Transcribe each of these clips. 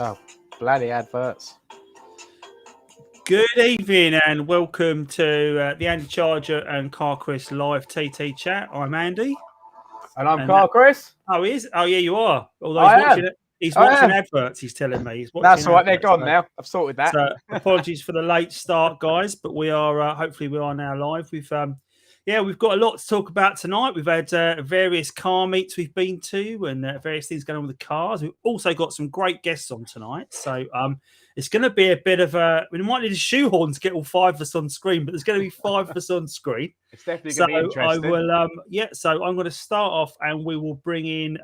Oh, bloody adverts. Good evening and welcome to the Andycharger and CarChris live TT chat. I'm Andy. And I'm CarChris. Oh, he is? Oh, yeah, you are. Although he's watching adverts, he's telling me. That's all right, they're gone now. I've sorted that. So apologies for the late start, guys, but we are, hopefully we are now live. We've got a lot to talk about tonight. We've had various car meets we've been to and various things going on with the cars. We've also got some great guests on tonight. So it's going to be a bit of we might need a shoehorn to get all five of us on screen, but there's going to be five of us on screen. It's definitely going to be interesting. So I'm going to start off and we will bring in,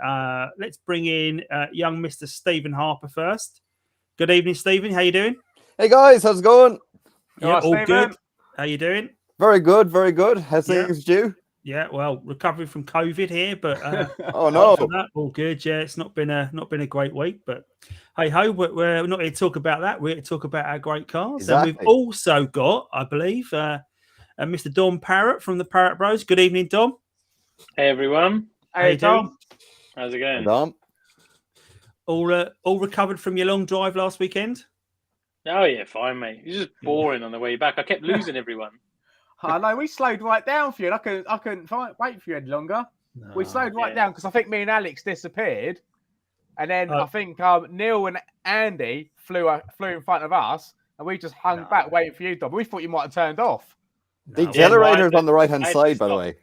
let's bring in young Mr. Stephen Harper first. Good evening, Stephen. How you doing? Hey guys, how's it going? Yeah, all good. How you doing? Very good, very good. How's things, you? Yeah, well, recovering from COVID here, but oh no, all good. Yeah, it's not been a great week, but hey ho, we're not here to talk about that. We're here to talk about our great cars. Exactly. And we've also got, I believe, Mr. Dom Parrott from the Parrott Bros. Good evening, Dom. Hey everyone. Hey Dom. How's it going? Hey, Dom. All recovered from your long drive last weekend? Oh yeah, fine, mate. It was just boring on the way back. I kept losing everyone. I know, we slowed right down for you. I couldn't wait for you any longer. No, we slowed right down because I think me and Alex disappeared. And then I think Neil and Andy flew in front of us and we just hung back waiting for you, Dom. We thought you might have turned off. The generator's on the right-hand side, by the way.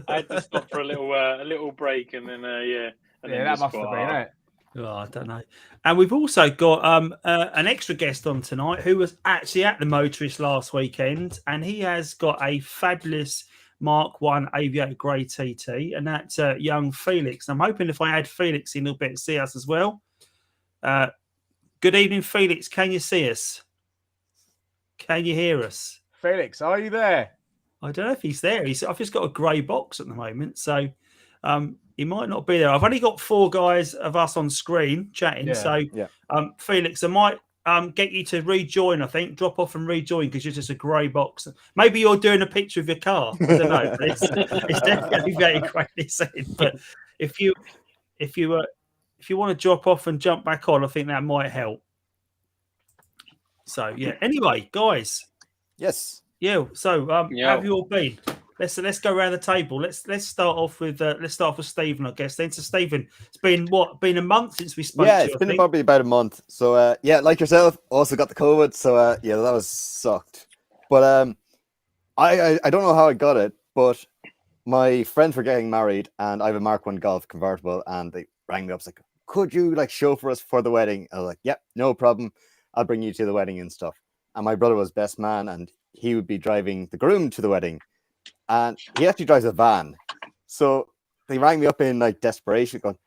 I had to stop for a little break and then, that must have been it. Oh, I don't know. And we've also got an extra guest on tonight who was actually at the Motorist last weekend, and he has got a fabulous Mark 1 Aviator Grey TT, and that's young Felix. I'm hoping if I add Felix in, he'll be able to see us as well. Good evening, Felix. Can you see us? Can you hear us? Felix, are you there? I don't know if he's there. I've just got a grey box at the moment, so he might not be there. I've only got four guys of us on screen chatting. Felix, I might get you to rejoin, I think. Drop off and rejoin because you're just a grey box. Maybe you're doing a picture of your car. I don't know. It's definitely very greatly seen. But if you want to drop off and jump back on, I think that might help. So yeah. Anyway, guys. Yes. Yeah. So how have you all been? Let's go around the table. Let's start off with Stephen, I guess. Then, so Stephen, it's been a month since we spoke. Yeah, it's been probably about a month. So like yourself, also got the COVID. So that was sucked. But I don't know how I got it, but my friends were getting married, and I have a Mark 1 Golf convertible, and they rang me up, like, could you chauffeur us for the wedding? I was like, yep, no problem. I'll bring you to the wedding and stuff. And my brother was best man, and he would be driving the groom to the wedding. And he actually drives a van. So they rang me up in desperation, going,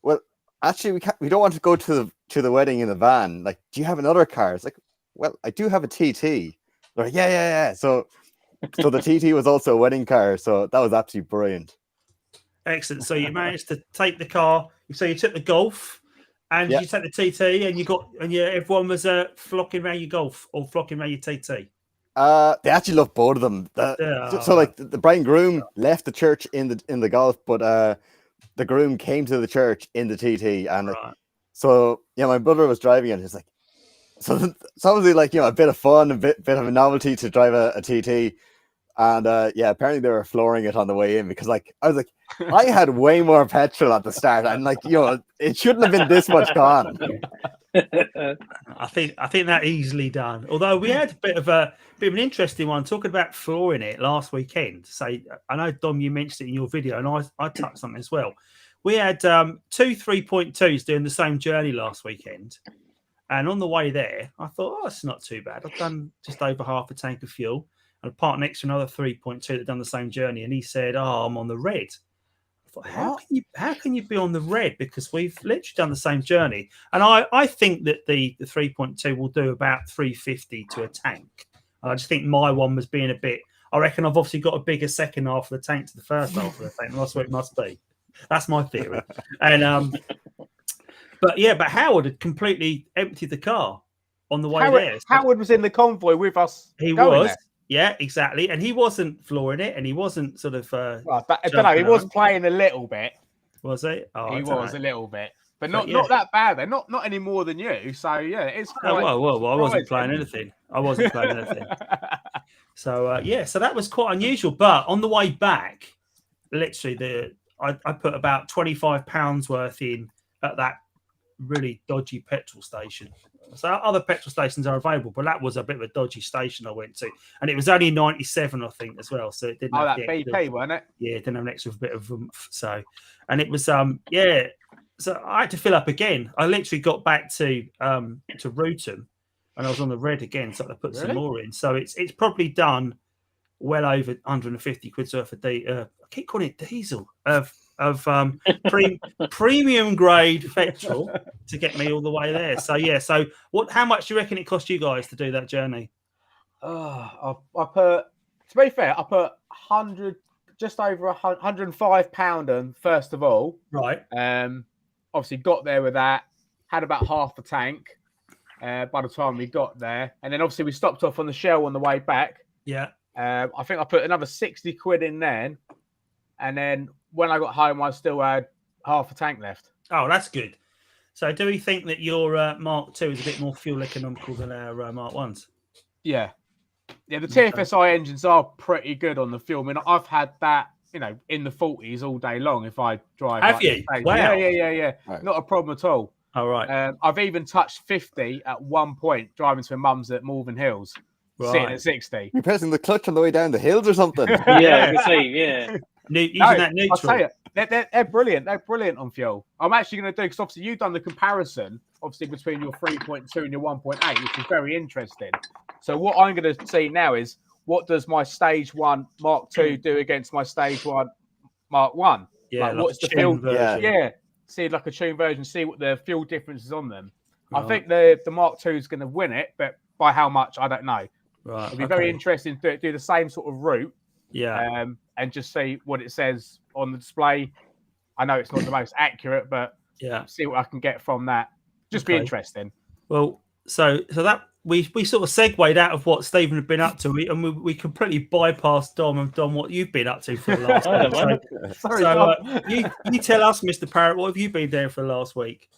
well, actually we don't want to go to the wedding in a van. Like, do you have another car? It's like, well, I do have a TT. They're like, yeah. So the TT was also a wedding car. So that was absolutely brilliant. Excellent. So you managed to take the car. So you took the Golf and you take the TT, and everyone was flocking around your Golf or flocking around your TT. They actually love both of them. So the bride and groom left the church in the Golf, but the groom came to the church in the TT, and so my brother was driving it. It's like, so it's obviously a bit of fun, a bit of a novelty to drive a TT, and apparently they were flooring it on the way in because I was like, I had way more petrol at the start, and it shouldn't have been this much gone. I think that easily done. Although we had a bit of an interesting one talking about flooring it last weekend. So I know, Dom, you mentioned it in your video, and I touched on it as well. We had 2 3.2s doing the same journey last weekend, and on the way there, I thought, it's not too bad. I've done just over half a tank of fuel, and I parked next to another 3.2 that done the same journey, and he said, I'm on the red. I thought, how can you be on the red? Because we've literally done the same journey. And I think that the 3.2 will do about 350 to a tank. I just think my one was being a bit, I reckon I've obviously got a bigger second half of the tank to the first half of the tank. That's what it must be. That's my theory. And but Howard had completely emptied the car on the way there. Howard was in the convoy with us. He was. There. Yeah, exactly. And he wasn't flooring it, and he wasn't sort of. I don't know. He was playing a little bit. Was he? Oh, he was a little bit. But not that bad. They're not any more than you. So yeah, it's quite. Well, I wasn't playing anything. So so that was quite unusual. But on the way back, literally I put about £25 worth in at that really dodgy petrol station. So other petrol stations are available, but that was a bit of a dodgy station I went to, and it was only 97, I think, as well. So it didn't. That BP, wasn't it? Yeah, it didn't have an extra bit of oomph. So, and it was So I had to fill up again. I literally got back to Ruton, and I was on the red again, so I put some more in. So it's probably done well over 150 quid's worth of I keep calling it diesel of premium grade petrol to get me all the way there. So so how much do you reckon it cost you guys to do that journey? I put, to be fair, I put just over £105 on first of all. Right. Obviously got there with that, had about half the tank by the time we got there, and then obviously we stopped off on the Shell on the way back. Yeah. I think I put another 60 quid in then, and then when I got home, I still had half a tank left. Oh, that's good. So do we think that your Mark II is a bit more fuel economical than our Mark 1s? Yeah. The TFSI engines are pretty good on the fuel. I mean, I've had that, in the 40s all day long if I drive. Have you? Wow. Yeah. Right. Not a problem at all. All right. I've even touched 50 at one point driving to my mum's at Malvern Hills, sitting at 60. You're pressing the clutch on the way down the hills or something. Yeah, I can see, yeah. Using that neutral. I'll tell you, they're brilliant. They're brilliant on fuel. I'm actually going to do, because obviously you've done the comparison, obviously, between your 3.2 and your 1.8, which is very interesting. So what I'm going to see now is, what does my Stage 1 Mark II do against my Stage 1 Mark 1? Yeah, what's the fuel version? Yeah, see like a tuned version, see what the fuel difference is on them. Right. I think the Mark II is going to win it, but by how much, I don't know. Right. It'll be very interesting to do the same sort of route. Yeah. And just see what it says on the display. I know it's not the most accurate, but see what I can get from that. Just be interesting. Well, so that we sort of segued out of what Stephen had been up to, and we completely bypassed Dom, what you've been up to for the last week. So you tell us, Mr. Parrott, what have you been doing for the last week?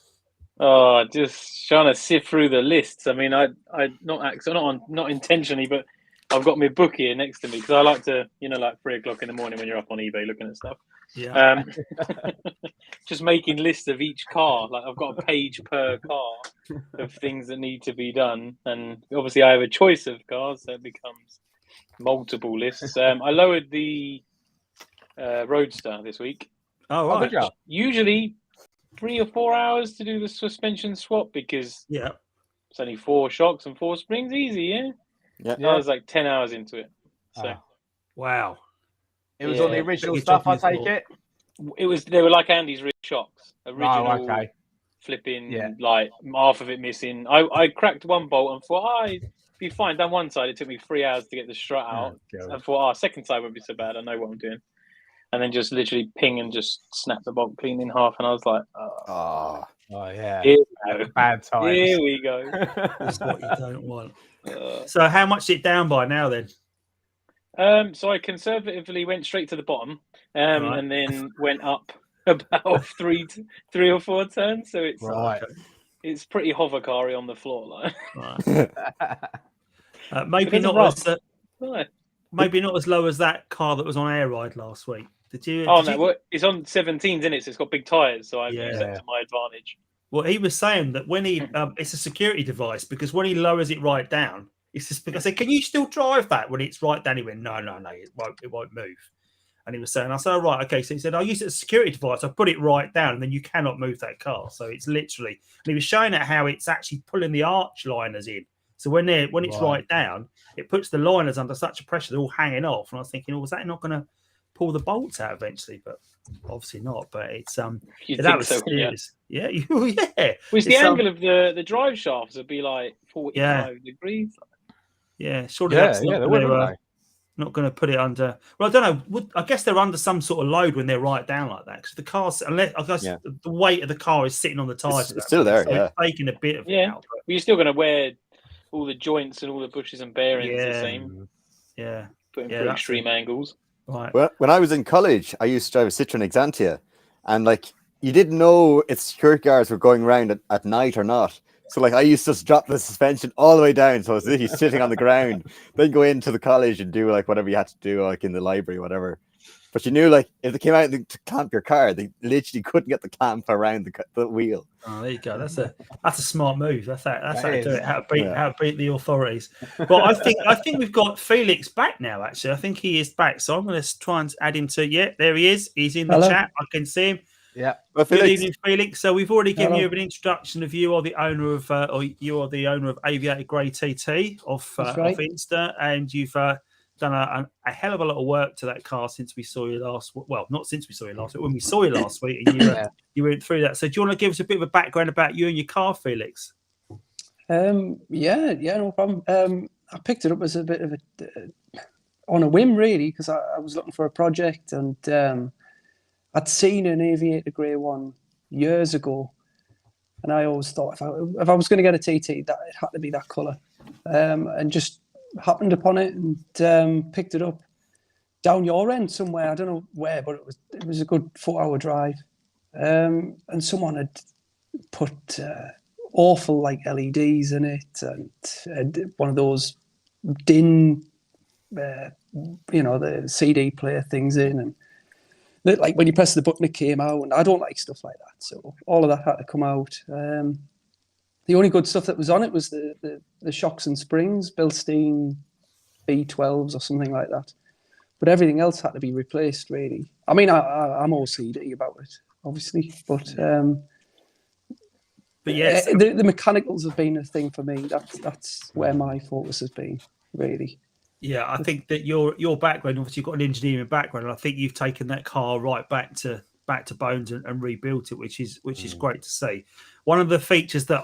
Oh, just trying to sift through the lists. I mean, not intentionally, but I've got my book here next to me because I like to, like 3 o'clock in the morning when you're up on eBay looking at stuff. Yeah. Just making lists of each car. Like I've got a page per car of things that need to be done, and obviously I have a choice of cars, so it becomes multiple lists. I lowered the Roadster this week. Oh, right. Usually 3 or 4 hours to do the suspension swap because it's only 4 shocks and 4 springs, easy, yeah. I was like 10 hours into it. So, wow. It was on the original stuff, I take it. They were like Andy's rear shocks. Original flipping, like half of it missing. I cracked one bolt and thought, it'd be fine. Done one side, it took me 3 hours to get the strut out. I thought, second side won't be so bad. I know what I'm doing. And then just literally ping and just snap the bolt clean in half. And I was like, oh yeah. Here we go. Bad times. Here we go. That's what you don't want. So how much is it down by now then? So I conservatively went straight to the bottom, and then went up about three or 4 turns. So it's it's pretty hovercar-y on the floor, like. Maybe not as low as that car that was on air ride last week. Did you? Well, it's on 17s, isn't it? So it's got big tyres, so I've used that to my advantage. Well, he was saying that when he it's a security device because when he lowers it right down. It's just because I said, can you still drive that when it's right down? He went, no, it won't move. And he was saying, I said, oh, right, okay. So he said, I use it as a security device. I put it right down, and then you cannot move that car. So it's literally, and he was showing it how it's actually pulling the arch liners in. So when it's right down, it puts the liners under such a pressure, they're all hanging off. And I was thinking, was that not going to pull the bolts out eventually? But obviously not. But it's that was so, serious. Yeah. Yeah. Well, it's the angle of the drive shafts would be like 45 degrees. Yeah, surely that's not going to put it under. Well, I don't know. I guess they're under some sort of load when they're right down like that. Because the car's, unless I guess the weight of the car is sitting on the tyres. It's still there, so it's taking a bit of it out. But you're still going to wear all the joints and all the bushes and bearings the same. Yeah. Putting pretty extreme angles. Right. Well, when I was in college, I used to drive a Citroen Exantia, and like you didn't know if security guards were going around at night or not. So like I used to just drop the suspension all the way down, so I was literally sitting on the ground, then go into the college and do like whatever you had to do, like in the library, whatever. But you knew, like, if they came out to clamp your car, they literally couldn't get the clamp around the wheel. Oh, there you go. That's a smart move. That's how to do it. How to beat the authorities. Well, I think we've got Felix back now. Actually, I think he is back. So I'm going to try and add him to. Yeah, there he is. He's in the chat. I can see him. Yeah. Well, Good evening, Felix. So we've already given you an introduction of you are the owner of Aviator Grey TT off Insta, and you've done a hell of a lot of work to that car since we saw you last. Well, not since we saw you last week. When we saw you last week, and you went through that. So do you want to give us a bit of a background about you and your car, Felix? No problem. I picked it up as a bit of on a whim, really, because I was looking for a project, and I'd seen an Aviator Grey one years ago, and I always thought if I was going to get a TT, that it had to be that colour, and just happened upon it and picked it up down your end somewhere. I don't know where, but it was a good 4-hour drive, and someone had put awful like LEDs in it, and one of those DIN, the CD player things in, and like when you press the button, it came out, and I don't like stuff like that. So all of that had to come out. The only good stuff that was on it was the shocks and springs, Bilstein B12s or something like that. But everything else had to be replaced, really. I mean, I'm OCD about it, obviously, but yes, the mechanicals have been a thing for me. That's where my focus has been, really. Yeah, I think that your background, obviously you've got an engineering background, and I think you've taken that car right back to bones and rebuilt it, which is great to see. One of the features that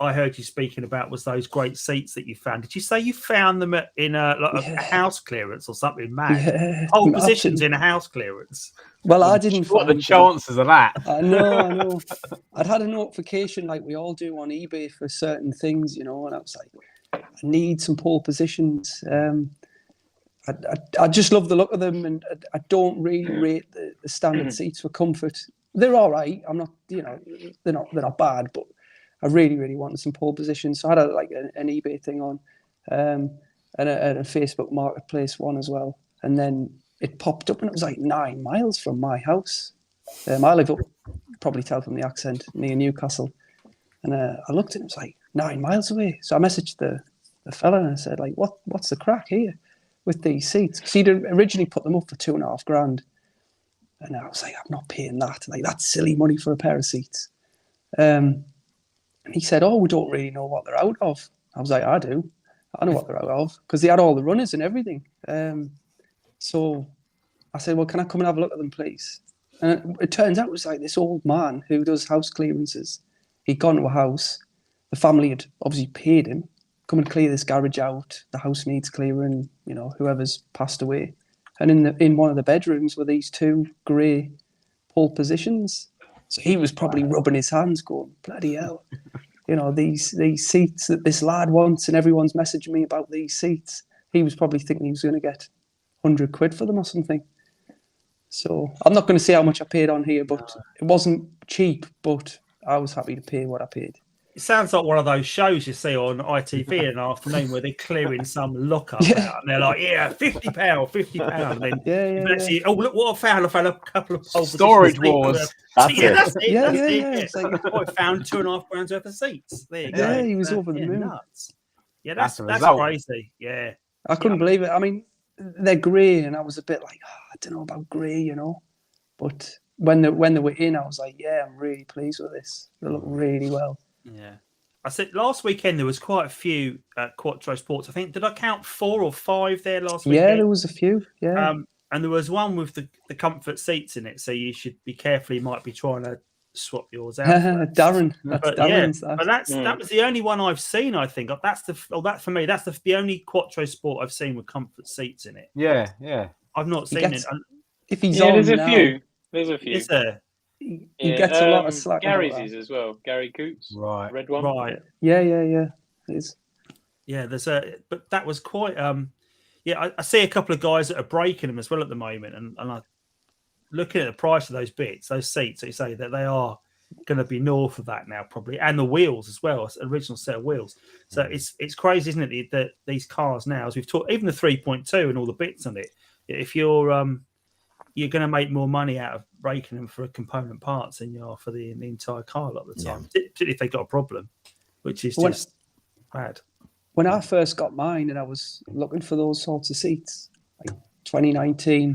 I heard you speaking about was those great seats that you found. Did you say you found them in a house clearance or something mad? Yeah, whole positions in a house clearance. Well, I didn't. What are the chances of that? I know. I'd had a notification like we all do on eBay for certain things, and I was like, I need some pole positions. I just love the look of them, and I don't really rate the standard seats for comfort. They're all right. I'm not, they're not bad, but I really, really wanted some pole positions. So I had an eBay thing on, and a Facebook Marketplace one as well. And then it popped up, and it was like 9 miles from my house. I live up, probably tell from the accent, near Newcastle. And I looked, and it was like 9 miles away. So I messaged the fella, and I said, like, what's the crack here with these seats? Because he'd originally put them up for $2,500. And I was like, I'm not paying that. Like, that's silly money for a pair of seats. And he said, we don't really know what they're out of. I was like, I do. I know what they're out of, because they had all the runners and everything. So I said, well, can I come and have a look at them, please? And it turns out it was like this old man who does house clearances. He'd gone to a house. The family had obviously paid him. Come and clear this garage out. The house needs clearing, whoever's passed away. And in one of the bedrooms were these 2 grey pole positions. So he was probably rubbing his hands going, bloody hell. These seats that this lad wants, and everyone's messaging me about these seats. He was probably thinking he was going to get £100 for them or something. So I'm not going to say how much I paid on here, but it wasn't cheap, but I was happy to pay what I paid. It sounds like one of those shows you see on ITV in the afternoon where they're clearing some lockup out, and they're like, £50. And then actually, look what I found. I found a couple of storage wars. That's it. Yeah. It's like, I found £2,500 worth of seats. There you go. Yeah, he was over the moon. Nuts. Yeah, that's crazy. Yeah, I couldn't believe it. I mean, they're grey, and I was a bit like, I don't know about grey, But when they were in, I was like, yeah, I'm really pleased with this. They look really well. Yeah. I said last weekend there was quite a few Quattro Sports. I think, did I count 4 or 5 there last weekend? Yeah, there was a few. Yeah. And there was one with the comfort seats in it, so you should be careful. You might be trying to swap yours out. Darren, Darren's. But that was the only one I've seen. I think that's for me. That's the only Quattro Sport I've seen with comfort seats in it. Yeah. I've not seen it. If he's on there's a now, few. There's a few. Is there? He gets a lot of slack. Gary's is as well. Gary Coots, right? Red one, right? Yeah. It is. Yeah, but that was quite. I see a couple of guys that are breaking them as well at the moment, and looking at the price of those bits, those seats, that you say that they are going to be north of that now probably, and the wheels as well, original set of wheels. So it's crazy, isn't it, that these cars now, as we've talked, even the 3.2 and all the bits on it, if you're going to make more money out of breaking them for component parts than you are for the entire car a lot of the time, particularly if they've got a problem, which is just bad. When I first got mine and I was looking for those sorts of seats, like 2019,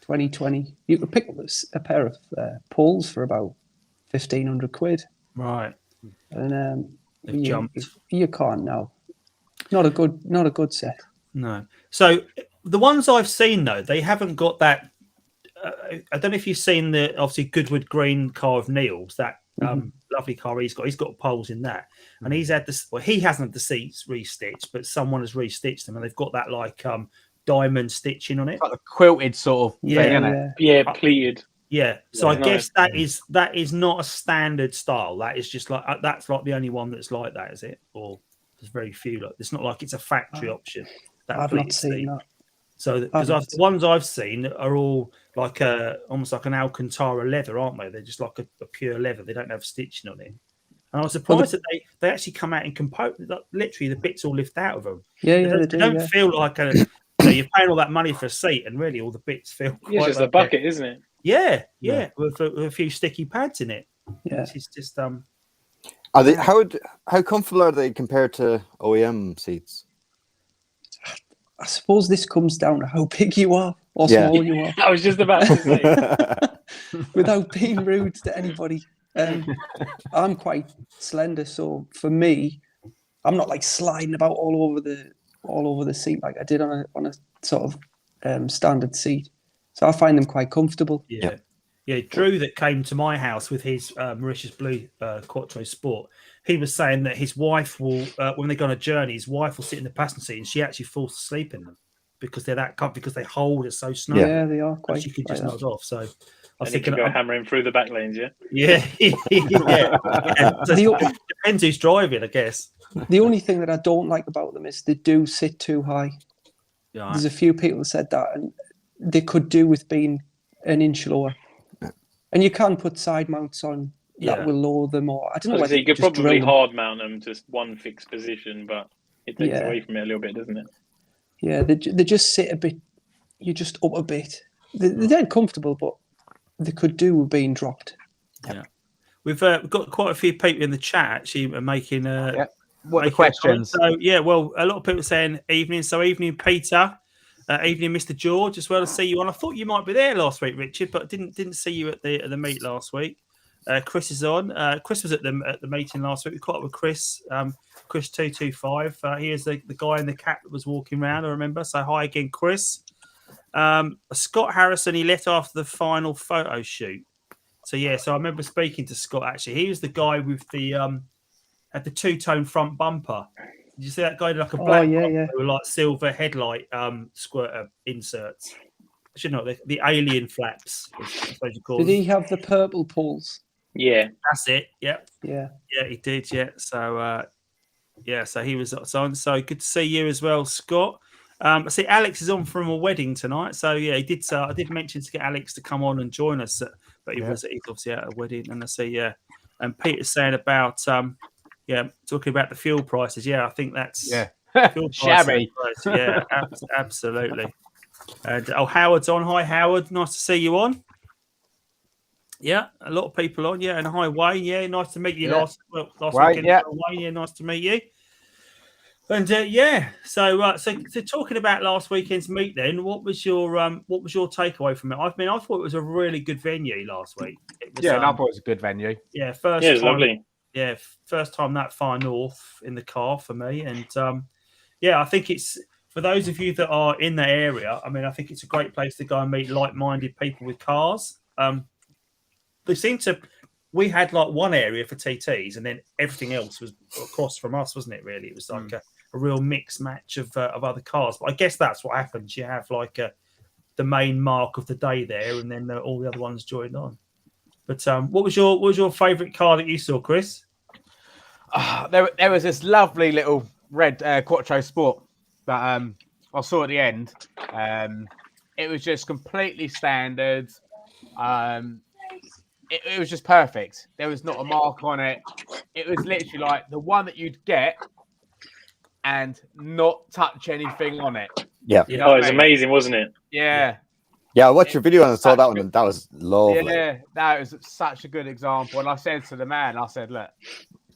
2020, you could pick up a pair of poles for about 1,500 quid. Right. And they've jumped. You can't now. Not a good set. No. So the ones I've seen though, they haven't got that. I don't know if you've seen the obviously Goodwood Green car of Neil's, that lovely car he's got. He's got poles in that, and he's had this. Well, he hasn't had the seats restitched, but someone has restitched them, and they've got that like diamond stitching on it, like a quilted sort of thing, isn't it? Yeah, pleated. Yeah. So I guess that is not a standard style. That is just like that's like the only one that's like that, is it? Or there's very few. Like it's not like it's a factory option. I've not seen that. So because the ones I've seen are all like almost like an Alcantara leather, aren't they? They're just like a pure leather. They don't have stitching on it. And I was surprised that they actually come out in components. Like, literally, the bits all lift out of them. Yeah, they don't feel like you're paying all that money for a seat, and really all the bits feel. It's just a bucket, isn't it? Yeah. With a few sticky pads in it. Yeah, it's just Are they how comfortable are they compared to OEM seats? I suppose this comes down to how big you are or small you are. I was just about to say. Without being rude to anybody, I'm quite slender, so for me, I'm not like sliding about all over the seat like I did on a sort of standard seat. So I find them quite comfortable. Yeah. Drew that came to my house with his Mauritius Blue Quattro Sport, he was saying that his wife will, when they go on a journey, his wife will sit in the passenger seat and she actually falls asleep in them because they're that comfy, because they hold it so snug. Yeah, they are quite. She could just nod off. So I was thinking, go hammering through the back lanes, yeah. So depends who's driving, I guess. The only thing that I don't like about them is they do sit too high. Yeah. There's a few people that said that, and they could do with being an inch lower. And you can put side mounts on that will lower them, or I don't know. You could probably hard mount them to one fixed position, but it takes away from it a little bit, doesn't it? Yeah, they just sit a bit. You just up a bit. They're dead comfortable, but they could do with being dropped. Yeah, we've got quite a few people in the chat actually making what are the questions? So well, a lot of people saying evening. So evening, Peter. Evening, Mr. George, as well as see you on. I thought you might be there last week, Richard, but didn't see you at the meet last week. Chris is on. Chris was at the meeting last week. We caught up with Chris. Chris 225. He is the guy in the cap that was walking around. I remember. So hi again, Chris. Scott Harrison. He left after the final photo shoot. So I remember speaking to Scott. Actually, he was the guy with the had the two-tone front bumper. Did you see that guy like a black with like silver headlight squirter inserts? I should know the alien flaps. I suppose you call Did them. he have the purple poles? Yeah, that's it. Yeah, he did. Yeah, so so he was on. So good to see you as well, Scott. I see Alex is on from a wedding tonight. So he did. I did mention to get Alex to come on and join us, but he's obviously at a wedding. And I see and Peter's saying about talking about the fuel prices. I think that's fuel shabby. Yeah, absolutely. And Howard's on. Hi, Howard. Nice to see you on. Yeah, a lot of people on. Yeah, and hi, Wayne. Yeah, nice to meet you last weekend. Yeah. Wayne. Nice to meet you. And so talking about last weekend's meet, then what was your takeaway from it? I mean, I thought it was a really good venue last week. It was, I thought it was a good venue. Yeah, it was lovely. Yeah, first time that far north in the car for me, and I think it's for those of you that are in the area. I mean, I think it's a great place to go and meet like-minded people with cars. They seem to. We had like one area for TTs, and then everything else was across from us, wasn't it? Really, it was like a real mix match of other cars. But I guess that's what happens. You have like the main mark of the day there, and then all the other ones joined on. But what was your favourite car that you saw, Chris? There was this lovely little red Quattro Sport that I saw at the end. It was just completely standard. It was just perfect. There was not a mark on it. It was literally like the one that you'd get and not touch anything on it. Yeah. You know it was amazing, wasn't it? Yeah. Yeah, I watched your video and I saw that one, and that was lovely. Yeah, that was such a good example. And I said to the man, I said, look,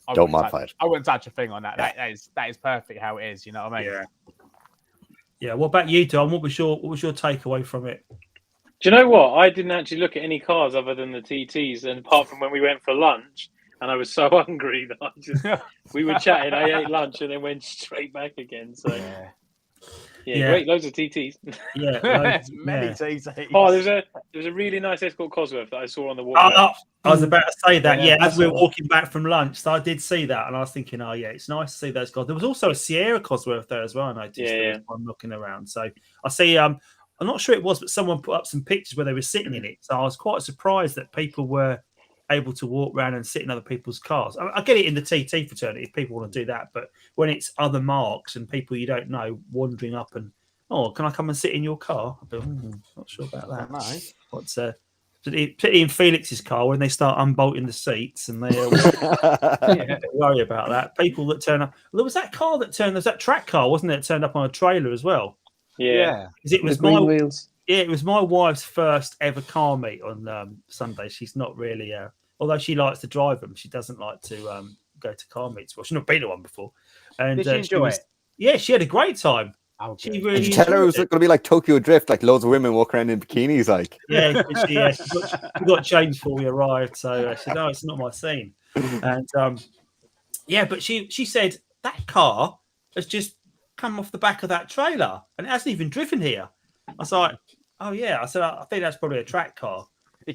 I Don't modify it. I wouldn't touch a thing on that. Yeah. That is perfect how it is. You know what I mean? Yeah. Yeah. What about you, Tom? What was your takeaway from it? Do you know what? I didn't actually look at any cars other than the TTs, and apart from when we went for lunch, and I was so hungry that we were chatting. I ate lunch and then went straight back again. So yeah, great, loads of TTs. Yeah, many TTs. Oh, there was a really nice Escort Cosworth that I saw on the walk. I was about to say that. Yeah, as we were walking back from lunch, so I did see that, and I was thinking, oh yeah, it's nice to see those cars. There was also a Sierra Cosworth there as well. I noticed. Yeah. I'm looking around, so I see. I'm not sure it was, but someone put up some pictures where they were sitting in it. So I was quite surprised that people were able to walk around and sit in other people's cars. I get it in the TT fraternity if people want to do that, but when it's other marks and people you don't know wandering up and, oh, can I come and sit in your car? I'm not sure about that. No. What's particularly in Felix's car when they start unbolting the seats and they worry about that. People that turn up. Well, there was that car that turned. There's that track car, wasn't it? That turned up on a trailer as well. Yeah. Because it was the green wheels. Yeah, it was my wife's first ever car meet on Sunday. She's not really, although she likes to drive them, she doesn't like to go to car meets. Well, she's not been to one before. And did she enjoy it? Yeah, she had a great time. Oh, she really Did you tell her it was going to be like Tokyo Drift, like loads of women walking around in bikinis, like? Yeah, she got changed before we arrived, so she said, "No, it's not my scene." And but she said that car has just come off the back of that trailer and it hasn't even driven here. I was like, "Oh yeah," I said, "I think that's probably a track car."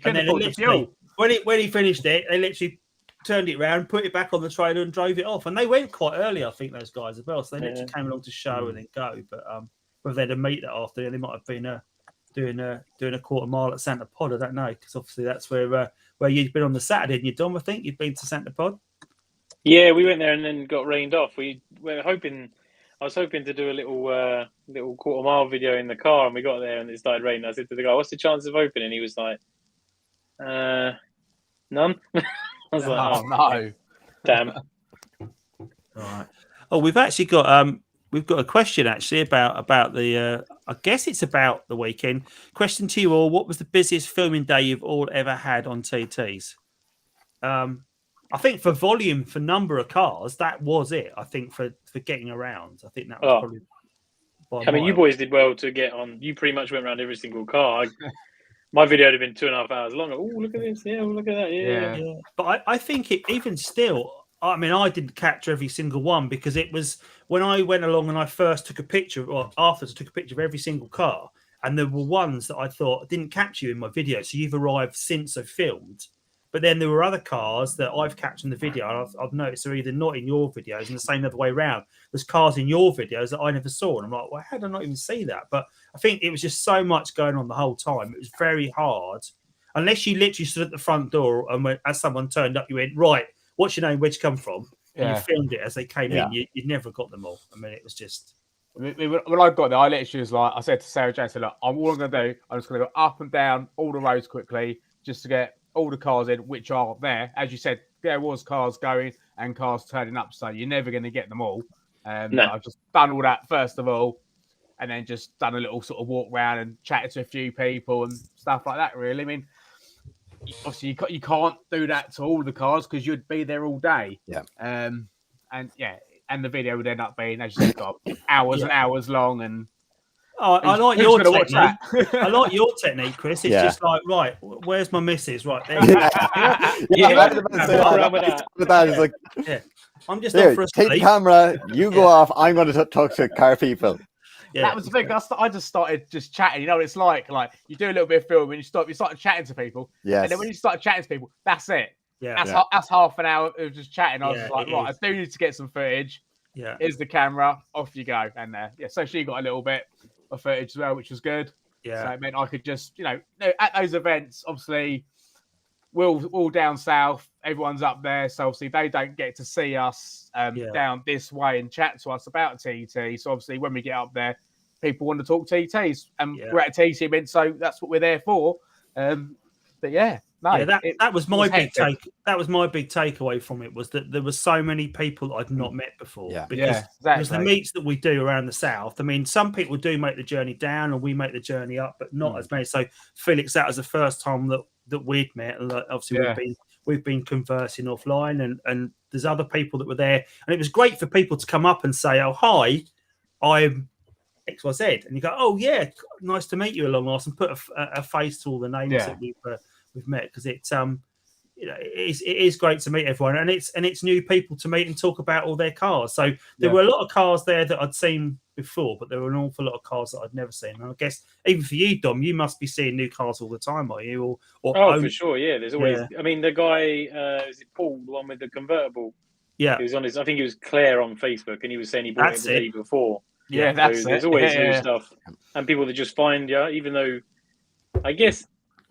And then when he finished it, they literally turned it around, put it back on the trailer, and drove it off. And they went quite early, I think, those guys as well. So they literally came along to show and then go. But whether they had a meet that afternoon, they might have been doing a quarter mile at Santa Pod. I don't know, because obviously that's where you'd been on the Saturday, and you, Dom, I think you'd been to Santa Pod. Yeah, we went there and then got rained off. I was hoping to do a little quarter mile video in the car, and we got there and it started raining. I said to the guy, "What's the chance of opening?" He was like, "None." I was like, "Oh no, damn!" All right. Oh, we've actually got a question actually about the I guess it's about the weekend. Question to you all: what was the busiest filming day you've all ever had on TTs? I think for volume, for number of cars, that was it. I think for getting around, I think that was probably. I mean, you boys did well to get on. You pretty much went around every single car. My video would have been 2.5 hours longer. Oh, look at this! Yeah, look at that! Yeah. But I think it even still. I mean, I didn't capture every single one because it was when I went along and I first took a picture, or afterwards I took a picture of every single car, and there were ones that I thought didn't capture you in my video. So you've arrived since I've filmed. But then there were other cars that I've captured in the video. And I've noticed they're either not in your videos and the same other way around. There's cars in your videos that I never saw. And I'm like, well, how did I not even see that? But I think it was just so much going on the whole time. It was very hard. Unless you literally stood at the front door and as someone turned up, you went, right, what's your name? Where'd you come from? And you filmed it as they came in. You never got them all. I mean, it was just... When I got there, I literally was like, I said to Sarah Jane, I said, look, all I'm going to do, I'm just going to go up and down all the roads quickly just to get all the cars in, which are there. As you said, there was cars going and cars turning up, so you're never going to get them all. No. I've just done all that first of all, and then just done a little sort of walk around and chatted to a few people and stuff like that, really. I mean, obviously, you can't do that to all the cars because you'd be there all day. Yeah. And the video would end up being, as you said, hours and hours long. And I like your technique. I like your technique, Chris. It's just like, right, where's my missus? Right there. I'm just there, off for a take sleep. the camera, you go off, I'm going to talk to car people. Yeah. That was the thing. I just started just chatting. You know what it's like you do a little bit of film and you start chatting to people. Yes. And then when you start chatting to people, that's it. Yeah. That's half an hour of just chatting. I was like, right, I do need to get some footage. Yeah. Here's the camera, off you go. And so she got a little bit of footage as well, which was good. Yeah. So it meant I could just, at those events, obviously, we're down south, everyone's up there, so obviously they don't get to see us down this way and chat to us about TT. So obviously when we get up there, people want to talk TTs, and we're at a TT event, so that's what we're there for. But yeah, no, yeah, that was my big hectic. take. That was my big takeaway from it, was that there were so many people I'd not met before. Yeah. Because exactly. the meets that we do around the south. I mean, some people do make the journey down, and we make the journey up, but not as many. So Felix, that was the first time that we'd met, and obviously we've been conversing offline, and there's other people that were there, and it was great for people to come up and say, "Oh, hi, I'm XYZ," and you go, "Oh yeah, nice to meet you, along last," and put a face to all the names that we've met, because it's it is great to meet everyone, and it's new people to meet and talk about all their cars. So there were a lot of cars there that I'd seen before, but there were an awful lot of cars that I'd never seen. And I guess even for you, Dom, you must be seeing new cars all the time, are you? For sure, yeah. There's always. I mean, the guy is it Paul, the one with the convertible? Yeah, he was on his. I think it was Claire on Facebook, and he was saying he bought it the day before. Yeah, that's There's always new stuff, and people that just find even though, I guess.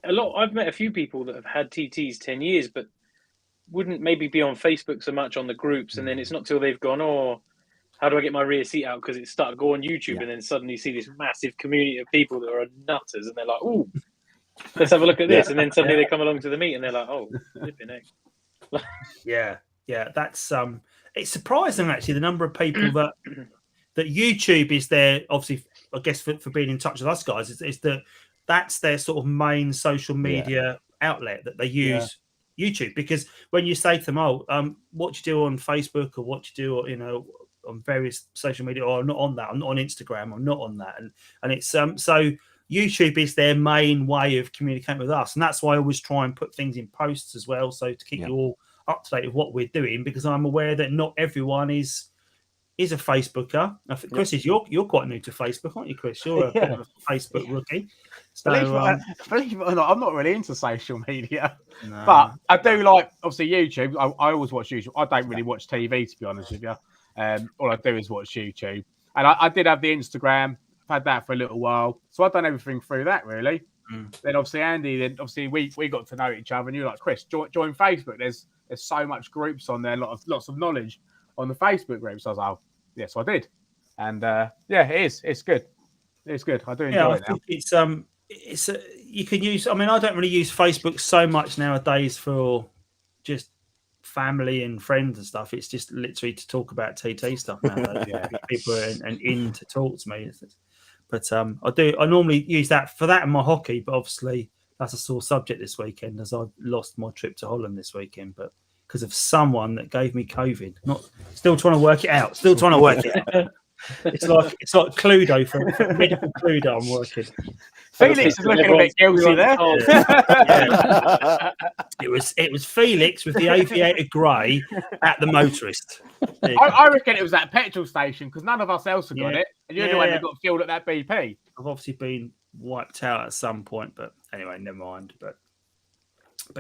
I've met a few people that have had TTs 10 years, but wouldn't maybe be on Facebook so much on the groups. And then it's not till they've gone, oh, how do I get my rear seat out? Because it started go on YouTube, and then suddenly you see this massive community of people that are nutters, and they're like, oh, let's have a look at this. And then suddenly they come along to the meet, and they're like, oh, flipping heck. yeah. That's it's surprising actually the number of people that YouTube is there. Obviously, I guess for being in touch with us guys, is that. That's their sort of main social media outlet that they use, YouTube. Because when you say to them, what do you do on Facebook, or what do you do, on various social media, or I'm not on that, I'm not on Instagram, I'm not on that, and it's so YouTube is their main way of communicating with us, and that's why I always try and put things in posts as well, so to keep you all up to date with what we're doing, because I'm aware that not everyone is a Facebooker. I think, Chris, you're quite new to Facebook, aren't you, Chris? You're a bit of a Facebook rookie. So, believe it or not, I'm not really into social media, but I do like, obviously, YouTube. I always watch YouTube. I don't really watch TV, to be honest with you. All I do is watch YouTube. And I did have the Instagram. I've had that for a little while. So I've done everything through that, really. Then, obviously, Andy, we got to know each other. And you're like, Chris, join Facebook. There's so much groups on there, lots of knowledge on the Facebook groups. So I was like, yes, I did. And, it is. It's good. It's good. I do enjoy it now. It's you can use. I mean, I don't really use Facebook so much nowadays for just family and friends and stuff. It's just literally to talk about TT stuff nowadays. People are in to talk to me. But I normally use that for that and my hockey. But obviously, that's a sore subject this weekend, as I lost my trip to Holland this weekend. But because of someone that gave me COVID, still trying to work it out. It's like Cluedo for medical Cluedo. I'm working. Felix is looking a bit guilty there. It was Felix with the aviator grey at the Motorist. I reckon it was that petrol station, because none of us else have got it, and you're the one that got fueled at that BP. I've obviously been wiped out at some point, but anyway, never mind. But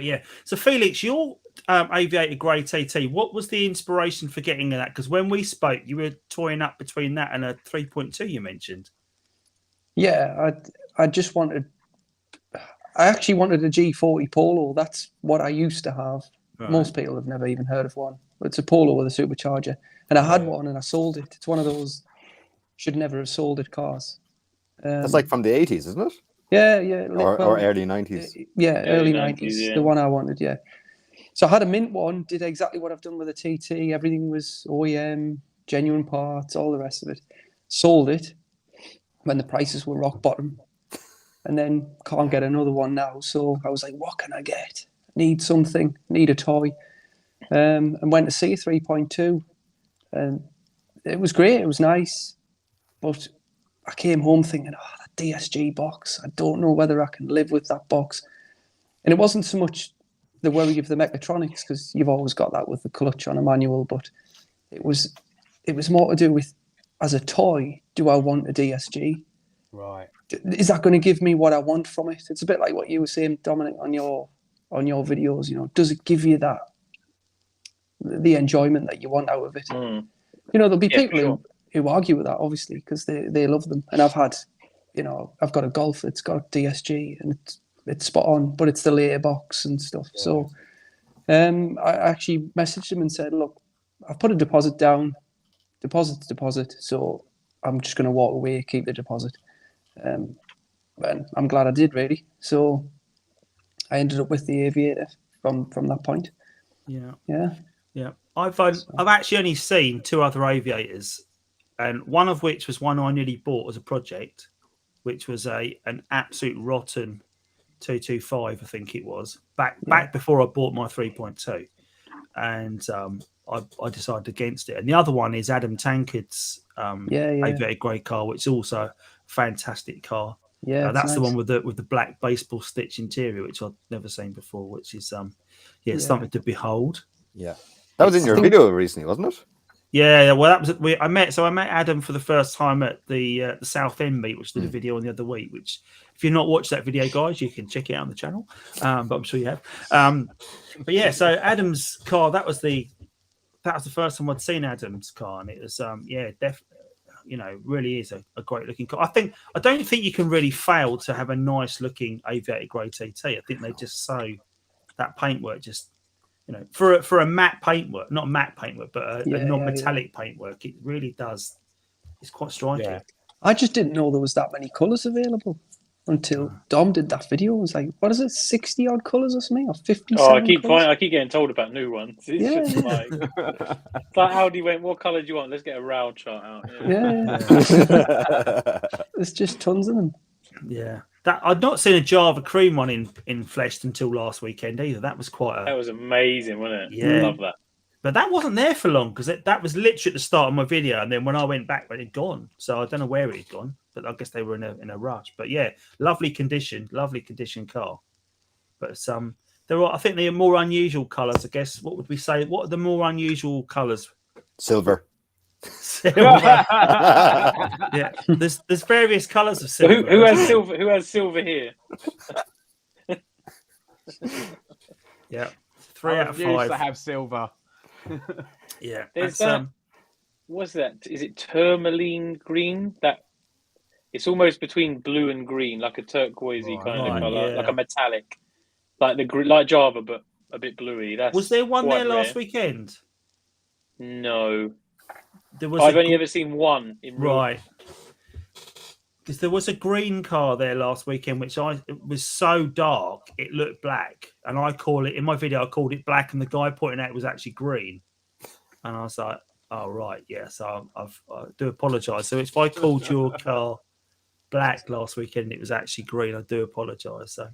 yeah, so Felix, your aviator grey TT, what was the inspiration for getting that? Because when we spoke, you were toying up between that and a 3.2 you mentioned. Yeah, I actually wanted a G40 Polo. That's what I used to have. Right. Most people have never even heard of one. It's a Polo with a supercharger. And I had one and I sold it. It's one of those should never have sold it cars. That's like from the 80s, isn't it? Yeah. Or early 90s. Yeah, early 90s. The one I wanted, yeah. So I had a mint one, did exactly what I've done with a TT. Everything was OEM, genuine parts, all the rest of it. Sold it when the prices were rock bottom. And then can't get another one now. So I was like, what can I get? Need something, need a toy. And went to see a 3.2. And it was great, it was nice. But I came home thinking, that DSG box, I don't know whether I can live with that box. And it wasn't so much the worry of the mechatronics, because you've always got that with the clutch on a manual, but it was more to do with, as a toy, do I want a DSG? Right. Is that going to give me what I want from it? It's a bit like what you were saying, Dominic, on your videos. Does it give you the enjoyment that you want out of it? There'll be people who argue with that, obviously, because they love them. And I've got a Golf that's got DSG and it's spot on, but it's the later box and stuff. Yeah. So I actually messaged him and said, look, I've put a deposit down. Deposit's deposit. So I'm just going to walk away, keep the deposit. And I'm glad I did, really. So I ended up with the Aviator from that point. Yeah. I've actually only seen 2 other Aviators, and one of which was one I nearly bought as a project, which was an absolute rotten 225, I think it was back before I bought my 3.2, and I decided against it. And the other one is Adam Tankard's Aviator grey car, which is also a fantastic car. Yeah, that's nice. the one with the black baseball stitch interior, which I've never seen before, which is something to behold. Yeah, that was in your video recently, wasn't it? Yeah, well, that was I met Adam for the first time at the South End meet, which did a video on the other week. Which, if you've not watched that video, guys, you can check it out on the channel. But I'm sure you have. But yeah, so Adam's car, that was the first time I'd seen Adam's car, and it was definitely, really is a great looking car. I don't think you can really fail to have a nice looking Aviator grey TT. I think they just sew that paintwork just. For a matte paintwork, not matte paintwork, but a non-metallic paintwork, it really does. It's quite striking. Yeah. I just didn't know there was that many colours available until Dom did that video. I was like, what is it, 60 odd colours or something, or 50? Oh, I keep getting told about new ones. It's just like, it's like Audi went, what colour do you want? Let's get a rail chart out. Yeah. There's just tons of them. Yeah. I'd not seen a Java cream one in fleshed until last weekend either. That was that was amazing, wasn't it? Yeah, I love that. But that wasn't there for long because that was literally at the start of my video, and then when I went back, it had gone. So I don't know where it had gone, but I guess they were in a rush. But yeah, lovely condition car. But I think they are more unusual colours. I guess what would we say? What are the more unusual colours? Silver. Yeah, there's various colours of silver. Who has silver? Who has silver here? Yeah, 3 out of 5 to have silver. Yeah, there's that. What's that? Is it tourmaline green? That it's almost between blue and green, like a turquoisey kind of color, like a metallic, like Java, but a bit bluey. Was there one there last weekend? No. I've only ever seen one in right. Because there was a green car there last weekend, it was so dark it looked black, and in my video I called it black, and the guy pointing out it was actually green, and I was like, "Oh right, yeah." So I do apologise. So if I called your car black last weekend, it was actually green. I do apologise. So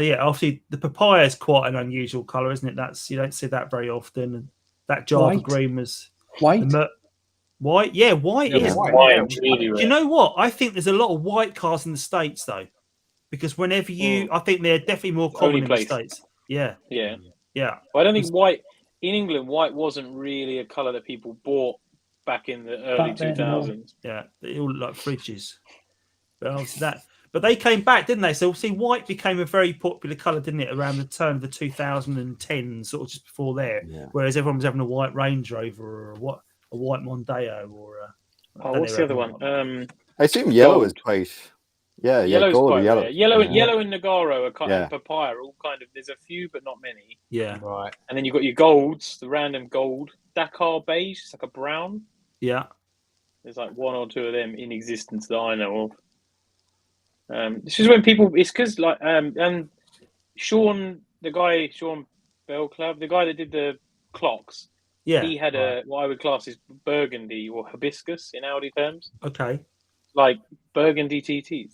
yeah, obviously the papaya is quite an unusual colour, isn't it? You don't see that very often. And that Java green was. White? White? Yeah, white is. White. Do you know what? I think there's a lot of white cars in the States, though. Because whenever I think they're definitely more common in the States. Yeah. Yeah. Yeah. Well, I don't think white, in England, white wasn't really a colour that people bought back in the early 2000s. Yeah. They all look like fridges. But obviously but they came back, didn't they? So see, white became a very popular colour, didn't it, around the turn of the 2010s, sort of just before there. Yeah. Whereas everyone was having a white Range Rover or a white Mondeo or what's the other one? I assume yellow is quite. Yeah, yellow's gold quite or yellow. Rare. Yellow and Nagaro are kind of papaya, all kind of. There's a few, but not many. Yeah, right. And then you've got your golds, the random gold, Dakar beige, it's like a brown. Yeah, there's like 1 or 2 of them in existence that I know of. This is when people. It's because and Sean Bellclub, the guy that did the clocks. Yeah, he had what I would class as burgundy or hibiscus in Audi terms. Okay, like burgundy TTs.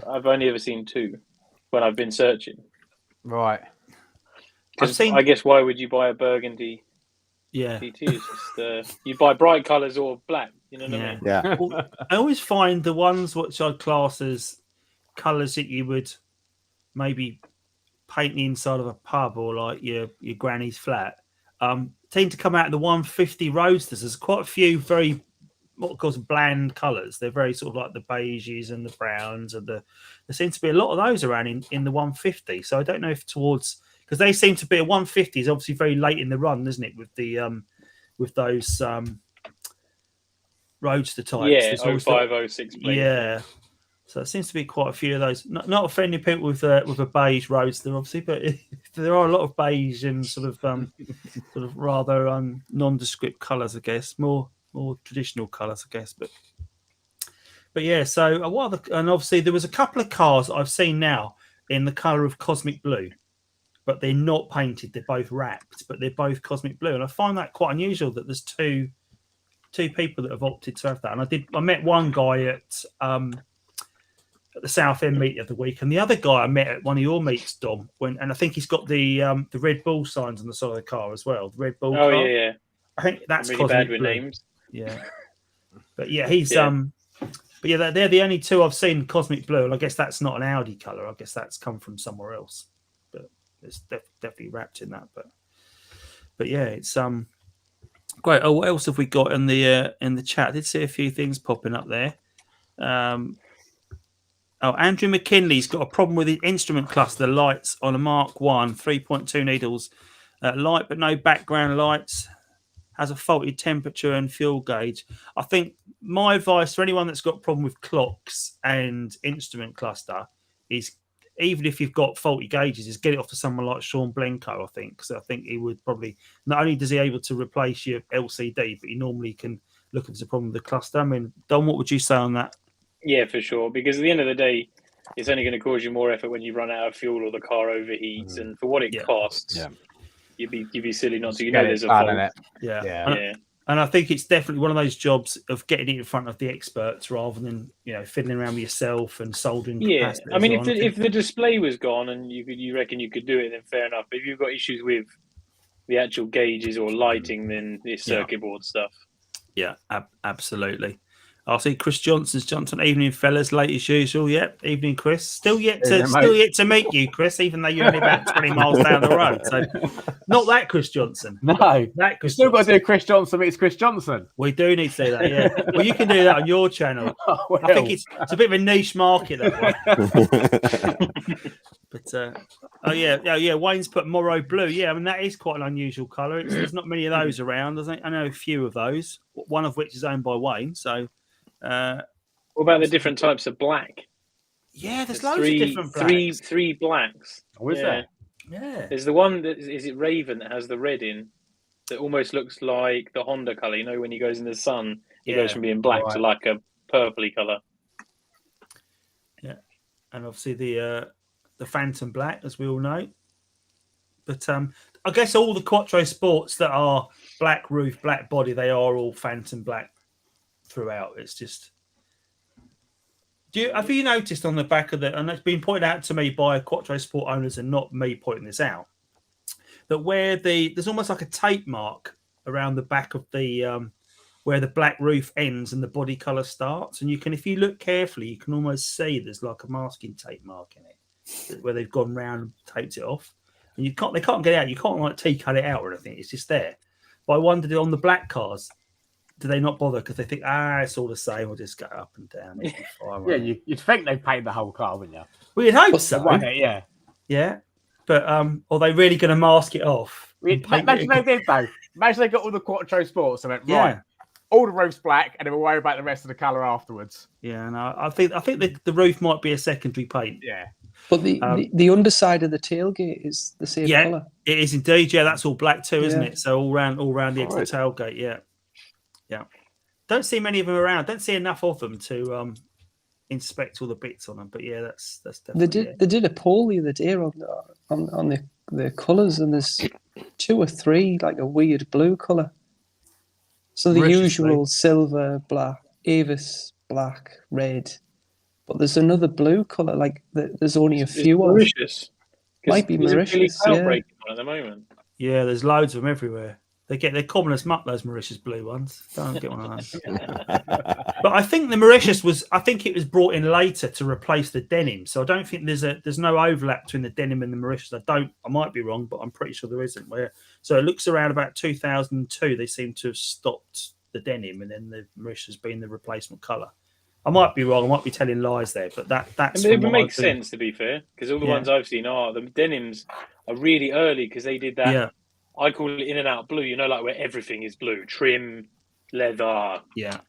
I've only ever seen 2 when I've been searching. Right. I guess why would you buy a burgundy? Yeah, TT? It's just you buy bright colours or black. You know what I mean? Yeah. Well, I always find the ones which I'd class as colours that you would maybe paint the inside of a pub or like your granny's flat tend to come out of the 150 Roadsters. There's quite a few very what calls bland colours. They're very sort of like the beiges and the browns and there seems to be a lot of those around in the 150. So I don't know if because they seem to be a 150 is obviously very late in the run, isn't it? With the with those Roadster types. Yeah, 05, 06. Yeah. So it seems to be quite a few of those. Not offending people with a beige Roadster, obviously, but there are a lot of beige and sort of rather nondescript colours, I guess, more traditional colours, I guess. But yeah. So and obviously there was a couple of cars that I've seen now in the colour of cosmic blue, but they're not painted. They're both wrapped, but they're both cosmic blue. And I find that quite unusual that there's two people that have opted to have that. And I met one guy at the Southend meet the other week, and the other guy I met at one of your meets, Dom, and I think he's got the Red Bull signs on the side of the car as well. The Red Bull car. Yeah. I think that's really bad with names. Yeah. But yeah, he's but yeah, they're the only two I've seen cosmic blue, and I guess that's not an Audi colour. I guess that's come from somewhere else. But it's definitely wrapped in that. But yeah, it's great. Oh, what else have we got in the chat? I did see a few things popping up there. Andrew McKinley's got a problem with the instrument cluster lights on a Mark 1 3.2 needles. Light but no background lights. Has a faulty temperature and fuel gauge. I think my advice for anyone that's got a problem with clocks and instrument cluster is, even if you've got faulty gauges, is get it off to someone like Sean Blenko, I think. Because I think he would probably, not only does he able to replace your LCD, but he normally can look if there's a problem with the cluster. I mean, Don, what would you say on that? Yeah, for sure. Because at the end of the day, it's only going to cause you more effort when you run out of fuel or the car overheats. And for what it costs, you'd be silly not to. You know, there's a fault. Yeah. And I think it's definitely one of those jobs of getting it in front of the experts rather than, fiddling around with yourself and soldering. Yeah, I mean, if the display was gone and you reckon you could do it, then fair enough. But if you've got issues with the actual gauges or lighting, then it's circuit board stuff. Yeah, absolutely. I'll see Chris Johnson's Johnson. Evening, fellas. Late as usual. Yep. Evening, Chris. Still yet to meet you, Chris. Even though you're only about 20 miles down the road. So, not that Chris Johnson. No, that Chris. Still got to do Chris Johnson meets Chris Johnson. We do need to do that. Yeah. Well, you can do that on your channel. Well. I think it's a bit of a niche market that one. But Wayne's put Morrow blue. Yeah, I mean that is quite an unusual colour. There's not many of those around. I know a few of those. One of which is owned by Wayne. So. What about the different types of black? Yeah, there's loads of different blacks. Three blacks. Oh, is there? Yeah. There's the one that is it Raven that has the red in, that almost looks like the Honda colour. When he goes in the sun, he goes from being black to like a purpley colour. Yeah, and obviously the Phantom Black, as we all know. But I guess all the Quattro Sports that are black roof, black body, they are all Phantom Black throughout. It's just, have you noticed on the back of and it's been pointed out to me by Quattro Sport owners and not me pointing this out, that where there's almost like a tape mark around the back of the where the black roof ends and the body color starts, and if you look carefully, you can almost see there's like a masking tape mark in it where they've gone round and taped it off, and they can't get it out. You can't like T-cut it out or anything. It's just there. But I wondered on the black cars, do they not bother because they think, it's all the same, we'll just go up and down. You'd think they paid the whole car, wouldn't you? Well, you'd hope so. Yeah. Yeah. But are they really going to mask it off? Imagine they did, though. Imagine they got all the Quattro Sports and went, right, all the roof's black, and then we'll worry about the rest of the colour afterwards. Yeah, no, I think the roof might be a secondary paint. Yeah. But the underside of the tailgate is the same colour. It is indeed. Yeah, that's all black too, isn't it? So all round the extra tailgate, yeah. Don't see many of them around. Don't see enough of them to inspect all the bits on them. But yeah, that's definitely. They did a poll the other day on the colours, and there's 2 or 3 like a weird blue colour. So the usual silver, black, Avis, black, red, but there's another blue colour. Like there's only a few of. Mauritius. Might be Mauritius. Outbreaking one at the moment. Yeah, there's loads of them everywhere. They're common as muck, those Mauritius blue ones. Don't get one of those. But I think the Mauritius was brought in later to replace the denim. So I don't think there's no overlap between the denim and the Mauritius. I might be wrong, but I'm pretty sure there isn't. So it looks around about 2002, they seem to have stopped the denim, and then the Mauritius being the replacement colour. I might be wrong. I might be telling lies there, but that's. It makes sense, to be fair, because all the ones I've seen the denims are really early because they did that. Yeah. I call it in and out blue, like where everything is blue, trim, leather,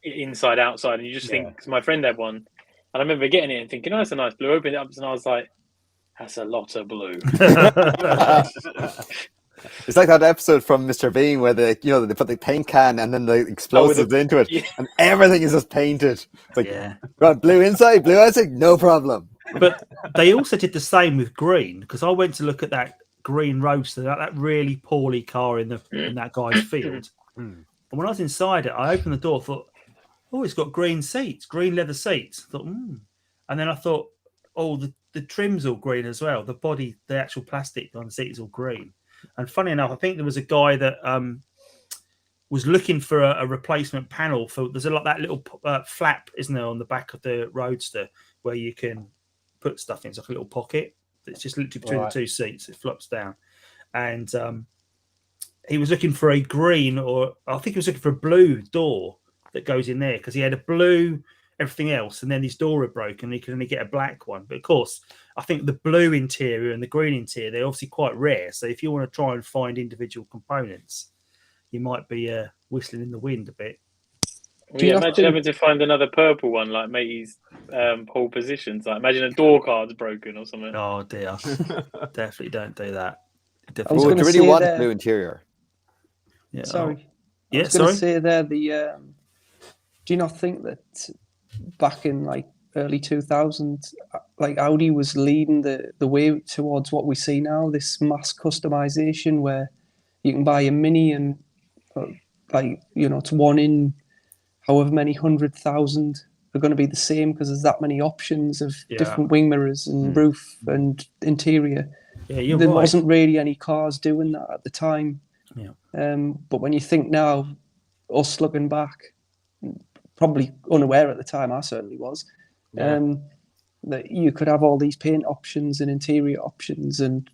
inside, outside. And you just think, because my friend had one, and I remember getting it and thinking, that's a nice blue. Opened it up and I was like, that's a lot of blue. It's like that episode from Mr. Bean where they put the paint can and then the explosives into it, and everything is just painted. It's like, got blue inside, blue outside, no problem. But they also did the same with green, because I went to look at that green Roadster, that really poorly car in that guy's field. And when I was inside it, I opened the door, thought, oh, it's got green seats, green leather seats. I thought, and then I thought, oh, the trim's all green as well. The body, the actual plastic on the seat is all green. And funny enough, I think there was a guy that was looking for a replacement panel for. There's that little flap, isn't there, on the back of the Roadster where you can put stuff in. It's like a little pocket. It's just literally between the two seats. It flops down, and he was looking for a green, or I think he was looking for a blue door that goes in there, because he had a blue, everything else, and then his door had broken. And he could only get a black one. But of course, I think the blue interior and the green interior, they're obviously quite rare. So if you want to try and find individual components, you might be whistling in the wind a bit. Well, yeah, imagine having to find another purple one, like Matey's pole positions. Like, imagine a door card's broken or something. Oh dear, definitely don't do that. Definitely. Do you really want a blue interior? Yeah. Sorry. I was going to say there, do you not think that back in like early 2000s, like Audi was leading the way towards what we see now, this mass customization where you can buy a Mini and it's one in however many 100,000 are going to be the same, because there's that many options of different wing mirrors and roof and interior. Yeah, there wasn't really any cars doing that at the time. Yeah. But when you think now, us looking back, probably unaware at the time, I certainly was, that you could have all these paint options and interior options. And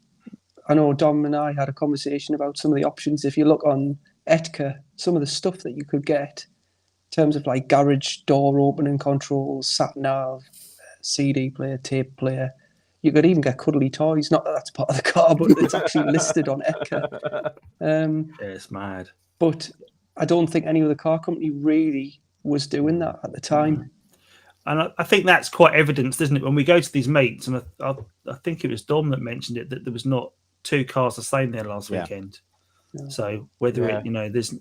I know Dom and I had a conversation about some of the options. If you look on Etka, some of the stuff that you could get in terms of like garage door opening controls, sat nav, CD player, tape player. You could even get cuddly toys. Not that that's part of the car, but it's actually listed on Etka. It's mad. But I don't think any other car company really was doing that at the time. And I think that's quite evidenced, isn't it? When we go to these meets, and I think it was Dom that mentioned it, that there was not two cars the same there last weekend. Yeah. So whether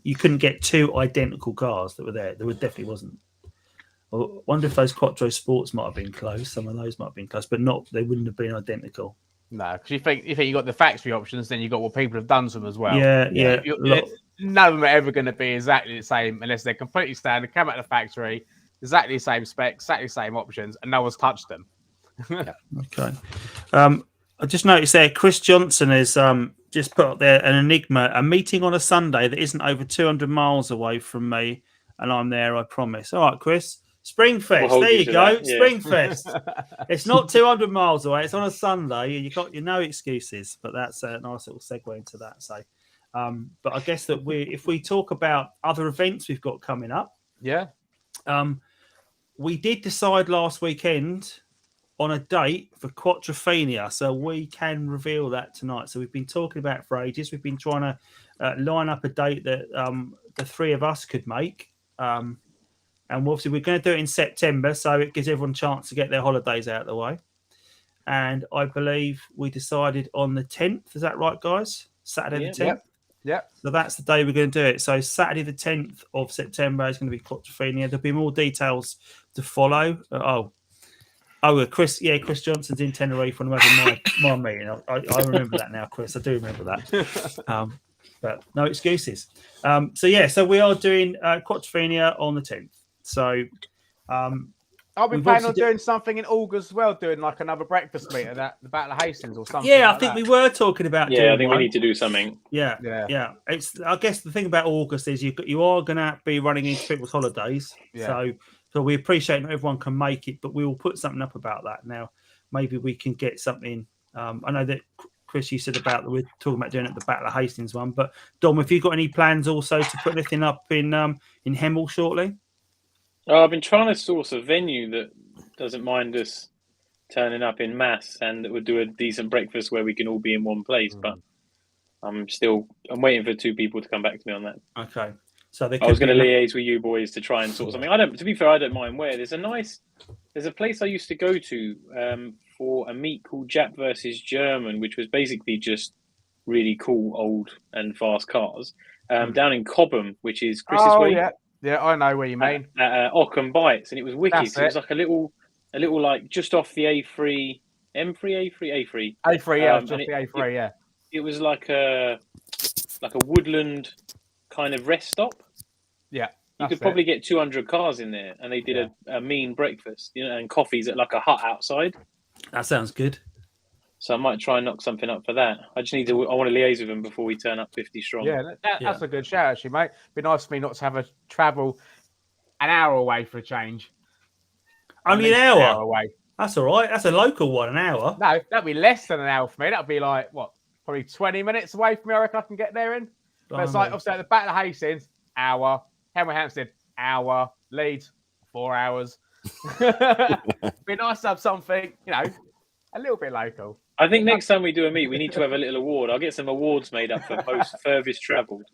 you couldn't get two identical cars that were there. There definitely wasn't. I wonder if those Quattro Sports might have been close. Some of those might have been close, but they wouldn't have been identical. No, because you think you got the factory options, then you got what people have done to them as well. Yeah. None of them are ever going to be exactly the same unless they're completely standard, come out of the factory, exactly the same specs, exactly the same options, and no one's touched them. Okay. I just noticed there, Chris Johnson has just put up there an enigma, a meeting on a Sunday that isn't over 200 miles away from me, and I'm there, I promise. All right, Chris. Springfest, there you go. Yeah. Springfest. It's not 200 miles away. It's on a Sunday, and you got no excuses. But that's a nice little segue into that. So, but I guess that if we talk about other events we've got coming up, we did decide last weekend on a date for Quattrophenia, so we can reveal that tonight. So we've been talking about it for ages. We've been trying to line up a date that the three of us could make. And obviously, we're going to do it in September, so it gives everyone a chance to get their holidays out of the way. And I believe we decided on the 10th. Is that right, guys? Saturday the 10th? Yeah. So that's the day we're going to do it. So Saturday the 10th of September is going to be Quattrophenia. There'll be more details to follow. Chris Johnson's in Tenerife when I'm having my meeting. I remember that now, Chris. I do remember that. But no excuses. So we are doing Quattrophenia on the 10th. So I'll be planning on doing something in August as well, doing like another breakfast meet at the Battle of Hastings or something. Yeah, I think we were talking about doing I think we need to do something. Yeah. I guess the thing about August is you are going to be running into people's holidays. Yeah. So we appreciate not everyone can make it, but we will put something up about that. Now, maybe we can get something. I know that Chris, you said about we're talking about doing it at the Battle of Hastings one, but Dom, have you got any plans also to put anything up in Hemel shortly? I've been trying to source a venue that doesn't mind us turning up in mass and that would do a decent breakfast where we can all be in one place. But I'm waiting for two people to come back to me on that. Okay. So I was going to liaise with you boys to try and sort something. To be fair, I don't mind where. There's a place I used to go to for a meet called Jap versus German, which was basically just really cool, old and fast cars down in Cobham, which is Chris's way. Yeah, I know where you mean. Ockham Bites, and it was wicked. It was like a little a little like just off the A3, M3, A3. A3, yeah, just the A3, yeah. It was like a woodland kind of rest stop. Yeah. You could probably get 200 cars in there, and they did a mean breakfast, and coffees at like a hut outside. That sounds good. So I might try and knock something up for that. I just need to. I want to liaise with them before we turn up 50 strong. Yeah, that's a good shout, actually, mate. Be nice for me not to have a travel an hour away for a change. Only an hour away. That's all right. That's a local one, an hour. No, that'd be less than an hour for me. That'd be like what? Probably 20 minutes away from me. I reckon I can get there in. But it's like obviously at the back of Hastings, hour. Hemel Hempstead, hour. Leeds, 4 hours. Be nice to have something, a little bit local. I think next time we do a meet, we need to have a little award. I'll get some awards made up for most furthest travelled.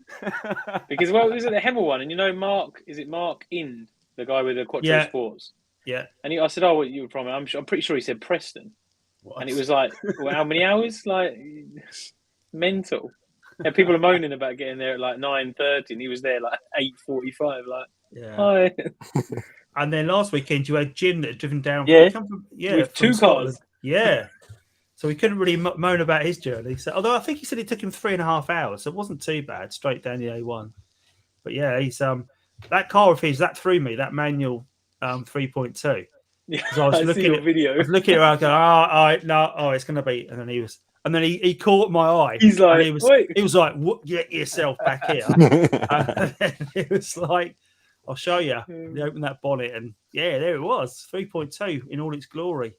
Because, well, is it the Hemel one? And Mark, is it Mark Ind, the guy with the Quattro Sports? Yeah. And I said, what you were from? I'm pretty sure he said Preston. What? And it was like, well, how many hours? Like, mental. And people are moaning about getting there at like 9:30, and he was there like 8:45. Like, hi. And then last weekend you had Jim that had driven down. With two cars. Yeah. So we couldn't really moan about his journey. So, although I think he said it took him 3.5 hours, so it wasn't too bad, straight down the A1. But yeah, he's that car of his that threw me, that manual 3.2. Yeah, I was looking at video. I was looking at it, I go, it's going to be, and then he caught my eye. He's like, he was like, get yourself back here. And then it was like, I'll show you. They opened that bonnet, and there it was, 3.2 in all its glory.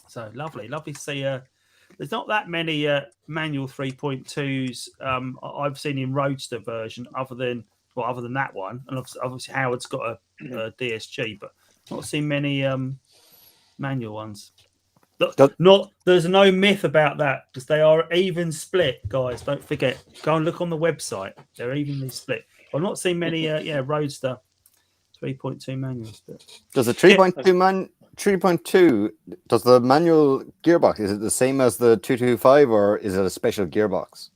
So lovely to see. There's not that many manual 3.2s I've seen in Roadster version, other than that one, and obviously Howard's got a DSG, but not seen many manual ones. There's no myth about that, because they are even split, guys. Don't forget, go and look on the website. They're evenly split. I've not seen many Roadster 3.2 manuals. But... Does the 3.2 does the manual gearbox, is it the same as the 225, or is it a special gearbox?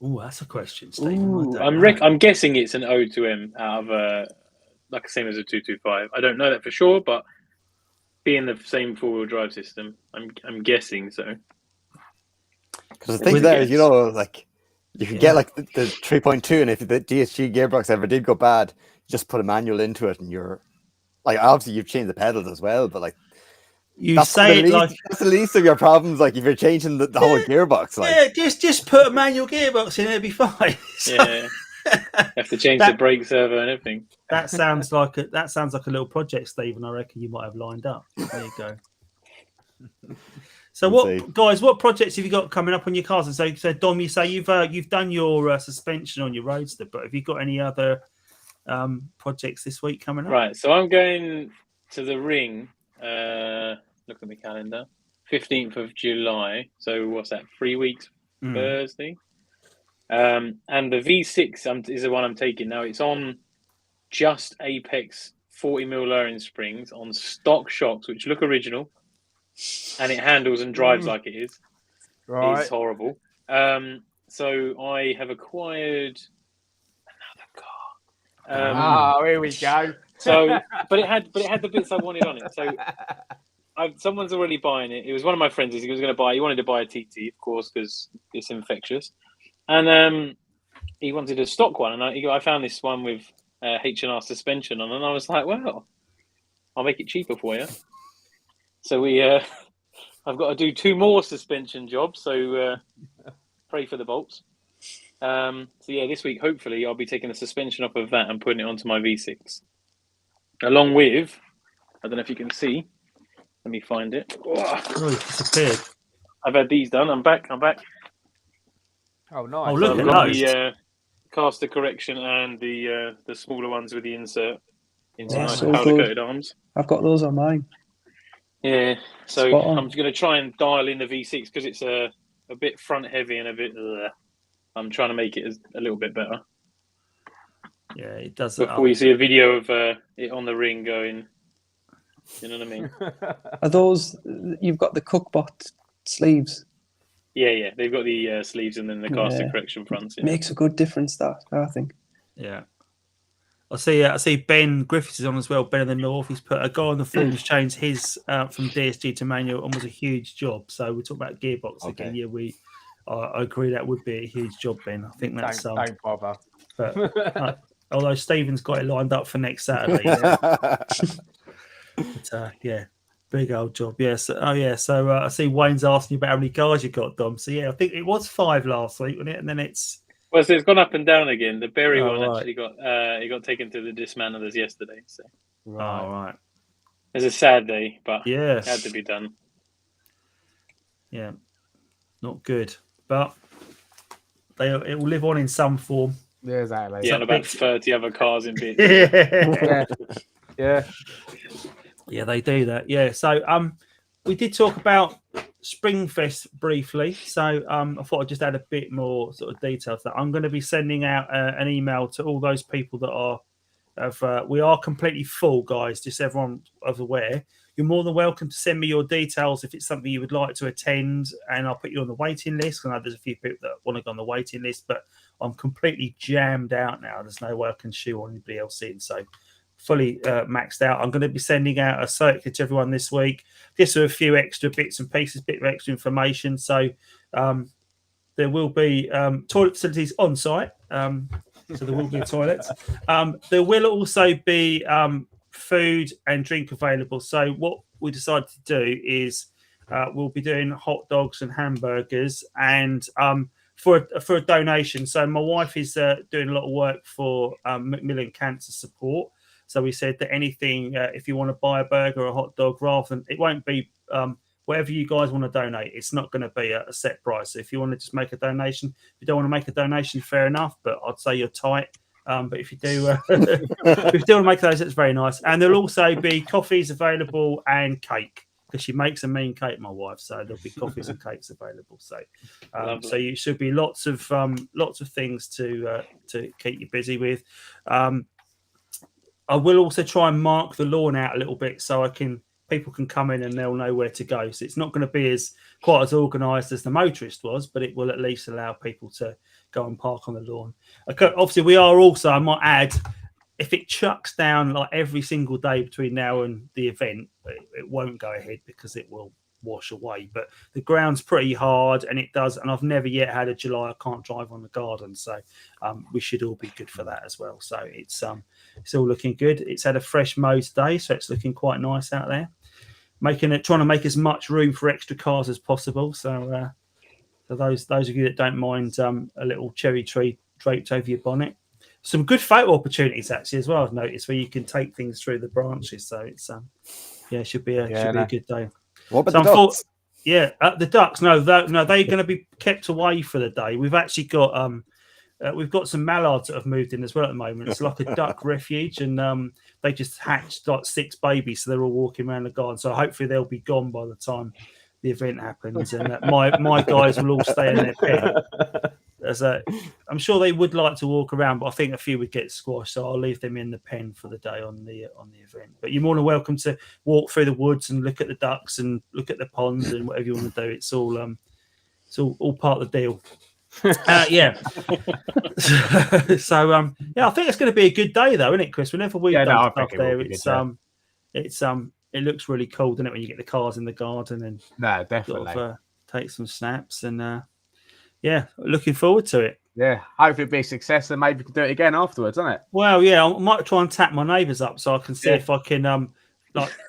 Oh, that's a question, Stephen. I'm guessing it's an O2M out of like the same as a 225. I don't know that for sure, but being the same four-wheel drive system, I'm guessing so. Because the thing there is, like you can get like the 3.2, and if the DSG gearbox ever did go bad, you just put a manual into it, and you're like, obviously you've changed the pedals as well, but like that's the least of your problems. Like if you're changing the whole gearbox, like just put a manual gearbox in, it'll be fine. Yeah, you have to change the brake servo and everything. That sounds like a little project, Stephen. I reckon you might have lined up. There you go. So what projects have you got coming up on your cars? And so Dom, you say you've done your suspension on your Roadster, but have you got any other projects this week coming up? Right, so I'm going to the ring. Look at my calendar. 15th of July. So what's that? 3 weeks Thursday. And the V6 is the one I'm taking now. It's on just Apex 40mm lowering springs on stock shocks, which look original, and it handles and drives like it is. Right. It's horrible. So I have acquired another car. Here we go. So, but it had the bits I wanted on it. So, someone's already buying it. It was one of my friends. He was going to buy. He wanted to buy a TT, of course, because it's infectious, and he wanted a stock one. And I found this one with H&R suspension on, and I was like, well, I'll make it cheaper for you. So I've got to do 2 more suspension jobs. So pray for the bolts. So this week, hopefully, I'll be taking the suspension off of that and putting it onto my V6. Along with, I don't know if you can see. Let me find it. Oh, it's disappeared. I've had these done. I'm back. Oh, nice. Oh, look I've at got those. the caster correction and the smaller ones with the insert into nice so powder-coated arms. I've got those on mine. Yeah, so I'm going to try and dial in the V6 because it's a bit front-heavy and a bit... I'm trying to make it a little bit better. Yeah, it does. Before you see a video of it on the ring going, you know what I mean? Are those, you've got the Cookbot sleeves? Yeah. They've got the sleeves and then the caster correction fronts. Makes a good difference, that, I think. Yeah. I see Ben Griffiths is on as well. Ben in the North. He's put a guy on the forums changed his from DSG to manual and was a huge job. So we talk about gearbox again. Yeah, I agree that would be a huge job, Ben. I think that's don't bother. But although Stephen's got it lined up for next Saturday. But yeah, big old job. Yes. So I see Wayne's asking you about how many cars you got, Dom. So yeah, I think it was 5 last week, wasn't it? And then it's so it's gone up and down again. The Berry one actually got taken to the dismantlers yesterday. So right. It was a sad day, but yeah, it had to be done. Yeah, not good, but it will live on in some form. Yeah, exactly. Yeah, and about 30 other cars in bits. Yeah, they do that. Yeah, so we did talk about Springfest briefly, so I thought I'd just add a bit more sort of detail to that. I'm going to be sending out an email to all those people that are we are completely full, guys, just everyone is aware. You're more than welcome to send me your details if it's something you would like to attend, and I'll put you on the waiting list. I know there's a few people that want to go on the waiting list, but I'm completely jammed out now. There's no way I can shoe anybody else in, so fully maxed out. I'm going to be sending out a circular to everyone this week, just with a few extra bits and pieces, bit of extra information. So there will be toilet facilities on site. So there will be toilets. There will also be food and drink available. So what we decided to do is we'll be doing hot dogs and hamburgers, and for a donation. So my wife is doing a lot of work for Macmillan Cancer Support. So we said that anything, if you want to buy a burger or a hot dog, rather than it won't be whatever you guys want to donate. It's not going to be a set price. So if you want to just make a donation, if you don't want to make a donation, fair enough. But I'd say you're tight. But if you do, if you do want to make those, it's very nice. And there'll also be coffees available and cake, because she makes a mean cake, my wife. So there'll be coffees and cakes available. So, so you should be lots of things to keep you busy with. I will also try and mark the lawn out a little bit so people can come in and they'll know where to go. So it's not going to be quite as organised as the Motorist was, but it will at least allow people to go and park on the lawn. Obviously, we are also, I might add, if it chucks down like every single day between now and the event, it won't go ahead because it will wash away. But the ground's pretty hard, and it does. And I've never yet had a July I can't drive on the garden, so we should all be good for that as well. So it's all looking good. It's had a fresh mow today, so it's looking quite nice out there. Trying to make as much room for extra cars as possible. So for those of you that don't mind a little cherry tree draped over your bonnet. Some good photo opportunities actually as well, I've noticed, where you can take things through the branches. So it's it should be a good day. What about the ducks? The ducks. No, they're going to be kept away for the day. We've actually got we've got some mallards that have moved in as well at the moment. It's like a duck refuge, and they just hatched like 6 babies, so they're all walking around the garden. So hopefully they'll be gone by the time the event happens, and my guys will all stay in their pen. I'm sure they would like to walk around, but I think a few would get squashed, so I'll leave them in the pen for the day on the event. But you're more than welcome to walk through the woods and look at the ducks and look at the ponds and whatever you want to do. It's all part of the deal. Yeah. So I think it's going to be a good day though, isn't it, Chris? Whenever we've done stuff there, it looks really cool, doesn't it, when you get the cars in the garden and definitely take some snaps and. Yeah, looking forward to it. Yeah, hopefully it'll be a success, and maybe we can do it again afterwards, isn't it? Well, yeah, I might try and tap my neighbours up so I can see if I can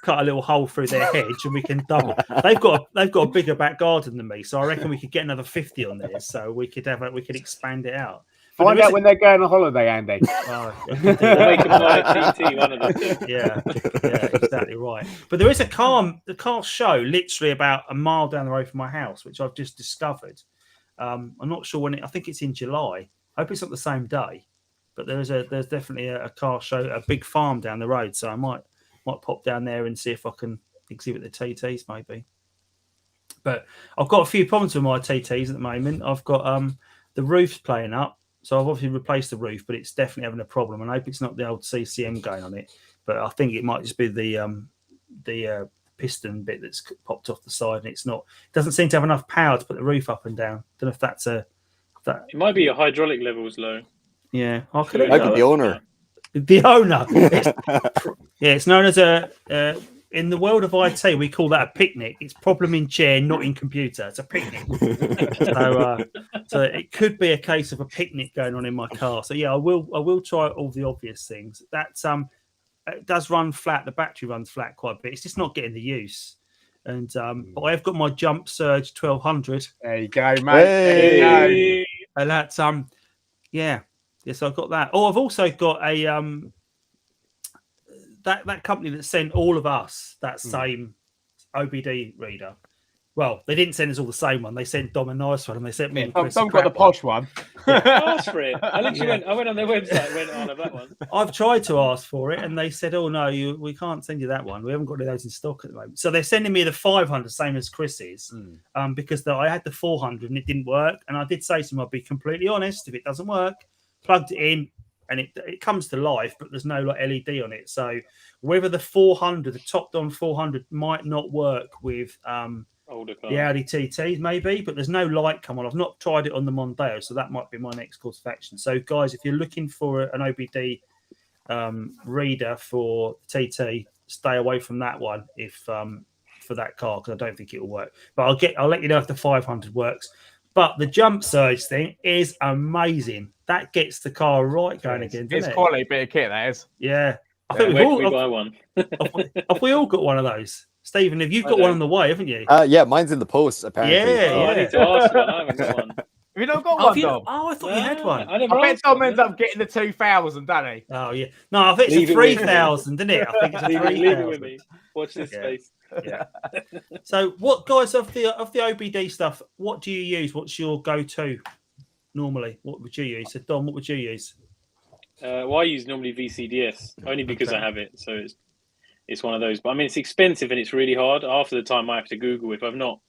cut a little hole through their hedge, and we can double. They've got a bigger back garden than me, so I reckon we could get another 50 on there. So we could expand it out. Find out when they're going on holiday, Andy. Make them buy a TT, one of them. Yeah, exactly right. But there is the car show literally about a mile down the road from my house, which I've just discovered. I'm not sure when I think it's in July. I hope it's not the same day, but there's definitely a car show, a big farm down the road. So I might pop down there and see if I can exhibit the TTs maybe. But I've got a few problems with my TTs at the moment. I've got the roof's playing up, so I've obviously replaced the roof, but it's definitely having a problem. And I hope it's not the old CCM going on it, but I think it might just be the piston bit that's popped off the side, and it doesn't seem to have enough power to put the roof up and down. Don't know if that's it might be your hydraulic levels low. Yeah, might be the owner. The owner. It's known as a. In the world of IT, we call that a picnic. It's problem in chair, not in computer. It's a picnic. So it could be a case of a picnic going on in my car. So yeah, I will try all the obvious things. That it does run flat. The battery runs flat quite a bit. It's just not getting the use. And but I've got my Jump Surge 1200. There you go, mate. Hey. There you go. And that's yes, I've got that. Oh, I've also got a that company that sent all of us that same OBD reader. Well, they didn't send us all the same one. They sent Dom a nice one, and they sent me. Dom got the posh one. I asked for it. I literally went on their website. Went on that one. I've tried to ask for it, and they said, "Oh no, we can't send you that one. We haven't got any of those in stock at the moment." So they're sending me the 500, same as Chris's, because I had the 400 and it didn't work. And I did say to him, "I'll be completely honest. If it doesn't work, plugged it in." And it comes to life, but there's no like LED on it. So whether the 400, the top down 400, might not work with the Audi TTs, maybe, but there's no light come on. I've not tried it on the Mondeo, so that might be my next course of action. So guys, if you're looking for an OBD reader for TT, stay away from that one if for that car, because I don't think it will work. But I'll let you know if the 500 works. But the Jump Surge thing is amazing. That gets the car right going again, doesn't it? It's quality bit of kit, that is. Yeah. I think where can we buy one? Have we all got one of those? Stephen, you've got one on the way, haven't you? Yeah, mine's in the post, apparently. Yeah. I need to ask one. I haven't got one. Have you not got one, Dom? I thought you had one. I bet Dom ends up getting the 2000, doesn't he? Oh, yeah. No, I think it's a 3000, isn't it? I think it's a 3000. Leave it with me. Watch this space. Yeah. So, what guys of the OBD stuff? What do you use? What's your go-to normally? What would you use? So, Dom, what would you use? Well, I use normally VCDS only because I have it. So it's one of those. But I mean, it's expensive and it's really hard. Half of the time, I have to Google if I've not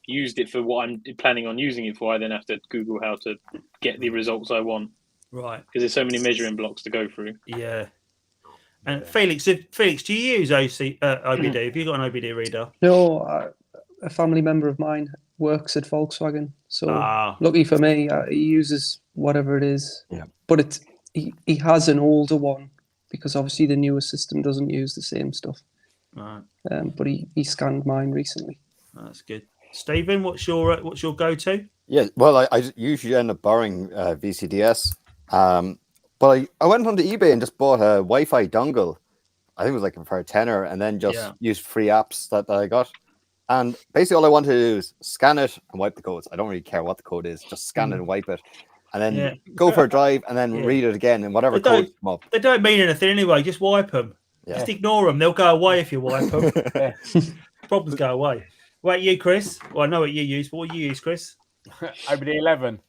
used it for what I'm planning on using it for. I then have to Google how to get the results I want. Right. Because there's so many measuring blocks to go through. Yeah. And Felix, do you use OBD? Have you got an OBD reader? No, a family member of mine works at Volkswagen, so lucky for me, he uses whatever it is. Yeah, but he has an older one because obviously the newer system doesn't use the same stuff. Right. But he scanned mine recently. That's good. Stephen, what's your go-to? Yeah, well, I usually end up borrowing VCDS. But I went onto eBay and just bought a Wi-Fi dongle. I think it was like for a tenner, and then just used free apps that I got. And basically all I want to do is scan it and wipe the codes. I don't really care what the code is. Just scan it and wipe it. And then go for a drive and then read it again and whatever codes come up. They don't mean anything anyway. Just wipe them. Yeah. Just ignore them. They'll go away if you wipe them. Problems go away. What you, Chris? Well, I know what you use, but what you use, Chris? OBD 11.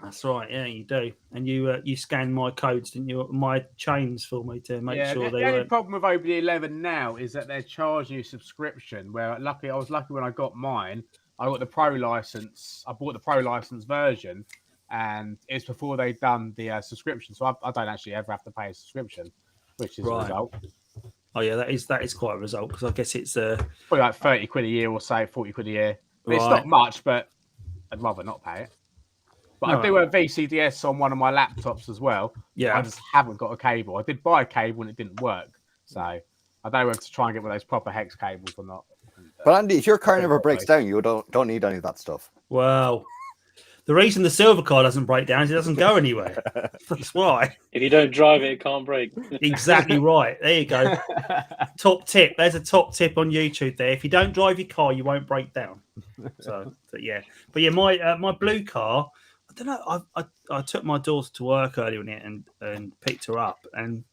That's right. Yeah, you do. And you scanned my codes, didn't you? My chains for me to make sure they were. The only problem with OBD 11 now is that they're charging you subscription. Where I was lucky when I got mine. I got the Pro license. I bought the Pro license version, and it's before they've done the subscription. So I don't actually ever have to pay a subscription, which is a result. Oh yeah, that is quite a result because I guess it's probably like 30 quid a year or so, 40 quid a year. It's not much, but I'd rather not pay it. But I do have VCDS on one of my laptops as well. Yeah. I just haven't got a cable. I did buy a cable and it didn't work. So I don't know whether to try and get one of those proper hex cables or not. But Andy, if your car never breaks down, you don't need any of that stuff. Well, the reason the silver car doesn't break down is it doesn't go anywhere. That's why. If you don't drive it, it can't break. Exactly right. There you go. Top tip. There's a top tip on YouTube there. If you don't drive your car, you won't break down. So yeah. But yeah, my blue car, I don't know. I took my daughter to work earlier in it and picked her up, and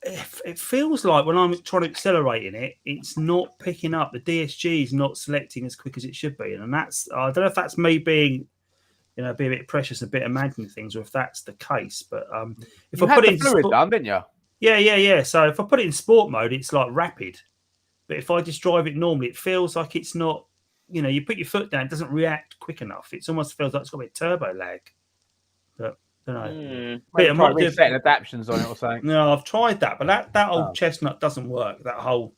it feels like when I'm trying to accelerate in it, it's not picking up. The DSG is not selecting as quick as it should be, and that's I don't know if that's me being a bit precious, a bit imagining things, or if that's the case. But if I put it in fluid done, didn't you? Yeah. So if I put it in sport mode, it's like rapid, but if I just drive it normally, it feels like it's not. You put your foot down, it doesn't react quick enough. It almost feels like it's got a bit of turbo lag. But I don't know. I might do setting adaptions on it or something. No, I've tried that, but that old chestnut doesn't work. That whole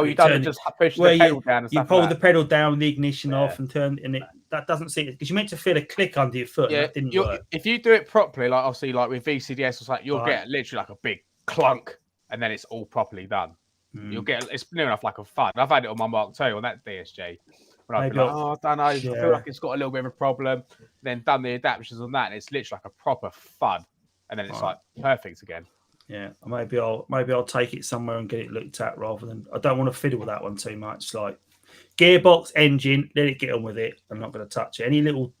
you've done it just push the pedal down and you stuff pull like the pedal down, the ignition off, and turn, and that doesn't seem, because you meant to feel a click under your foot. Yeah, and that didn't work. If you do it properly, like obviously, like with VCDS or something, you'll get literally like a big clunk, and then it's all properly done. You'll get it's near enough like a thud. I've had it on my Mark II on that DSG. When I've been like, I don't know, I feel like it's got a little bit of a problem. Then done the adaptations on that, and it's literally like a proper thud, and then it's like perfect again. Yeah, maybe I'll take it somewhere and get it looked at rather than, I don't want to fiddle with that one too much. Like gearbox, engine, let it get on with it. I'm not going to touch it. Any little,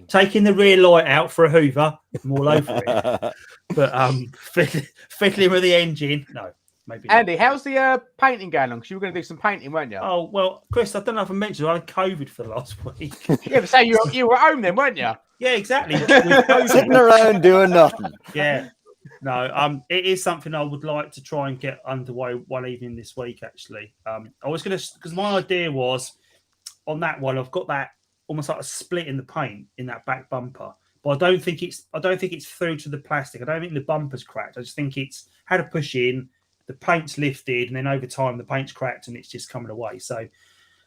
taking the rear light out for a Hoover, I'm all over it. But fiddling with the engine, no. Maybe Andy, how's the painting going on? Because you were going to do some painting, weren't you? Oh, well, Chris, I don't know if I mentioned I had COVID for the last week. Yeah, but say you were at home then, weren't you? Yeah, exactly. Sitting around doing nothing. Yeah. No, it is something I would like to try and get underway one evening this week, actually. I was going to, because my idea was on that one, I've got that almost like a split in the paint in that back bumper. But I don't think it's through to the plastic. I don't think the bumper's cracked. I just think it's had to push in. The paint's lifted, and then over time the paint's cracked, and it's just coming away. So,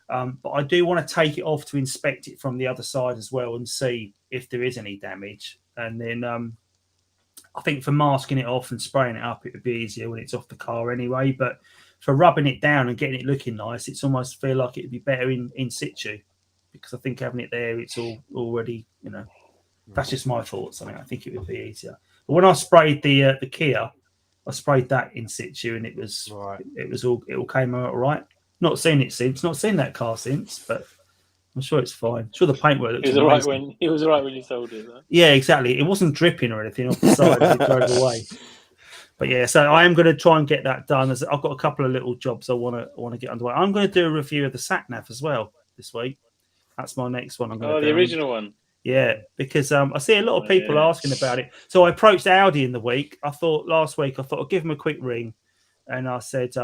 but I do want to take it off to inspect it from the other side as well and see if there is any damage. And then I think for masking it off and spraying it up, it would be easier when it's off the car anyway. But for rubbing it down and getting it looking nice, it's almost feel like it would be better in situ, because I think having it there, it's all already, that's just my thoughts. I think it would be easier. But when I sprayed the Kia, I sprayed that in situ, and it all came out all right. Not seen it since, not seen that car since, but I'm sure it's fine. I'm sure the paintwork looks amazing. It was all right when you sold it, though. Yeah, exactly. It wasn't dripping or anything off the side as it drove away. But yeah, so I am going to try and get that done. I've got a couple of little jobs I want to get underway. I'm going to do a review of the sat nav as well this week. That's my next one. I'm going to do. The original one. Yeah, because I see a lot of people asking about it. So I approached Audi in the week. Last week I'll give them a quick ring, and I said,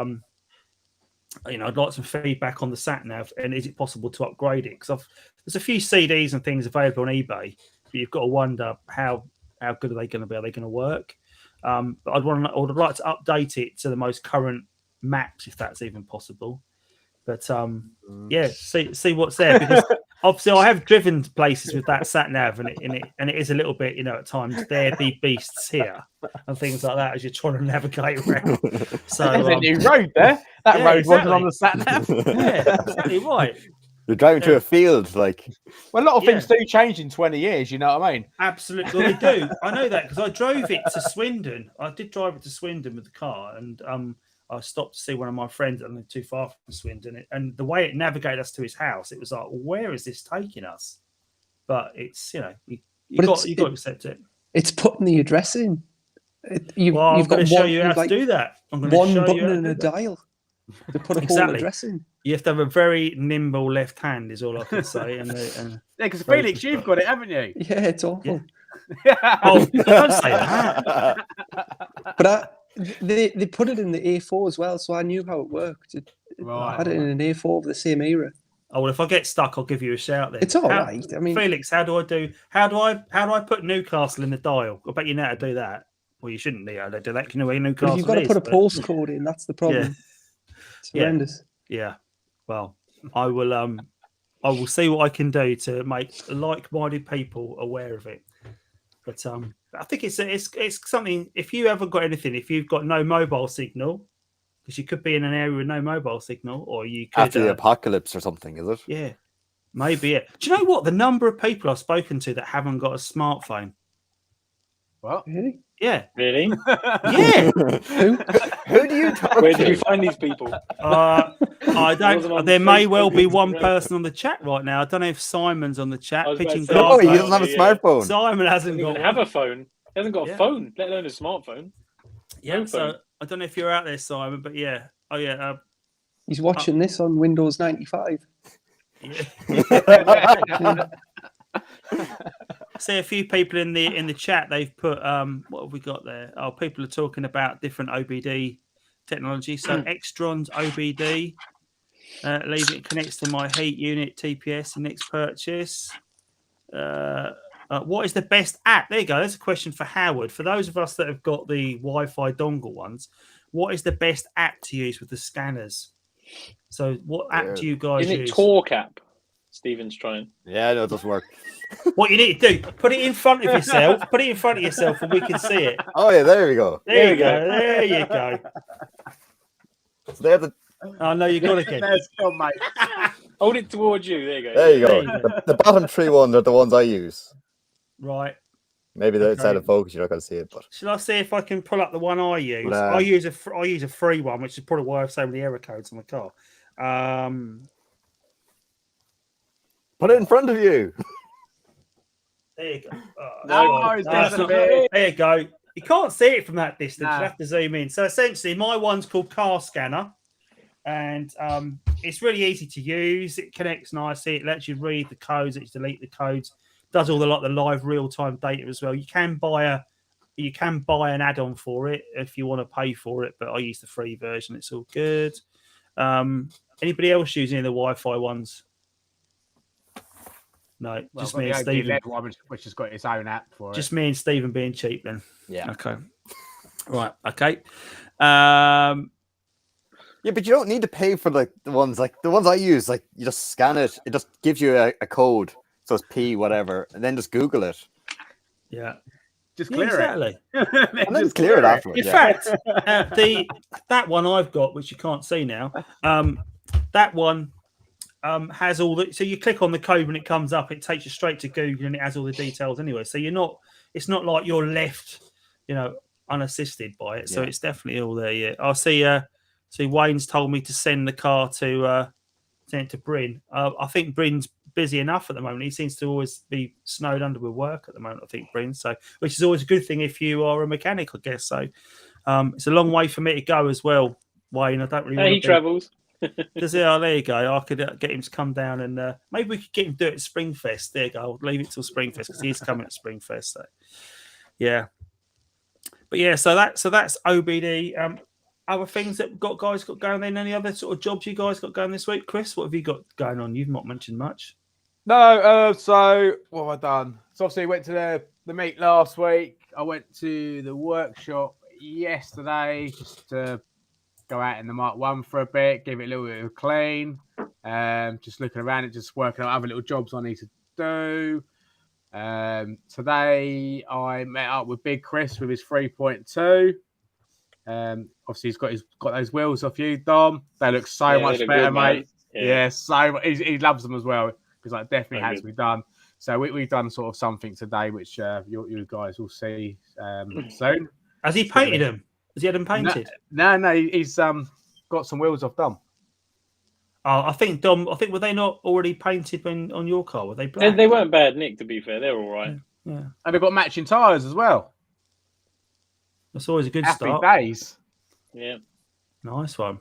I'd like some feedback on the sat nav, and is it possible to upgrade it? Because there's a few CDs and things available on eBay, but you've got to wonder how good are they going to be? Are they going to work? But I'd like to update it to the most current maps, if that's even possible. But see what's there, because obviously I have driven places with that sat nav, and it is a little bit, at times there be beasts here and things like that as you're trying to navigate around. So there's a new road there. That road wasn't on the sat nav. Yeah, exactly right. You're driving through a field, like. Well, a lot of things do change in 20 years. You know what I mean? Absolutely, well, they do. I know that because I drove it to Swindon. I did drive it to Swindon with the car, and I stopped to see one of my friends, and not too far from Swindon, and the way it navigated us to his house, it was like, where is this taking us? But it's, you've got to accept it. It's putting the address in. I'm going to show you how to do that. I'm going to one show button you and a dial to put a whole address in. You have to have a very nimble left hand, is all I can say. And because Felix, you've got it, haven't you? Yeah, it's awful. Yeah. Oh, don't say that. But they put it in the A4 as well, so I knew how it worked. I had it in an A4 of the same era. Oh well, if I get stuck, I'll give you a shout then. It's all right. I mean, Felix, how do I put Newcastle in the dial? I bet you know how to do that. Well, you shouldn't know how to do that. You know where Newcastle is. You've got to put a postcode in. That's the problem. Yeah. It's horrendous. Yeah. Well, I will see what I can do to make like-minded people aware of it. But I think it's something. If you haven't got anything, if you've got no mobile signal, because you could be in an area with no mobile signal, or you could after the apocalypse or something, is it? Yeah, maybe it. Do you know what? The number of people I've spoken to that haven't got a smartphone. What? Really? Yeah. Really? Yeah. Who do you talk Where to? do you find these people? I don't. There may well be one person on the chat right now. I don't know if Simon's on the chat. Pigeon Glass. Oh, he doesn't have a smartphone. Simon hasn't He doesn't got even have a phone. He hasn't got a phone, let alone a smartphone. Yeah. So I don't know if you're out there, Simon, but yeah. Oh yeah. He's watching this on Windows 95. Yeah. I see a few people in the chat. They've put what have we got there? Oh, people are talking about different OBD technology. So Extron's OBD, leave it connects to my heat unit TPS. The next purchase. What is the best app? There you go. That's a question for Howard. For those of us that have got the Wi-Fi dongle ones, what is the best app to use with the scanners? So, what app do you guys use? Isn't it Talk app? Stephen's trying. Yeah, no, it doesn't work. What you need to do, put it in front of yourself. Put it in front of yourself and we can see it. Oh, yeah, there we go. There you go. There you go. So they have the... Oh, no, you got it again. There's Tom, mate. Hold it towards you. There you go. There you There go. you go. The bottom 3 ones are the ones I use. Right. Maybe they're Okay. outside of focus, you're not going to see it, but... Shall I see if I can pull up the one I use? Nah. I use a free one, which is probably why I have so many error codes on the car. Put it in front of you. There you go. Oh, No, it's it's not- bit. there you go. You can't see it from that distance. Nah. You have to zoom in. So essentially, my one's called Car Scanner, and it's really easy to use. It connects nicely. It lets you read the codes. It delete the codes. Does all the live real time data as well. You can buy an add-on for it if you want to pay for it, but I use the free version. It's all good. Anybody else using the Wi-Fi ones? No, Well, just I've got me and the Stephen. OB one, which has got its own app for Just it. me and Stephen being cheap then. Yeah. Okay. Right. Okay. Yeah, but you don't need to pay for the ones I use. Like, you just scan it. It just gives you a code. So it's P whatever, and then just Google it. Yeah. Just Yeah, clear exactly. it. And then just clear it afterwards. In Yeah. fact, that one I've got, which you can't see now, that one has all the. So you click on the code when it comes up, it takes you straight to Google, and it has all the details anyway. So it's not like you're left, unassisted by it. So Yeah. it's definitely all there. Yeah, I see. See, Wayne's told me to send the car to Bryn. I think Bryn's busy enough at the moment. He seems to always be snowed under with work at the moment, I think, Bryn. So, which is always a good thing if you are a mechanic, I guess. So, it's a long way for me to go as well, Wayne. I don't really. He travels. Does he? Oh, there you go. I could get him to come down and maybe we could get him to do it at Springfest. There you go. I'll leave it till Springfest because he's coming at Springfest. So, yeah. But yeah, so that's OBD. Other things that guys got going then? Any other sort of jobs you guys got going this week? Chris, what have you got going on? You've not mentioned much. No, so what have I done? So obviously went to the meet last week. I went to the workshop yesterday just to go out in the Mark 1 for a bit, give it a little bit of a clean. Just looking around it, just working out other little jobs I need to do. Today I met up with Big Chris with his 3.2. Obviously he's got those wheels off you, Dom. They look so much better, good, mate. Yeah. Yeah, so he loves them as well because like definitely has to be done. So we've done sort of something today, which you guys will see soon. Has he painted them? Has he had them painted? No, he's got some wheels off Dom. Oh, I think Dom. Were they not already painted on your car? Were they black? They weren't bad, Nick. To be fair, they're all right. Yeah, And they've got matching tyres as well. that's always a good Happy start. days. Yeah. Nice one.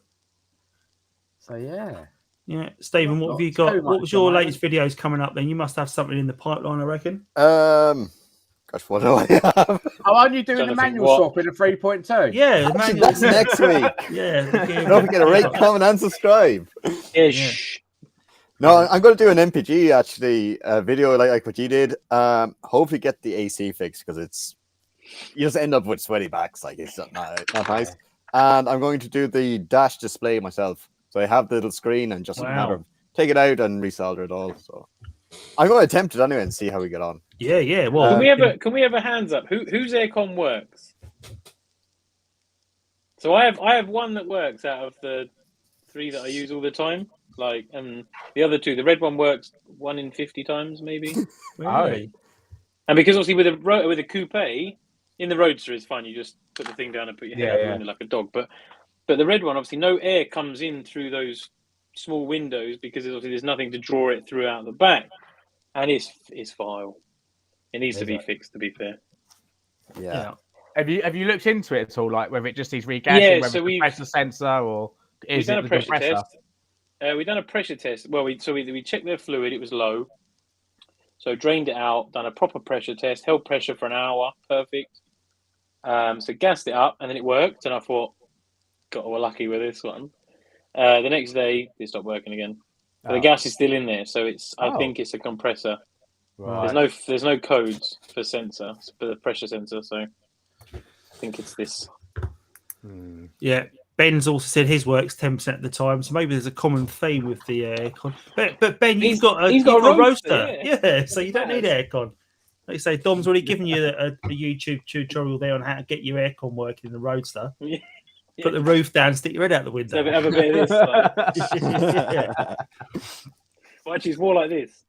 So yeah. Yeah, Stephen, what have you got? What was your latest videos coming up? Then you must have something in the pipeline, I reckon. Gosh, what do I have? Oh, aren't you doing Trying the to think manual what. swap in a 3.2? Yeah, the Actually, manual- that's next week. Yeah, Don't forget to rate, comment, and subscribe. Yeah. No, I'm going to do an MPG actually video like what you did. Hopefully get the AC fixed because you just end up with sweaty backs. Like it's not nice. And I'm going to do the dash display myself. So I have the little screen and just a matter of take it out and resolder it all. So I'm going to attempt it anyway and see how we get on. Yeah. Well, Can we have a hands up? Whose aircon works? So I have one that works out of the 3 that I use all the time. Like, and the other 2, the red one works 1 in 50 times maybe. really? And because obviously with a coupe, in the Roadster is fine. You just put the thing down and put your head over it like a dog. But the red one, obviously, no air comes in through those small windows because obviously there's nothing to draw it throughout the back, and it's vile. It needs to be fixed. To be fair. Yeah. Have you looked into it at all? Like whether it just needs regassing, whether it's a pressure sensor or is it the compressor? Test. We've done a pressure test. Well, we checked their fluid. It was low. So drained it out, done a proper pressure test, held pressure for an hour, perfect. So gassed it up, and then it worked. And I thought, we're lucky with this one. The next day, it stopped working again. But the gas is still in there, so I think it's a compressor. Right. There's no codes for the pressure sensor, so I think it's this. Yeah. Ben's also said his works 10% of the time, so maybe there's a common theme with the aircon. But Ben, you've got a roaster. Yeah, so you don't need aircon. Like you say, Dom's already given you a YouTube tutorial there on how to get your aircon working in the roadster. Yeah. Put the roof down, stick your head out the window. So have a bit of this. Yeah. Well, actually, it's more like this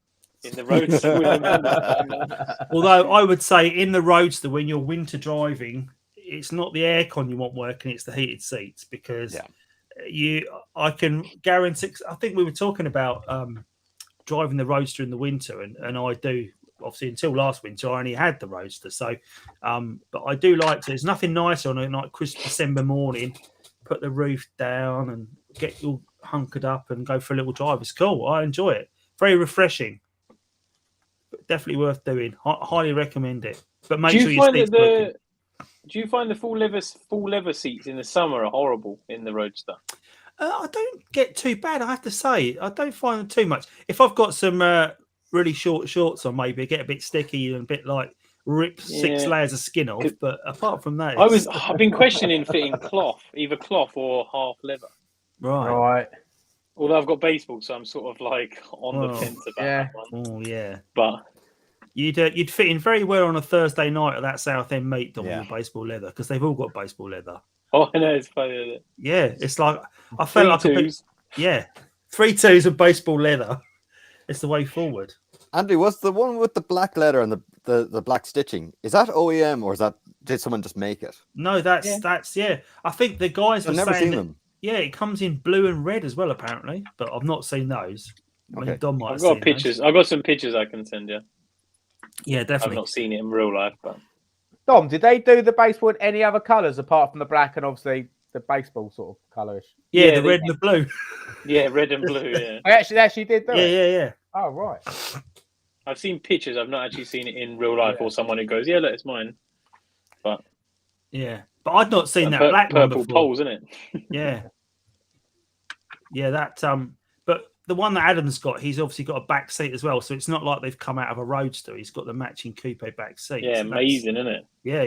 in the roadster. Although I would say in the roadster, when you're winter driving, it's not the aircon you want working; it's the heated seats because I can guarantee. I think we were talking about driving the roadster in the winter, and I do. Obviously, until last winter, I only had the roadster. So, but I do like to. There's nothing nicer on a like crisp December morning. Put the roof down and get you hunkered up and go for a little drive. It's cool. I enjoy it. Very refreshing. But definitely worth doing. Highly recommend it. But make sure you stay. Do you find the full leather seats in the summer are horrible in the roadster? I don't get too bad. I have to say, I don't find them too much. If I've got some really short shorts on, maybe get a bit sticky and a bit like rip 6 layers of skin off. But apart from that, I've been questioning fitting cloth, either cloth or half leather. Right. Although I've got baseball, so I'm sort of like on the fence about that one. Oh yeah, but you'd fit in very well on a Thursday night at that Southend meet on your baseball leather because they've all got baseball leather. Oh, I know, it's funny, isn't it? Yeah, it's like I felt like a bit, 3-2s of baseball leather. It's the way forward. Andy, was the one with the black leather and the black stitching, is that OEM or did someone just make it? No, that's I think the guys I've were never saying seen them. Yeah, it comes in blue and red as well, apparently, but I've not seen those. I mean, Dom might I've got pictures. I've got some pictures I can send you. Yeah, definitely. I've not seen it in real life, but Dom, did they do the baseball in any other colours apart from the black and obviously the baseball sort of colourish? Yeah, the red and the blue. Yeah, red and blue. Yeah, they actually did do it. Yeah. Oh right. I've seen pictures. I've not actually seen it in real life, or someone who goes, "Yeah, look, it's mine." But but I'd not seen that black purple one before. poles, isn't it? Yeah, that but the one that Adam's got, he's obviously got a back seat as well, so it's not like they've come out of a roadster. He's got the matching coupe back seat. Yeah, so amazing, isn't it? Yeah.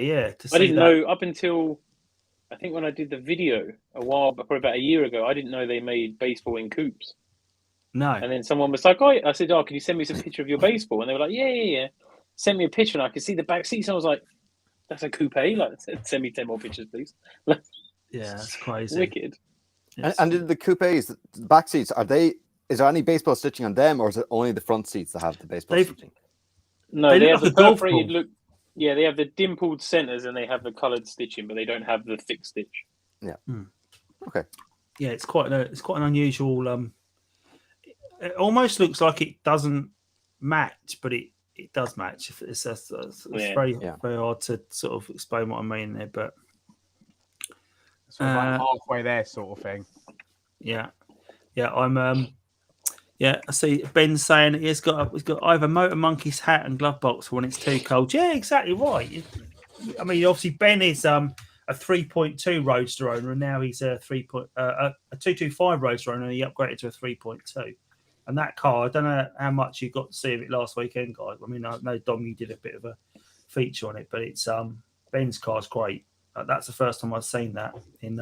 I didn't know up until I think when I did the video probably about a year ago, I didn't know they made baseball in coupes. No. And then someone was like, I said, can you send me some picture of your baseball? And they were like, yeah. Send me a picture and I could see the back seats. And I was like, that's a coupe. Like, send me 10 more pictures, please. Yeah, that's crazy. Wicked. And in the coupes, the back seats, is there any baseball stitching on them, or is it only the front seats that have the baseball stitching? No, they have the perforated look. Yeah, they have the dimpled centers and they have the coloured stitching, but they don't have the thick stitch. Yeah. Okay. Yeah, it's quite an unusual. It almost looks like it doesn't match, but it does match. It's very hard to sort of explain what I mean there, but sort of like halfway there, sort of thing. Yeah. I'm. I see Ben saying he's got either Motor Monkey's hat and glove box when it's too cold. Yeah, exactly right. I mean, obviously Ben is a 3.2 Roadster owner, and now he's a 225 Roadster owner, and he upgraded to a 3.2. And that car, I don't know how much you got to see of it last weekend, guys. I mean, I know Dom, you did a bit of a feature on it, but it's Ben's car's great. That's the first time I've seen that in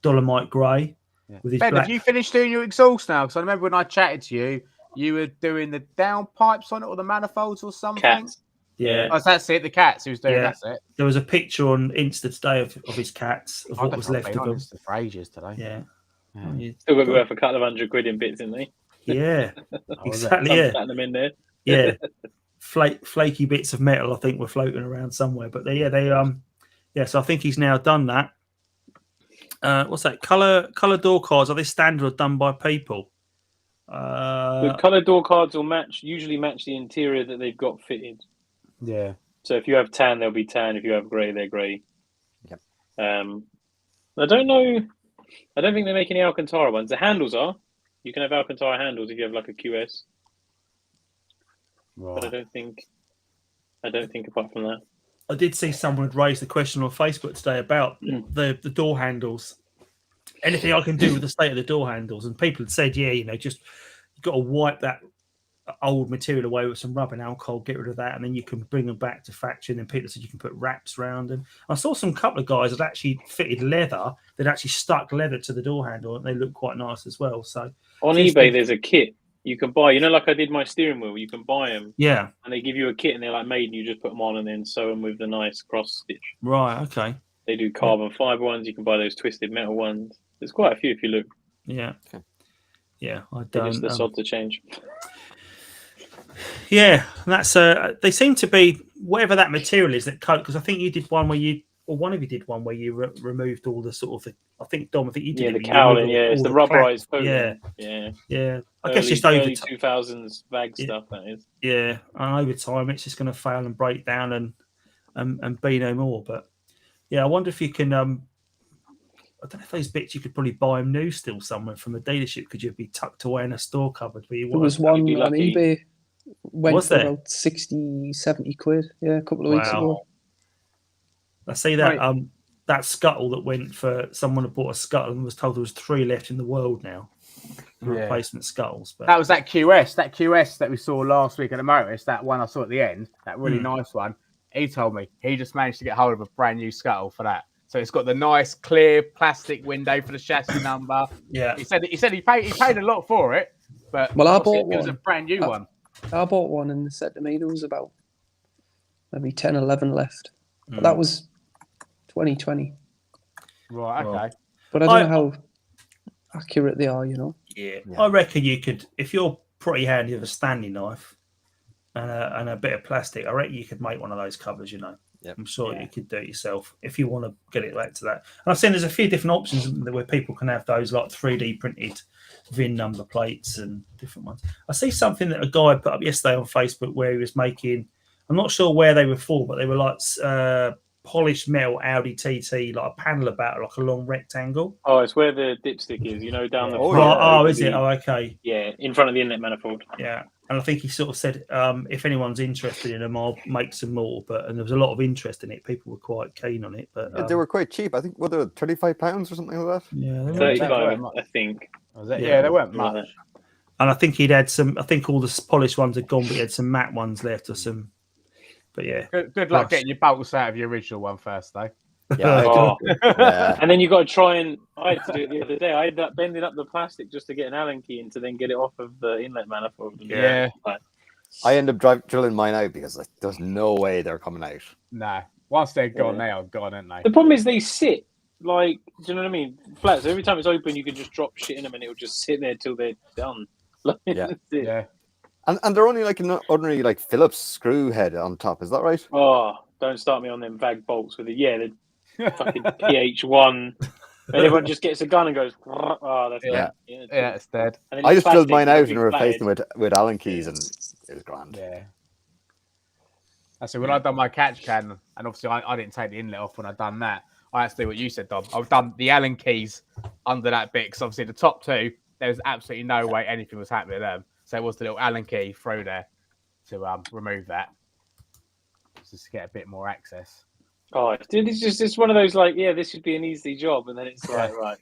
Dolomite Grey. Yeah. With his Ben, have you finished doing your exhaust now? Because I remember when I chatted to you, you were doing the downpipes on it or the manifolds or something. Cats. Yeah. Oh, that's it. The cats. He was doing that's it. There was a picture on Insta today of his cats, of what was left of them. For ages today. Yeah. Still got to be worth a couple of £100 in bits, isn't they? Yeah. Exactly. Yeah. Them in there. Yeah. Flaky bits of metal, I think, were floating around somewhere. But so I think he's now done that. What's that? Color door cards, are they standard or done by people? The color door cards will usually match the interior that they've got fitted. Yeah. So if you have tan, they'll be tan. If you have grey, they're grey. Yep. I don't know. I don't think they make any Alcantara ones. The handles are. You can have Alcantara handles if you have like a QS. Right. But I don't think apart from that. I did see someone had raised the question on Facebook today about the door handles. Anything I can do with the state of the door handles, and people had said, just you've got to wipe that old material away with some rub and alcohol, get rid of that, and then you can bring them back to factory. And then people said you can put wraps around them. I saw some couple of guys that actually fitted leather, that actually stuck leather to the door handle, and they look quite nice as well. So on eBay, there's a kit you can buy. You know, like I did my steering wheel, you can buy them. Yeah. And they give you a kit, and they're like made, and you just put them on and then sew them with the nice cross stitch. Right. Okay. They do carbon fiber ones. You can buy those twisted metal ones. There's quite a few if you look. Yeah. Okay. Yeah. I They're don't. just the sod to change. Yeah, that's they seem to be whatever that material is that coat. Because I think you did one where one of you did one where you removed all the sort of I think Dom, I think you did the cowling. Yeah, it's the rubberized coating. Yeah. I guess just early 2000s VAG stuff. That is. Yeah, and over time it's just going to fail and break down and be no more. But yeah, I wonder if you can. I don't know if those bits you could probably buy them new still somewhere from a dealership. Could you be tucked away in a store cupboard? Where you there was one on eBay. Went for about 60, 70 quid. Yeah, a couple of weeks ago. I see that that scuttle that went for someone who bought a scuttle and was told there was 3 left in the world now. Replacement scuttles. But that was that QS that we saw last week at the Motorist, that one I saw at the end, that really nice one. He told me he just managed to get hold of a brand new scuttle for that. So it's got the nice clear plastic window for the chassis number. Yeah. He said he paid a lot for it, but I bought one. It was a brand new one. I bought one and they said to me there was about maybe 10, 11 left. But that was 2020. Right, okay. But I don't know how accurate they are, you know. Yeah. I reckon you could, if you're pretty handy with a standing knife and a bit of plastic, I reckon you could make one of those covers, you know. Yep. I'm sure you could do it yourself if you want to get it back to that. And I've seen there's a few different options where people can have those like 3D printed VIN number plates and different ones. I see something that a guy put up yesterday on Facebook where he was making, I'm not sure where they were for, but they were like polished metal Audi TT, like a panel about like a long rectangle. Oh, it's where the dipstick is, you know, down the front. Oh, is it? Oh, okay. Yeah, in front of the inlet manifold. Yeah. And I think he sort of said, if anyone's interested in them, I'll make some more. And there was a lot of interest in it. People were quite keen on it. But they were quite cheap. I think, were they £35 or something like that? Yeah, 35, I think. Yeah, they weren't much. And I think he'd had some. I think all the polished ones had gone, but he had some matte ones left or some. But yeah, good luck getting your bolts out of your original one first, though. Yeah, And then you got to try and. I had to do it the other day. I ended up bending up the plastic just to get an Allen key in to then get it off of the inlet manifold. Yeah. I ended up drilling mine out because there's no way they're coming out. No, once they're gone, they are gone, aren't they? The problem is they sit like, do you know what I mean? Flat. So every time it's open, you can just drop shit in them, and it'll just sit there till they're done. Yeah. And they're only like an ordinary like Phillips screw head on top. Is that right? Oh, don't start me on them VAG bolts with it. Yeah, the fucking PH1. And everyone just gets a gun and goes, oh, that's dead. Yeah, it's dead. I just drilled mine out and replaced them with Allen keys, and it was grand. Yeah. So when I done my catch can, and obviously I didn't take the inlet off when I done that. I had to do what you said, Dom. I've done the Allen keys under that bit because obviously the top two, there was absolutely no way anything was happening to them. So it was the little Allen key through there to remove that, just to get a bit more access. Oh, dude, it's one of those like, this should be an easy job, and then it's like, right,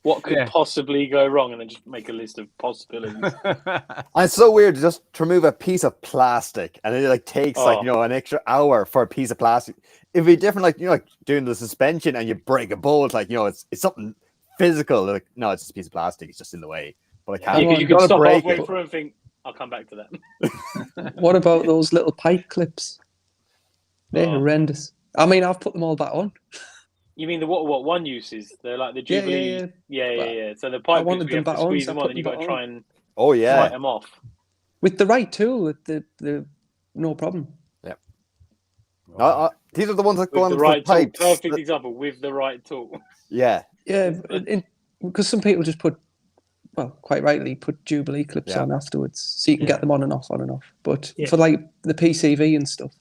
what could possibly go wrong, and then just make a list of possibilities. And it's so weird just to remove a piece of plastic, and it like takes an extra hour for a piece of plastic. It'd be different, like doing the suspension and you break a bolt, it's something physical. Like, no, it's just a piece of plastic. It's just in the way. But I can't. Yeah, you can stop halfway through and think, I'll come back to that. What about those little pipe clips? They're horrendous. I mean, I've put them all back on. You mean the what one uses? They're like the Jubilee. Yeah. So the pipe clips, you have to squeeze them on, and you got to try and fight them off with the right tool. The no problem. Yeah. These are the ones that go on the right pipes. Perfect example with the right tool. Yeah, because some people just put, quite rightly, put Jubilee clips on afterwards, so you can get them on and off. But for like the PCV and stuff,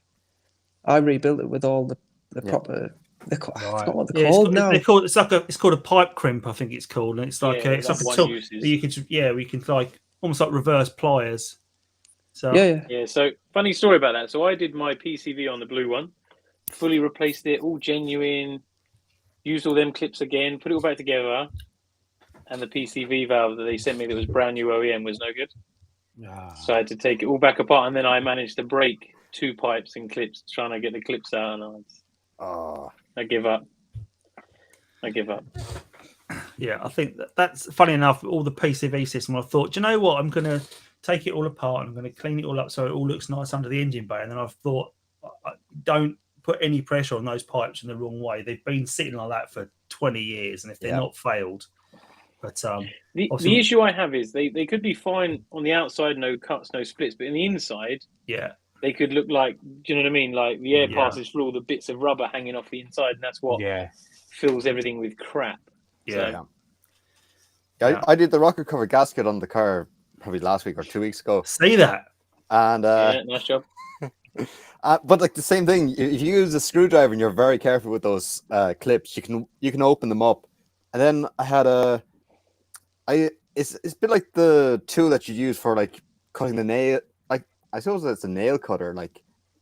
I rebuilt it with all the proper. I forgot what they're called now. It's called a pipe crimp, I think it's called, and it's like a tool you can we can like almost like reverse pliers. So So funny story about that. So I did my PCV on the blue one, fully replaced it, all genuine. Used all them clips again, put it all back together, and the PCV valve that they sent me that was brand new OEM was no good. So I had to take it all back apart, and then I managed to break 2 pipes and clips, trying to get the clips out, and I give up. Yeah, I think that's funny enough. All the PCV system, I thought, do you know what? I'm going to take it all apart. I'm going to clean it all up so it all looks nice under the engine bay. And then I've thought, don't put any pressure on those pipes in the wrong way. They've been sitting like that for 20 years, and if they're not failed, but the issue I have is they could be fine on the outside, no cuts, no splits, but in the inside, they could look like, do you know what I mean? Like the air passes through all the bits of rubber hanging off the inside, and that's what fills everything with crap. I did the rocker cover gasket on the car probably last week or 2 weeks ago. See that? And nice job. But like the same thing, if you use a screwdriver and you're very careful with those clips, you can open them up. And then I had it's a bit like the tool that you use for like cutting the nail. Like I suppose it's a nail cutter,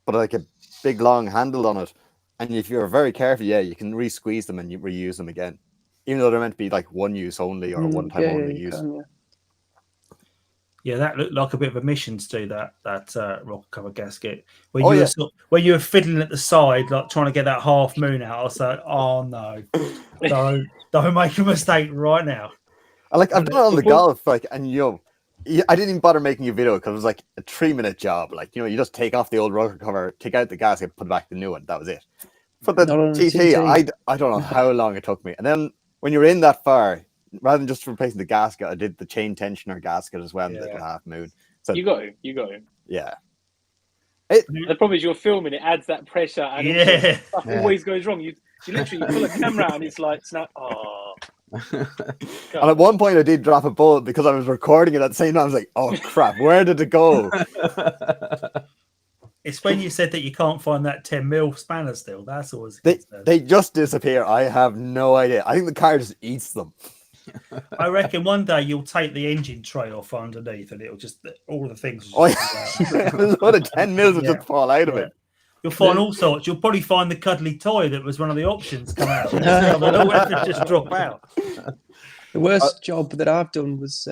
but like a big long handle on it. And if you're very careful, you can re-squeeze them and you reuse them again, even though they're meant to be like one use only or one time only use. Yeah, that looked like a bit of a mission to do that rocker cover gasket. Where you were fiddling at the side, like trying to get that half moon out. I was like, oh no, don't make a mistake right now. I've done it on the Golf, and I didn't even bother making a video because it was like a 3-minute job. Like, you just take off the old rocker cover, take out the gasket, put back the new one. That was it. For the TT, I don't know how long it took me. And then when you're in that far, rather than just replacing the gasket, I did the chain tensioner gasket as well, and the little half moon. So you got to. Yeah. The problem is you're filming, it adds that pressure, and stuff always goes wrong. You literally pull a camera out and it's like, snap. Oh. And at one point I did drop a bullet because I was recording it at the same time. I was like, oh crap, where did it go? It's when you said that you can't find that 10mm spanner still. That's always they just disappear. I have no idea. I think the car just eats them. I reckon one day you'll take the engine tray off underneath and it'll just all the things. There's a lot of 10mm will just fall out of it. You'll find all sorts. You'll probably find the cuddly toy that was one of the options come out. They'll have to just drop out. The worst job that I've done was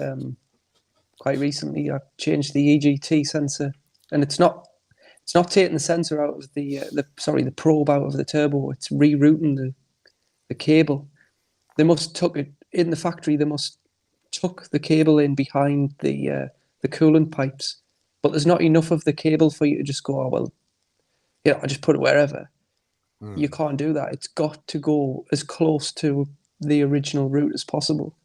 quite recently. I changed the EGT sensor, and it's not taking the sensor out of the probe out of the turbo. It's rerouting the cable. They must took it in the factory. They must tuck the cable in behind the coolant pipes, but there's not enough of the cable for you to just go, oh well, I just put it wherever. You can't do that. It's got to go as close to the original route as possible.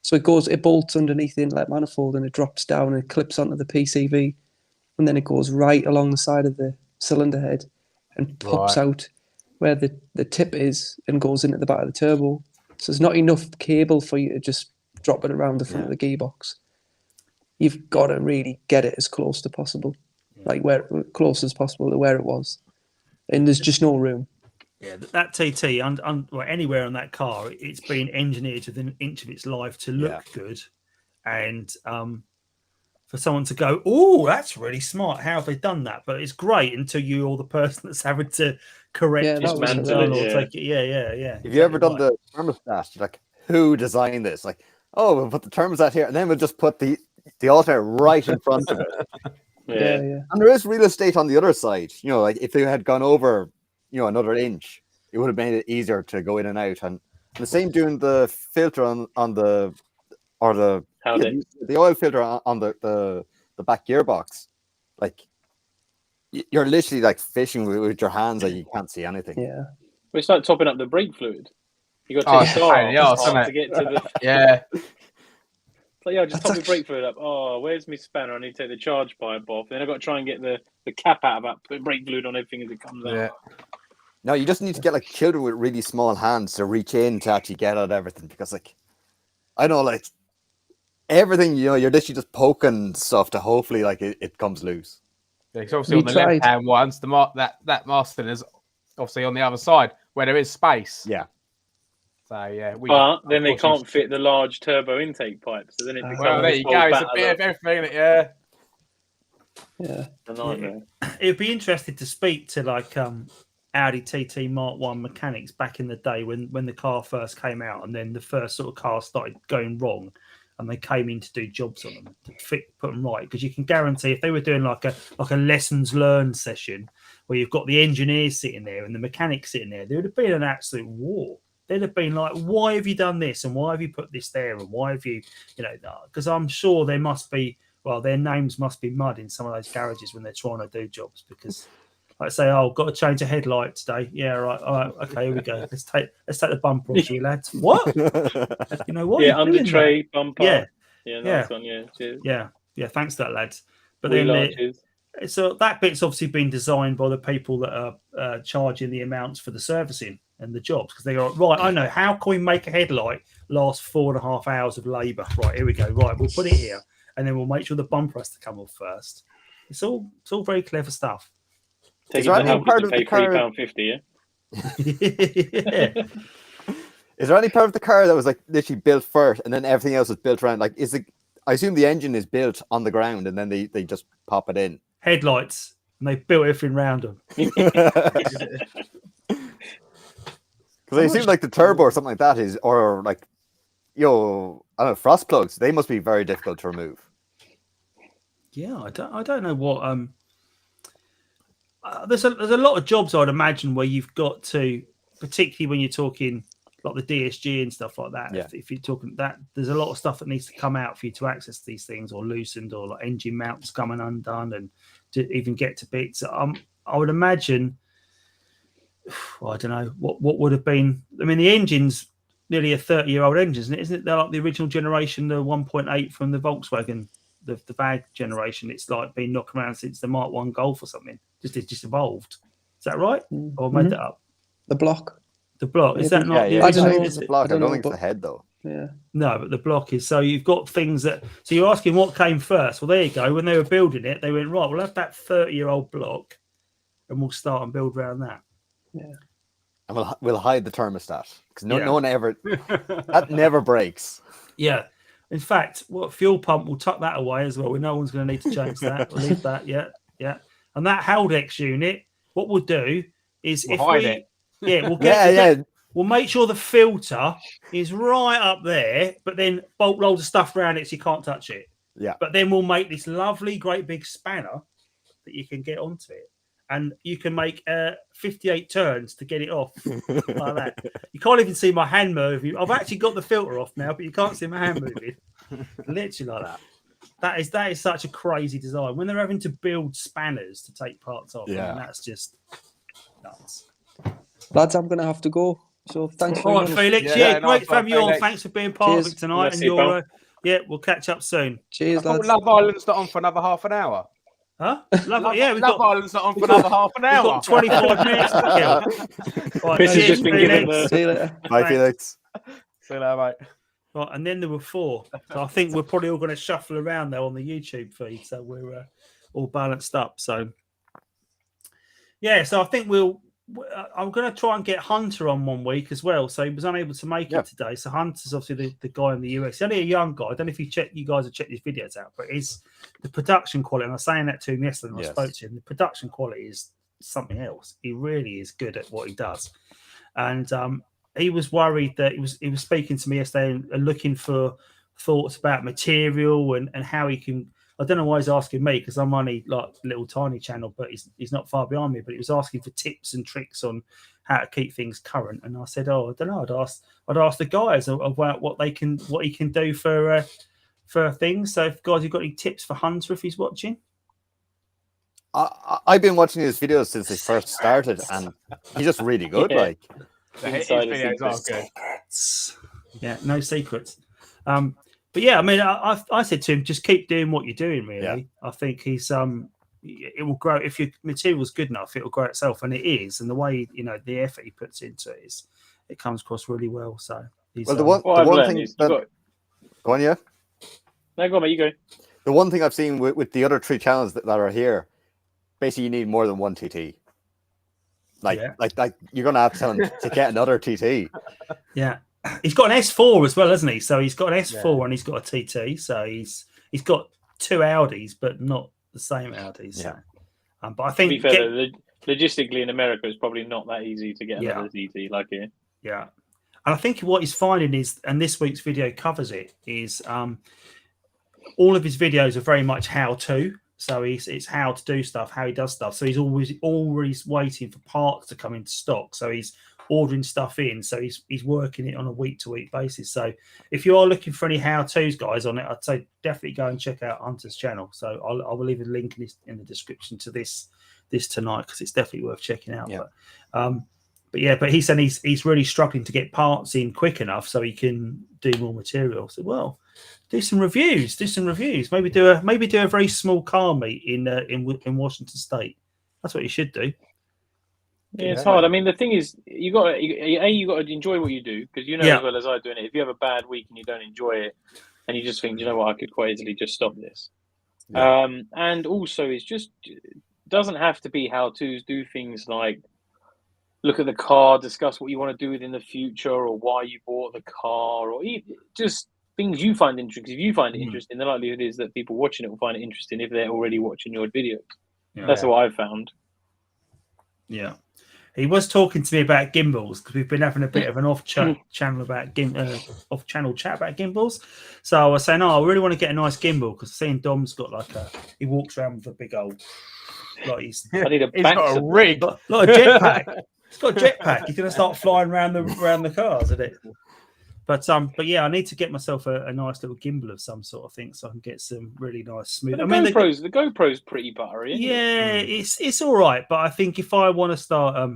So it bolts underneath the inlet manifold and it drops down and it clips onto the PCV, and then it goes right along the side of the cylinder head and pops out where the tip is and goes into the back of the turbo. So there's not enough cable for you to just drop it around the front of the gearbox. You've got to really get it as close to possible. Like close as possible to where it was, and there's just no room. Yeah, that TT anywhere on that car, it's been engineered within an inch of its life to look good, and for someone to go, oh, that's really smart. How have they done that? But it's great until you're the person that's having to correct take it. Yeah. Have you ever done the thermostat? You're like, who designed this? Like, oh, we'll put the thermostat here, and then we'll just put the alternator right in front of it. Yeah. And there is real estate on the other side. Like if they had gone over, another inch, it would have made it easier to go in and out. And the same doing the filter on the oil filter on the back gearbox. Like you're literally like fishing with your hands, like you can't see anything. Yeah, it's like topping up the brake fluid. You got to take the off to get to the just top the brake fluid up. Oh, where's my spanner? I need to take the charge pipe off. Then I've got to try and get the cap out about putting brake fluid on everything as it comes out. No, you just need to get like children with really small hands to reach in to actually get at everything, because I know everything, you're literally just poking stuff to hopefully it comes loose. Yeah, because obviously on the left hand ones, that Marston is obviously on the other side where there is space. Yeah. So but then they can't fit the large turbo intake pipe, so then it becomes there you go. It's a bit of everything. Yeah. It'd be interesting to speak to Audi TT Mark 1 mechanics back in the day when the car first came out, and then the first sort of car started going wrong. and they came in to do jobs on them to put them right, because you can guarantee if they were doing like a lessons learned session where you've got the engineers sitting there and the mechanics sitting there would have been an absolute war. They'd have been like, why have you done this, and why have you put this there, and why have you, because I'm sure there must be, well, their names must be mud in some of those garages when they're trying to do jobs, because like say, oh, got to change a headlight today. Yeah, right. All right. Okay, here we go. Let's take the bumper off you, lads. What? You know what? Yeah, under tray bumper. Yeah, nice one. Yeah, cheers. Yeah. Thanks for that, lads. But Wheel then arches. so that bit's obviously been designed by the people that are charging the amounts for the servicing and the jobs, because they go, right, I know, how can we make a headlight last 4.5 hours of labour? Right, here we go. Right, we'll put it here, and then we'll make sure the bumper has to come off first. It's all very clever stuff. Take it to help to pay £3.50, yeah. Is there any part of the car that was like literally built first and then everything else was built around? Like, I assume the engine is built on the ground and then they just pop it in. Headlights, and they built everything around them. Because I assume like the turbo or something like that is, or like, I don't know, frost plugs. They must be very difficult to remove. Yeah, I don't know what. There's a lot of jobs I'd imagine where you've got to, particularly when you're talking like the DSG and stuff like that. Yeah. If you're talking that, there's a lot of stuff that needs to come out for you to access these things, or loosened, or like engine mounts coming undone, and to even get to bits. I would imagine. I don't know what would have been. I mean, the engine's nearly a 30-year-old engine, isn't it? They're like the original generation, the 1.8 from the Volkswagen, the VAG generation. It's like been knocking around since the Mark 1 Golf or something. It just evolved. Is that right? Or I made that up? The block. Is that not? Yeah. I don't know. It's the block. I don't think it's the head though. Yeah. No, but the block is. So you've got things that. So you're asking what came first. Well, there you go. When they were building it, they went, right, we'll have that 30-year-old block, and we'll start and build around that. Yeah. And we'll hide the thermostat because no one ever that never breaks. Yeah. In fact, what fuel pump, we'll tuck that away as well. No one's going to need to change that. We'll leave that. Yeah. And that Haldex unit, what we'll do is we'll hide it. Yeah, we'll we'll make sure the filter is right up there, but then bolt loads of stuff around it so you can't touch it. Yeah. But then we'll make this lovely, great big spanner that you can get onto it. And you can make 58 turns to get it off like that. You can't even see my hand moving. I've actually got the filter off now, but you can't see my hand moving. Literally like that. That is such a crazy design. When they're having to build spanners to take parts off, I mean, that's just nuts. Lads, I'm going to have to go. So thanks for all right, Felix. Great to have you on. Thanks for being part of it tonight. Cheers. And we'll catch up soon. Cheers, lads. Love Island's not on for another half an hour. Huh? Love Island's not on for another half an hour. We've got 25 minutes to kill. Right, Chris has just been given the... See you later. Bye, Felix. See you later, mate. Right, and then there were 4. So I think we're probably all going to shuffle around there on the YouTube feed. So we're all balanced up. So, yeah, so I think I'm going to try and get Hunter on one week as well. So he was unable to make it today. So Hunter's obviously the guy in the US. He's only a young guy. I don't know if you guys have checked his videos out, but the production quality, and I was saying that to him yesterday when I spoke to him, the production quality is something else. He really is good at what he does. And he was worried that he was speaking to me yesterday and looking for thoughts about material and how he can. I don't know why he's asking me, because I'm only like a little tiny channel, but he's not far behind me. But he was asking for tips and tricks on how to keep things current. And I said, I don't know. I'd ask the guys about what he can do for things. So, if guys, you've got any tips for Hunter if he's watching? I've been watching his videos since he first started, and he's just really good. Like his videos are good. Yeah, no secrets. But yeah, I mean, I said to him, just keep doing what you're doing. Really, yeah. I think he's it will grow if your material's good enough. It will grow itself, and it is. And the way the effort he puts into it it comes across really well. So, the one thing go on, yeah. No, go on, mate. You go. The one thing I've seen with the other 3 channels that are here, basically, you need more than one TT. Like you're gonna have to tell him to get another TT. Yeah. He's got an S4 as well, hasn't he? So he's got an S4 and he's got a TT. So he's got 2 Audis, but not the same Audis. Yeah. So. But I think to be fair, logistically in America, it's probably not that easy to get another TT like here. Yeah. And I think what he's finding is, and this week's video covers it, is all of his videos are very much how-to. So it's how to do stuff, how he does stuff. So he's always waiting for parts to come into stock. So he's ordering stuff in. So he's working it on a week-to-week basis. So if you are looking for any how-tos, guys, on it, I'd say definitely go and check out Hunter's channel. So I will leave a link in the description to this tonight, because it's definitely worth checking out. Yeah. But he said he's really struggling to get parts in quick enough so he can do more material. So do some reviews. Maybe do a very small car meet in Washington State. That's what you should do. Yeah, it's hard. I mean, the thing is, you got to enjoy what you do, because as well as I do it. If you have a bad week and you don't enjoy it, and you just think, you know what, I could quite easily just stop this. Yeah. And also, it doesn't have to be how-tos. Do things like look at the car, discuss what you want to do with in the future, or why you bought the car, or just things you find interesting. If you find it interesting, the likelihood is that people watching it will find it interesting if they're already watching your videos. Yeah. That's what I've found. Yeah. He was talking to me about gimbals, because we've been having a bit of an off-channel chat about gimbals. So I was saying, I really want to get a nice gimbal, because seeing Dom's got he walks around with a big old, he's got a rig, like a jetpack. He's got a jetpack. He's going to start flying around the cars, isn't it? But yeah, I need to get myself a nice little gimbal of some sort of thing, so I can get some really nice smooth. The GoPro's pretty buttery. Yeah, it's all right, but I think if I want to start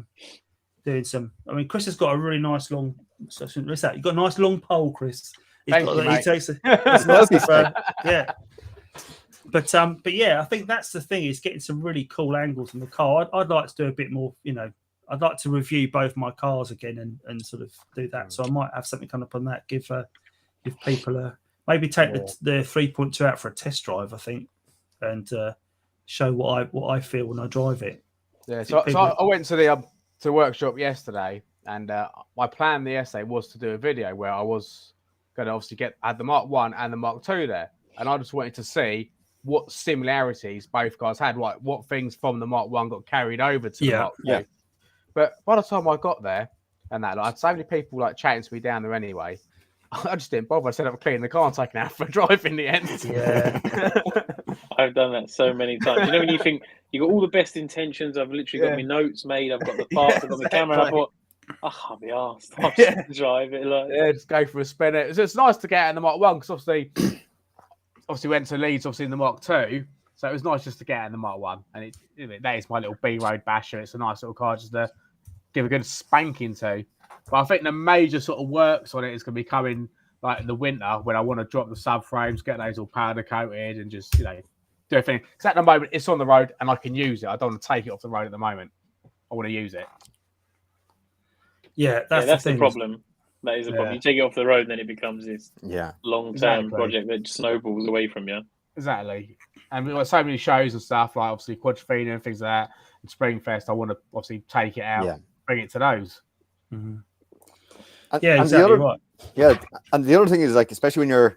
doing some, Chris has got a really nice long. What's that? You've got a nice long pole, Chris. Thank you, mate. He takes yeah. But yeah, I think that's the thing, is getting some really cool angles in the car. I'd like to do a bit more, I'd like to review both my cars again and sort of do that. So I might have something come up on that. Give people maybe take the 3.2 out for a test drive, I think, and show what I feel when I drive it. Yeah. So I went to the workshop yesterday, and my plan the essay was to do a video where I was going to obviously add the Mark 1 and the Mark 2 there, and I just wanted to see what similarities both cars had, like what things from the Mark 1 got carried over to the Mark 2. Yeah. But by the time I got there, and that, I had so many people chatting to me down there anyway, I just didn't bother. I said I'm cleaning the car and taking out for a drive in the end. Yeah, I've done that so many times. When you think you got all the best intentions, I've literally got my notes made, I've got the parts, I've got the camera, and I thought, I can't be arsed. I'll just drive it. Just go for a spin. It's nice to get out in the Mark 1, because obviously went to Leeds, obviously in the Mark 2. So it was nice just to get out in the Mark 1. And that is my little B-road basher. It's a nice little car just to give a good spanking to. But I think the major sort of works on it is going to be coming in the winter, when I want to drop the subframes, get those all powder coated, and just, do everything. Because at the moment, it's on the road and I can use it. I don't want to take it off the road at the moment. I want to use it. Yeah, that's the problem. That is a problem. You take it off the road, and then it becomes this long-term project that snowballs away from you. Exactly. And we've got so many shows and stuff, like obviously Quattrophenia and things like that, and SpringFest. I want to obviously take it out, bring it to those. Mm-hmm. Exactly right. Yeah, and the other thing is, especially when you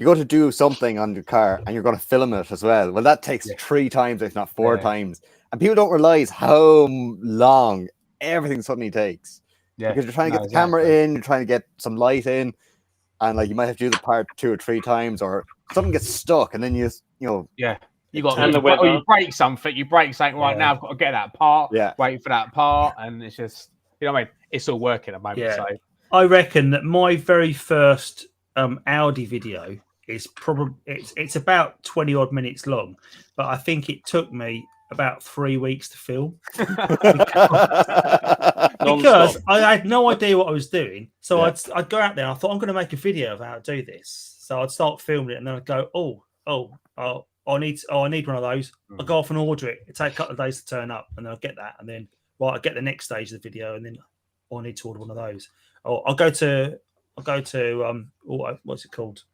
go to do something on your car and you're going to film it as well. Well, that takes 3 times, if not 4 times, and people don't realize how long everything suddenly takes. Yeah, because you're trying to get the camera in, you're trying to get some light in, and you might have to do the part 2 or 3 times, or something gets stuck, and then you break something. You break something right now. I've got to get that part. Yeah, wait for that part, and it's just it's all working at the moment. Yeah. So I reckon that my very first Audi video is probably it's about 20 odd minutes long, but I think it took me about 3 weeks to film because I had no idea what I was doing. So I'd go out there and I thought, I'm going to make a video of how to do this. So I'd start filming it, and then I'd go, I need one of those. I'll go off and order it. It'd take a couple of days to turn up, and then I'll get that, and then I get the next stage of the video, and then I need to order one of those. Or I'll go to what's it called?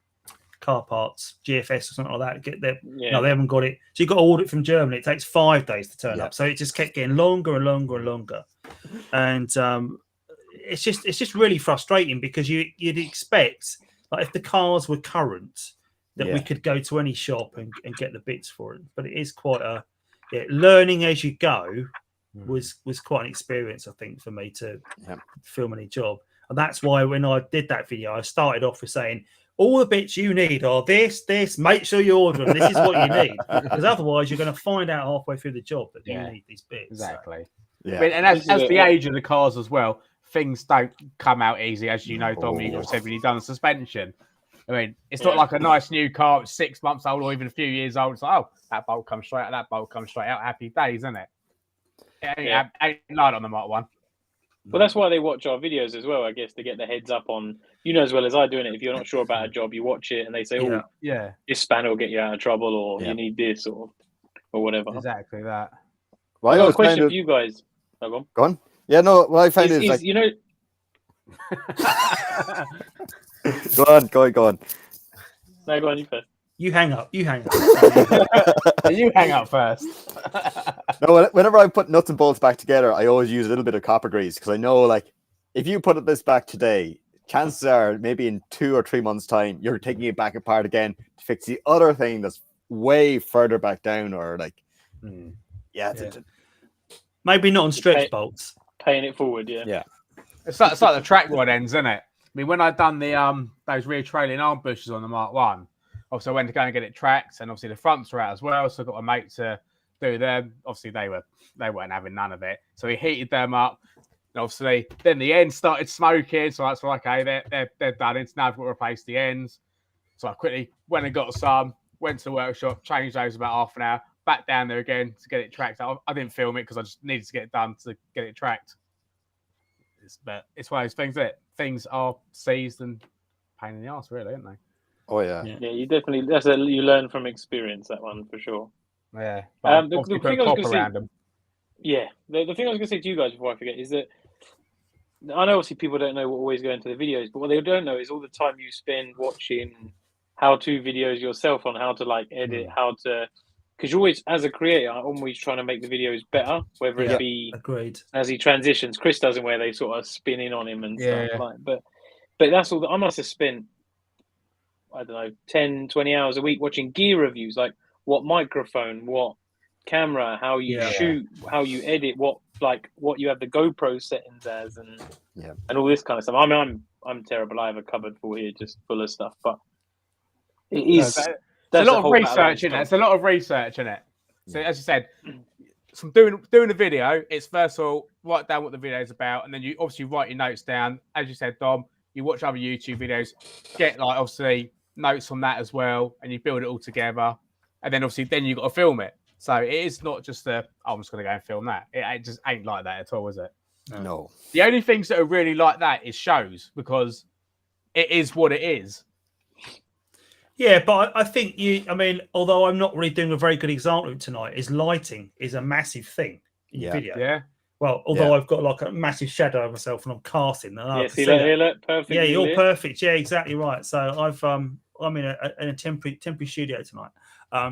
Car parts, GFS or something like that. Get there. Yeah. No, they haven't got it. So you've got to order it from Germany. It takes 5 days to turn up. So it just kept getting longer and longer and longer. And it's just really frustrating, because you'd expect, if the cars were current, that we could go to any shop and get the bits for it. But it is quite learning as you go was quite an experience, I think, for me to film any job. And that's why when I did that video, I started off with saying, all the bits you need are this, make sure you order them. This is what you need. Because otherwise, you're going to find out halfway through the job that you need these bits. Exactly. So. Yeah. And as the age of the cars as well, things don't come out easy, as you know, Dom, you said when you've done the suspension. I mean, it's not like a nice new car, it's 6 months old or even a few years old. It's like, oh, that bolt comes straight out, that bolt comes straight out. Happy days, isn't it? Ain't light on the Mark 1. Well, that's why they watch our videos as well, I guess, to get the heads up on, you know, as well as I doing it. If you're not sure about a job, you watch it and they say, oh, this spanner will get you out of trouble, or you need this, or whatever. Exactly that. Well, I got a question for you guys. Oh, go on. Yeah, no, what I find is like... You know... Go on. No, go on, you first. You hang up. You hang up first. No, whenever I put nuts and bolts back together, I always use a little bit of copper grease because I know, like, if you put this back today, chances are maybe in 2 or 3 months' time, you're taking it back apart again to fix the other thing that's way further back down, or like, maybe not on stretch bolts. Paying it forward, yeah. It's like the track rod ends, isn't it? I mean, when I'd done the those rear trailing arm bushes on the Mark 1, obviously I went to go and get it tracked, and obviously the fronts were out as well, so I got a mate to do them. Obviously they weren't having none of it, so he heated them up. And obviously then the ends started smoking, so that's like, okay, they're done. It's now I've got to replace the ends. So I quickly went and got some, went to the workshop, changed those about half an hour, back down there again to get it tracked. I didn't film it because I just needed to get it done to get it tracked. But it's one of those things that things are seized and pain in the ass, really, aren't they? Oh yeah. Yeah, you definitely you learn from experience, that one for sure. Yeah. The thing I was going to say, the thing I was going to say to you guys before I forget is that I know obviously people don't know what always go into the videos, but what they don't know is all the time you spend watching how-to videos yourself on how to like edit, how to. Because you're always, as a creator, I'm always trying to make the videos better, whether it be as he transitions. Chris doesn't, where they sort of spin in on him and stuff like. But that's all. I must have spent, I don't know, 10, 20 hours a week watching gear reviews, like what microphone, what camera, how you shoot, how you edit, what you have the GoPro settings as, and all this kind of stuff. I mean, I'm terrible. I have a cupboard full here, just full of stuff, but it is. There's a lot of research in it. It's a lot of research in it. So as you said, from doing a video, it's first of all write down what the video is about, and then you obviously write your notes down. As you said, Dom, you watch other YouTube videos, get like obviously notes from that as well, and you build it all together, and then obviously you've got to film it. So it is not just I'm just going to go and film that. It just ain't like that at all, is it? No. The only things that are really like that is shows, because it is what it is. Yeah, but I think although I'm not really doing a very good example of it tonight, is lighting is a massive thing in your video. Yeah. Well, although I've got like a massive shadow of myself and I'm casting. And see that here, look, perfect. Yeah, you're perfect. Yeah, exactly right. So I'm in a temporary studio tonight.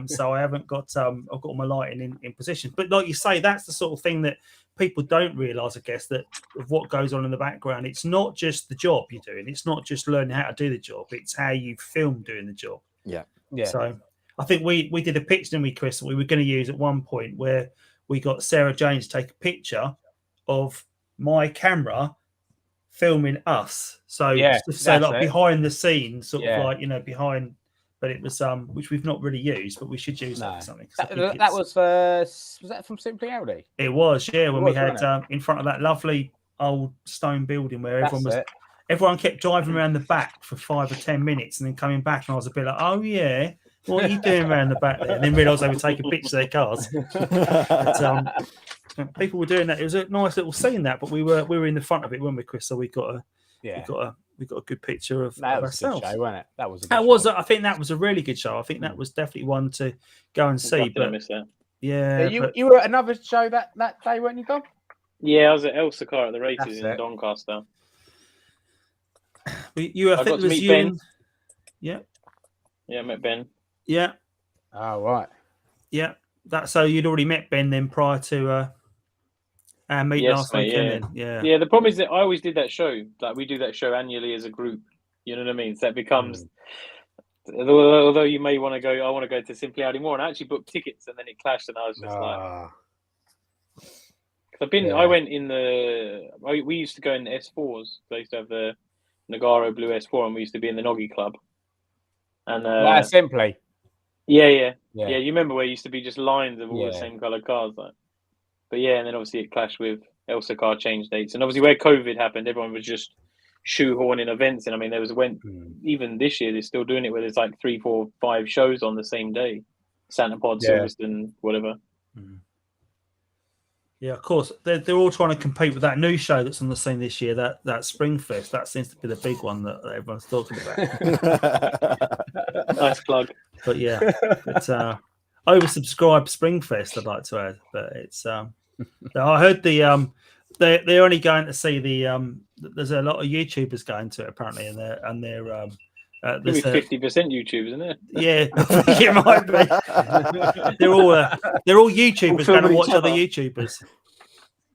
So I haven't got I've got all my lighting in position. But like you say, that's the sort of thing that people don't realise, I guess, that of what goes on in the background. It's not just the job you're doing. It's not just learning how to do the job. It's how you film doing the job. Yeah. So I think we did a picture, didn't we, Chris, that we were going to use at one point where we got Sarah Jane to take a picture of my camera filming us. So like behind the scenes, sort of like, behind. But it was which we've not really used, but we should use that for something. That was that from Simply Audi? It was, when we had in front of that lovely old stone building where everyone kept driving around the back for 5 or 10 minutes and then coming back, and I was a bit like, oh yeah, what are you doing around the back there? And then realised they were taking pictures of their cars. But, people were doing that. It was a nice little scene, that, but we were in the front of it, weren't we, Chris? So we got a good picture of ourselves. A good show, wasn't it? That was. I think that was a really good show. I think that was definitely one to go and see. But you were at another show that day, weren't you, Dom? Yeah, I was at Elsa Car at the races in Doncaster. I think it was you. Ben. Yeah, I met Ben. Yeah. Oh right. Yeah, so you'd already met Ben then prior to our meeting last weekend. Yeah. The problem is that I always did that show. Like we do that show annually as a group. You know what I mean? So that becomes. Although you may want to go, I want to go to Simply Audi more, and I actually booked tickets, and then it clashed, and I was just like, I went in we used to go in the S4s. I used to have the Nagaro Blue S4, and we used to be in the Noggy Club. And Simply. Yeah. You remember where it used to be just lines of all the same colour cars, like. But yeah, and then obviously it clashed with Elsa car change dates, and obviously where COVID happened, everyone was just shoehorning events. And I mean, even this year they're still doing it where there's like 3, 4, 5 shows on the same day, Santa Pod, Silverstone, whatever. Yeah, of course. They're all trying to compete with that new show that's on the scene this year, that Springfest. That seems to be the big one that everyone's talking about. Nice plug. But yeah, it's oversubscribed Springfest, I'd like to add. But it's I heard they're only going to see there's a lot of YouTubers going to it apparently, and they're there's 50% YouTubers, isn't it? Yeah, I think it might be. They're all YouTubers going to watch other YouTubers.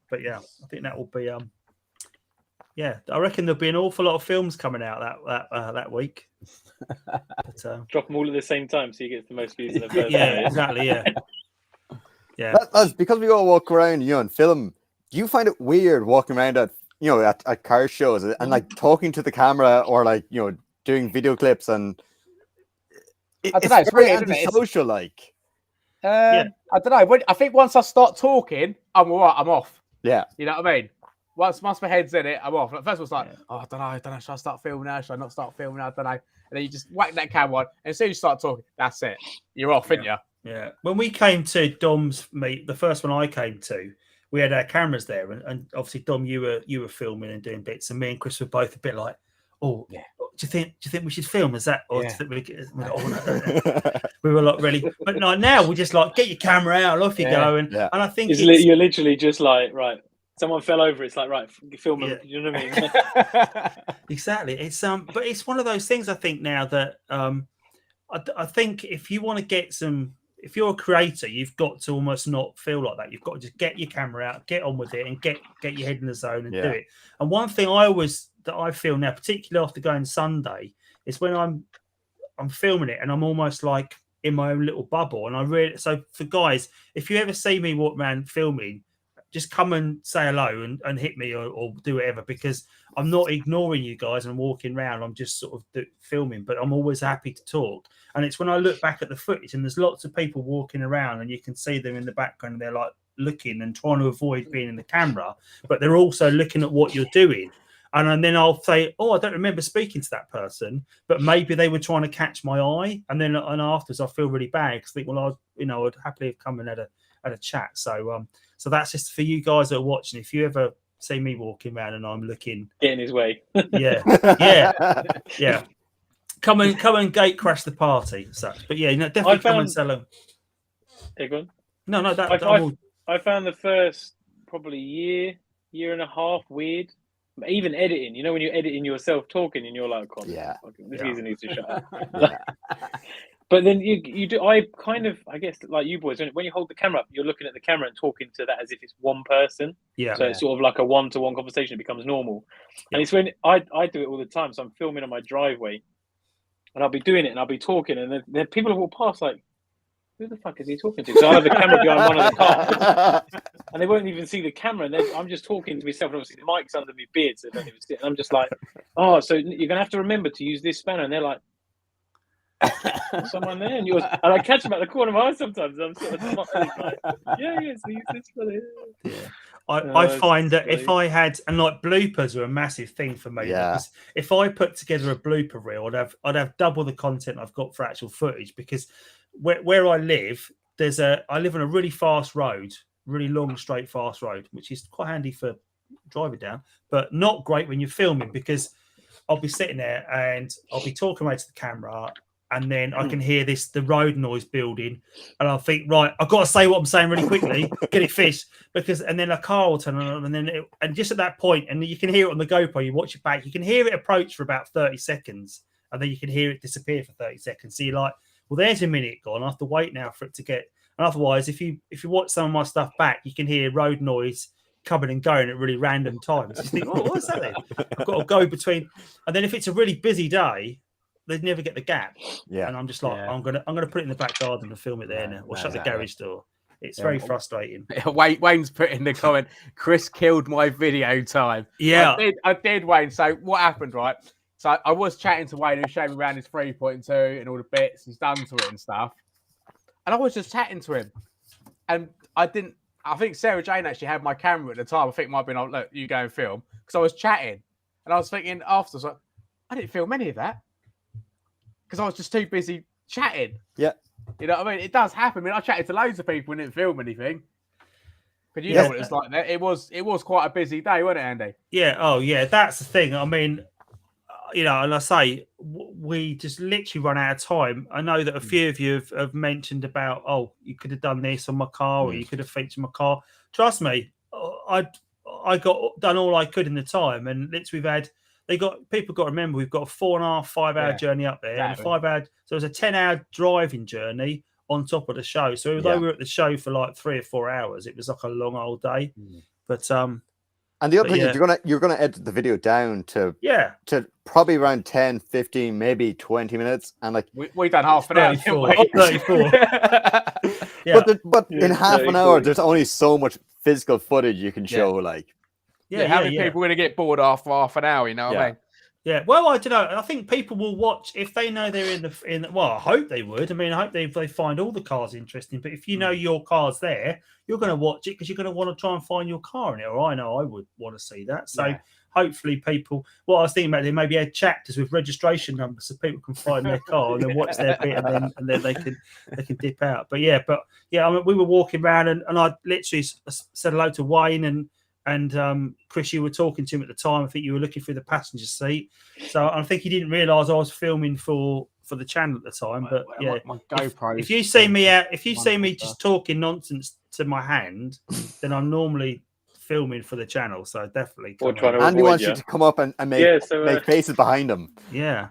But yeah, I think that will be I reckon there'll be an awful lot of films coming out that week. But, drop them all at the same time so you get the most views in the first day. Exactly. Yeah. That's because we all walk around, and film. Do you find it weird walking around at car shows and like talking to the camera or like doing video clips and it's very antisocial, like. I don't know. I think once I start talking, I'm all right. I'm off. Yeah, you know what I mean. Once my head's in it, I'm off. At first, I was like, I don't know. Should I start filming now? Should I not start filming now? I don't know. And then you just whack that camera on, and as soon as you start talking, that's it. You're off, aren't you? Yeah. When we came to Dom's meet, the first one I came to, we had our cameras there, and obviously Dom, you were filming and doing bits, and me and Chris were both a bit like, do you think we should film? Is that, or do you think we were like really? But like now we're just like, get your camera out, off you go, and I think you're literally just like, right, someone fell over. It's like, right, film them. You know what I mean? Exactly. It's but it's one of those things. I think now that I think if you want to get some. If you're a creator, you've got to almost not feel like that. You've got to just get your camera out, get on with it, and get your head in the zone and do it. And one thing I feel now, particularly after going Sunday, is when I'm filming it and I'm almost like in my own little bubble. And so for guys, if you ever see me walk around filming, just come and say hello and hit me or do whatever, because I'm not ignoring you guys and walking around. I'm just sort of filming, but I'm always happy to talk. And it's when I look back at the footage and there's lots of people walking around and you can see them in the background and they're like looking and trying to avoid being in the camera, but they're also looking at what you're doing. And then I'll say, I don't remember speaking to that person, but maybe they were trying to catch my eye. And then afterwards I feel really bad because I think, well, I'd happily have come and had a chat. So that's just for you guys that are watching. If you ever see me walking around and I'm looking, get in his way. Yeah. Come and gate crash the party, such. But yeah, definitely come and sell them. Yeah, go on. No, I found the first probably year and a half weird. Even editing, when you're editing yourself talking and you're like, this geezer needs to shut up. But then you do. I guess like you boys, when you hold the camera up, you're looking at the camera and talking to that as if it's one person. Yeah. So it's sort of like a one-to-one conversation. It becomes normal. And it's when I do it all the time. So I'm filming on my driveway, and I'll be doing it, and I'll be talking, and then people will walk past like, who the fuck is he talking to? So I'll have the camera behind one of the cars, and they won't even see the camera. And I'm just talking to myself, and obviously the mic's under my beard, so they don't even see it. And I'm just like, so you're gonna have to remember to use this spanner. And they're like, someone there, and I catch them at the corner of my eye sometimes. I'm sort of smiling, like, use this for it. Yeah. I find that if I had, and like bloopers are a massive thing for me. Yeah. Because if I put together a blooper reel, I'd have double the content I've got for actual footage. Because where I live, I live on a really fast road, really long, straight, fast road, which is quite handy for driving down, but not great when you're filming, because I'll be sitting there and I'll be talking away to the camera. And then I can hear the road noise building, and I'll think, right, I've got to say what I'm saying really quickly, get it fished, and then a car will turn on, and just at that point, and you can hear it on the GoPro. You watch it back, you can hear it approach for about 30 seconds, and then you can hear it disappear for 30 seconds. So you're like, well, there's a minute gone. I have to wait now for it to get. And otherwise, if you watch some of my stuff back, you can hear road noise coming and going at really random times. You think, what's that then? I've got to go between, and then if it's a really busy day, they'd never get the gap. Yeah. And I'm just like, I'm gonna put it in the back garden and film it there now, or shut the garage door. It's very frustrating. Wayne's put in the comment, Chris killed my video time. Yeah. I did, Wayne. So what happened, right? So I was chatting to Wayne, who showed me around his 3.2 and all the bits he's done to it and stuff. And I was just chatting to him. And I think Sarah Jane actually had my camera at the time. I think it might have been, look, you go and film. Because I was chatting. And I was thinking afterwards, like, I didn't film any of that. Because I was just too busy chatting. Yeah. You know what I mean? It does happen. I mean, I chatted to loads of people and didn't film anything. But you know what it's like there. It was quite a busy day, wasn't it, Andy? Yeah. Oh, yeah. That's the thing. I mean, you know, and I say we just literally run out of time. I know that a few of you have mentioned about, oh, you could have done this on my car, or you could have featured my car. Trust me, I got done all I could in the time, and literally people got to remember we've got a 4.5, 5 hour journey up there, and 5 hour. So it was a 10-hour driving journey on top of the show. So although we were at the show for like 3 or 4 hours, it was like a long old day. But and the other thing is you're gonna edit the video down to probably around 10, 15, maybe 20 minutes, and like we done half an hour. 34. But in half an hour, there's only so much physical footage you can show. Like, how many people are gonna get bored after half an hour? You know what I mean? Yeah, well, I don't know. I think people will watch if they know they're in. Well, I hope they would. I mean, I hope they find all the cars interesting. But if you know your car's there, you're going to watch it because you're going to want to try and find your car in it. Or I know I would want to see that. So hopefully, people. What I was thinking about, they maybe had chapters with registration numbers so people can find their car and then watch their bit, and then they can dip out. But I mean, we were walking around and I literally said hello to Wayne and Chris, you were talking to him at the time. I think you were looking through the passenger seat. So I think he didn't realise I was filming for the channel at the time. But my GoPro. If you see me just talking nonsense to my hand, then I'm normally filming for the channel. So definitely. Andy wants you to come up and make faces behind him. Yeah,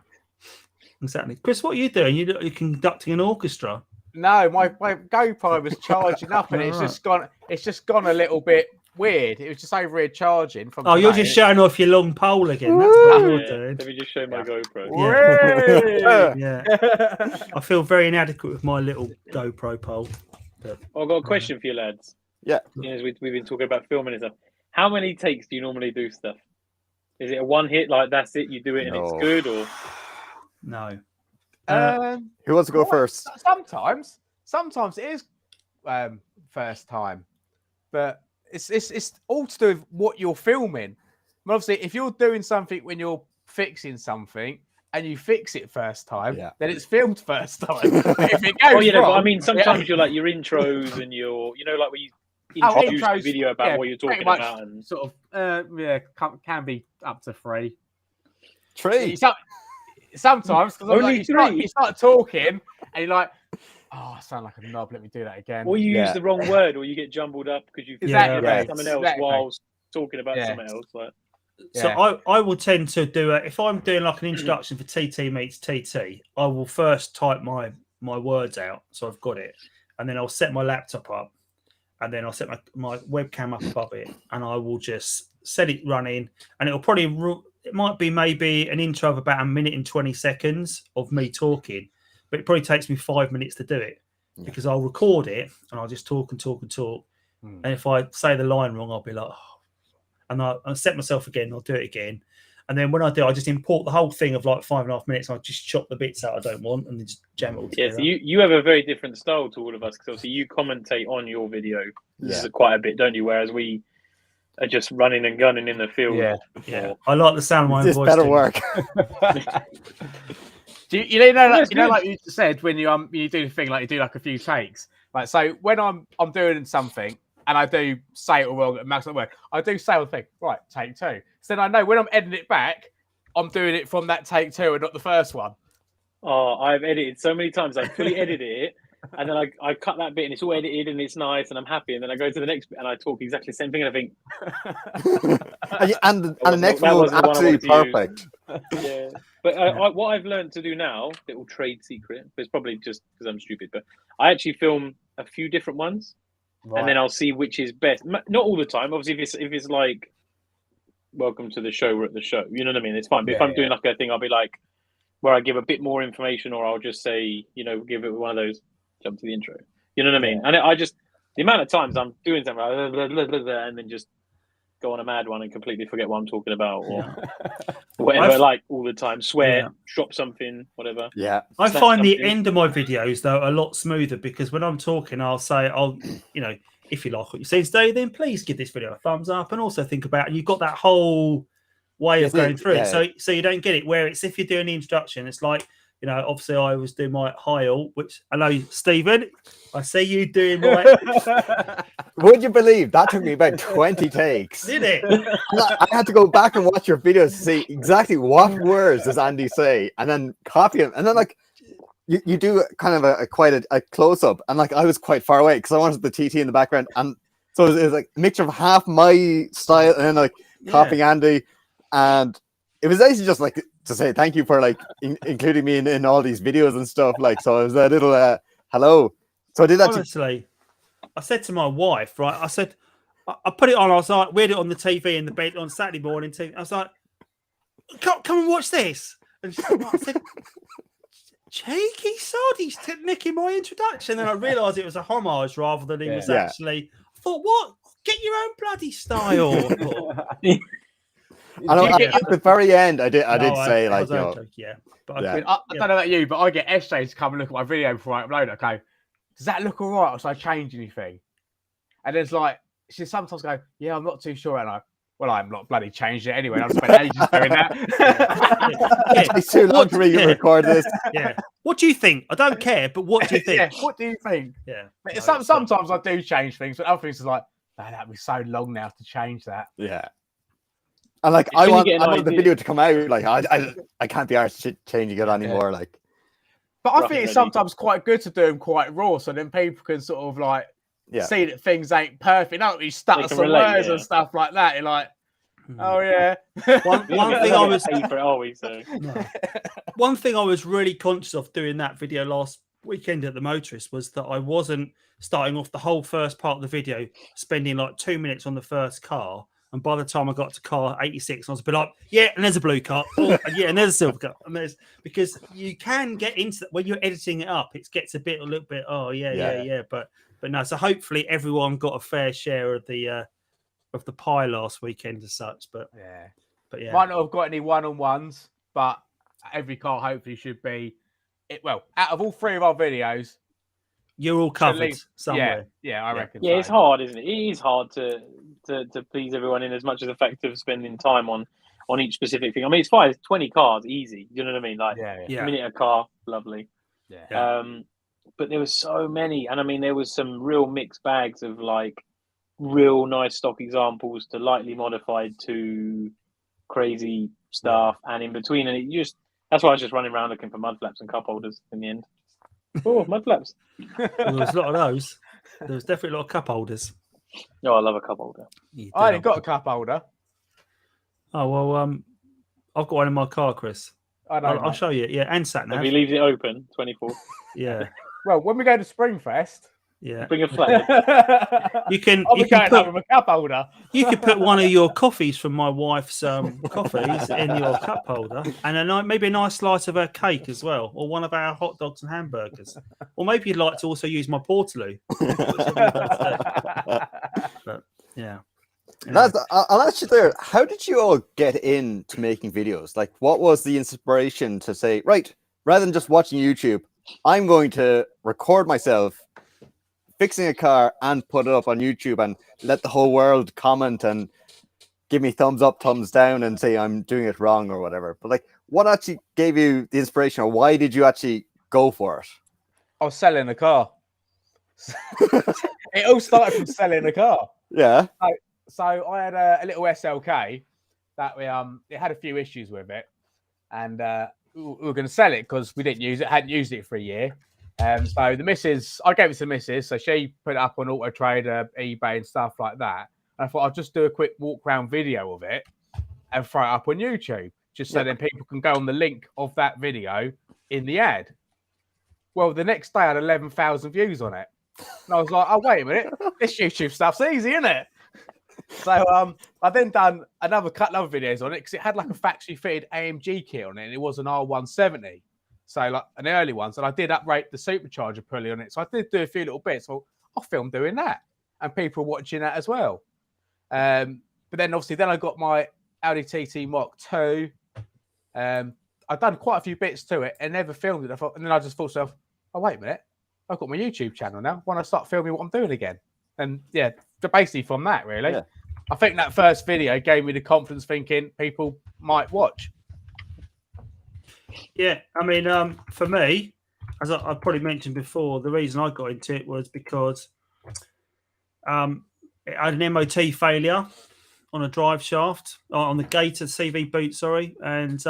exactly. Chris, what are you doing? You're conducting an orchestra. No, my GoPro was charging up, and it's just gone. It's just gone a little bit weird. It was just over here charging from. Oh, you're just showing off your long pole again. That's what you're doing. Let me just show my GoPro. Yeah. I feel very inadequate with my little GoPro pole. But, I've got a question for you lads. Yeah. We've been talking about filming and stuff. How many takes do you normally do stuff? Is it a one hit, like that's it, you do it and it's good, or no? Who wants to go first? Sometimes it is first time, but it's all to do with what you're filming. But obviously, if you're doing something when you're fixing something and you fix it first time, then it's filmed first time. If it goes but I mean, sometimes you're like your intros and your, like when you introduce the video about what you're talking about, and sort of can be up to 3. 3. Sometimes only 3. You start talking and you're like, oh, I sound like a knob. Let me do that again. Or you use the wrong word, or you get jumbled up because you've about something else while talking about something else. Like, so I will tend to do if I'm doing like an introduction for TT meets TT, I will first type my words out so I've got it, and then I'll set my laptop up, and then I'll set my webcam up above it, and I will just set it running, and it might be maybe an intro of about 1 minute and 20 seconds of me talking. But it probably takes me 5 minutes to do it because I'll record it and I'll just talk and talk and talk. And if I say the line wrong, I'll be like, oh. And I'll set myself again. I'll do it again. And then when I do, I just import the whole thing of like 5.5 minutes. And I just chop the bits out I don't want and then just jam it all together. Yeah, so you have a very different style to all of us because obviously you commentate on your video quite a bit, don't you? Whereas we are just running and gunning in the field. Yeah. I like the sound of my own voice. This better work. You know, like you said, when you do the thing, like you do like a few takes. Like, so when I'm doing something and I do say it all wrong, Max at work, I do say the thing, right, take 2. So then I know when I'm editing it back, I'm doing it from that take 2 and not the first one. Oh, I've edited so many times. I fully edited it, and then I cut that bit, and it's all edited, and it's nice, and I'm happy. And then I go to the next bit, and I talk exactly the same thing, and I think, and the next one was absolutely perfect. Yeah, but what I've learned to do now, little trade secret, but it's probably just because I'm stupid, but I actually film a few different ones, and then I'll see which is best. Not all the time, obviously. If it's like, welcome to the show, we're at the show. You know what I mean? It's fine. But if I'm doing like a thing, I'll be like, where I give a bit more information, or I'll just say, give it one of those, jump to the intro. You know what I mean? And The amount of times I'm doing something like blah, blah, blah, blah, and then just go on a mad one and completely forget what I'm talking about, or whatever, like all the time, swear, drop something, whatever. Yeah. I find the end of my videos though a lot smoother, because when I'm talking, I'll say, if you like what you see today, then please give this video a thumbs up, and also think about it. You've got that whole way of going through it, so you don't get it where it's, if you're doing the introduction, it's like, obviously I was doing my high all, which I know, Stephen, I see you doing my. Would you believe that took me about 20 takes? Did it? I had to go back and watch your videos to see exactly what words does Andy say, and then copy him, and then like you do kind of a quite a close up, and like I was quite far away because I wanted the TT in the background, and so it was like a mixture of half my style and then like copying Andy, and it was actually just like to say thank you for like including me in all these videos and stuff. Like, so it was a little hello. So I did that. Honestly, I said to my wife, right? I said, I put it on. I was like, we had it on the TV in the bed on Saturday morning. I was like, come and watch this. And she said, I said, cheeky sod, he's nicking my introduction. And I realised it was a homage rather than it was actually. I thought, what? Get your own bloody style. At the very end, I did say like, but I don't know about you, but I get SJ to come and look at my video before I upload it. Okay, does that look all right? Or should I change anything? And there's like, she sometimes go, yeah, I'm not too sure. And I'm not bloody changed it anyway. I've spent ages doing that. It's too long for me to record this. Yeah. What do you think? I don't care, but what do you think? What do you think? Yeah. Sometimes I do change things, but other things are like, that'd be so long now to change that. Yeah. And like, I want the video to come out. Like, I can't be arsed changing it anymore. Yeah. Like, but I think it's sometimes quite good to do them quite raw, so then people can sort of like see that things ain't perfect. You stutter some words and stuff like that. You're like, oh yeah. One thing I was one thing I was really conscious of doing that video last weekend at the Motorist was that I wasn't starting off the whole first part of the video, spending like 2 minutes on the first car. And by the time I got to car 86, I was a bit like, yeah, and there's a blue car. Oh, yeah, and there's a silver car. And there's, because you can get into that when you're editing it up, it gets a little bit, yeah. But no, so hopefully everyone got a fair share of the pie last weekend as such. But yeah. Might not have got any one-on-ones, but every car hopefully should be, out of all three of our videos, you're all covered somewhere. Yeah, I reckon. Yeah, it's hard, isn't it? It is hard to please everyone in as much as the fact of spending time on each specific thing. I mean, it's fine. It's 20 cars, easy. You know what I mean? Like, a minute a car, lovely. Yeah. But there was so many, and I mean, there was some real mixed bags of like real nice stock examples to lightly modified to crazy stuff, and in between. And that's why I was just running around looking for mud flaps and cup holders in the end. Oh, mud flaps. Well, there was a lot of those. There was definitely a lot of cup holders. No, I love a cup holder. I ain't got a cup holder. Oh, well, I've got one in my car, Chris. I'll show you. Yeah, and sat nav. If he leaves it open 24. Yeah. Well, when we go to SpringFest, bring a flag. You can put a cup holder. You could put one of your coffees from my wife's coffees in your cup holder, and maybe a nice slice of her cake as well, or one of our hot dogs and hamburgers, or maybe you'd like to also use my portaloo. But yeah. I'll ask you there. How did you all get into making videos? Like, what was the inspiration to say, right, rather than just watching YouTube, I'm going to record myself fixing a car and put it up on YouTube and let the whole world comment and give me thumbs up, thumbs down, and say I'm doing it wrong or whatever. But like, what actually gave you the inspiration, or why did you actually go for it? I was selling a car. It all started from selling a car. Yeah. So I had a little SLK that it had a few issues with it, and we were going to sell it because we didn't use it, hadn't used it for a year. So the missus, I gave it to the missus, so she put it up on Auto Trader, eBay, and stuff like that. And I thought I'd just do a quick walk around video of it and throw it up on YouTube, just so then people can go on the link of that video in the ad. Well, the next day I had 11,000 views on it, and I was like, "Oh, wait a minute, this YouTube stuff's easy, isn't it?" So I then done another couple of videos on it because it had like a factory fitted AMG kit on it, and it was an R170. So like an early one, and I did uprate the supercharger pulley on it. So I did do a few little bits. So I'll film doing that, and people watching that as well. But then obviously, then I got my Audi TT Mark II. I've done quite a few bits to it and never filmed it. And then I just thought to myself, oh, wait a minute. I've got my YouTube channel now. Why don't I start filming what I'm doing again? And yeah, basically from that, really. Yeah. I think that first video gave me the confidence thinking people might watch. Yeah, I mean, for me, as I probably mentioned before, the reason I got into it was because I had an MOT failure on a drive shaft, on the Gator CV boot, sorry. And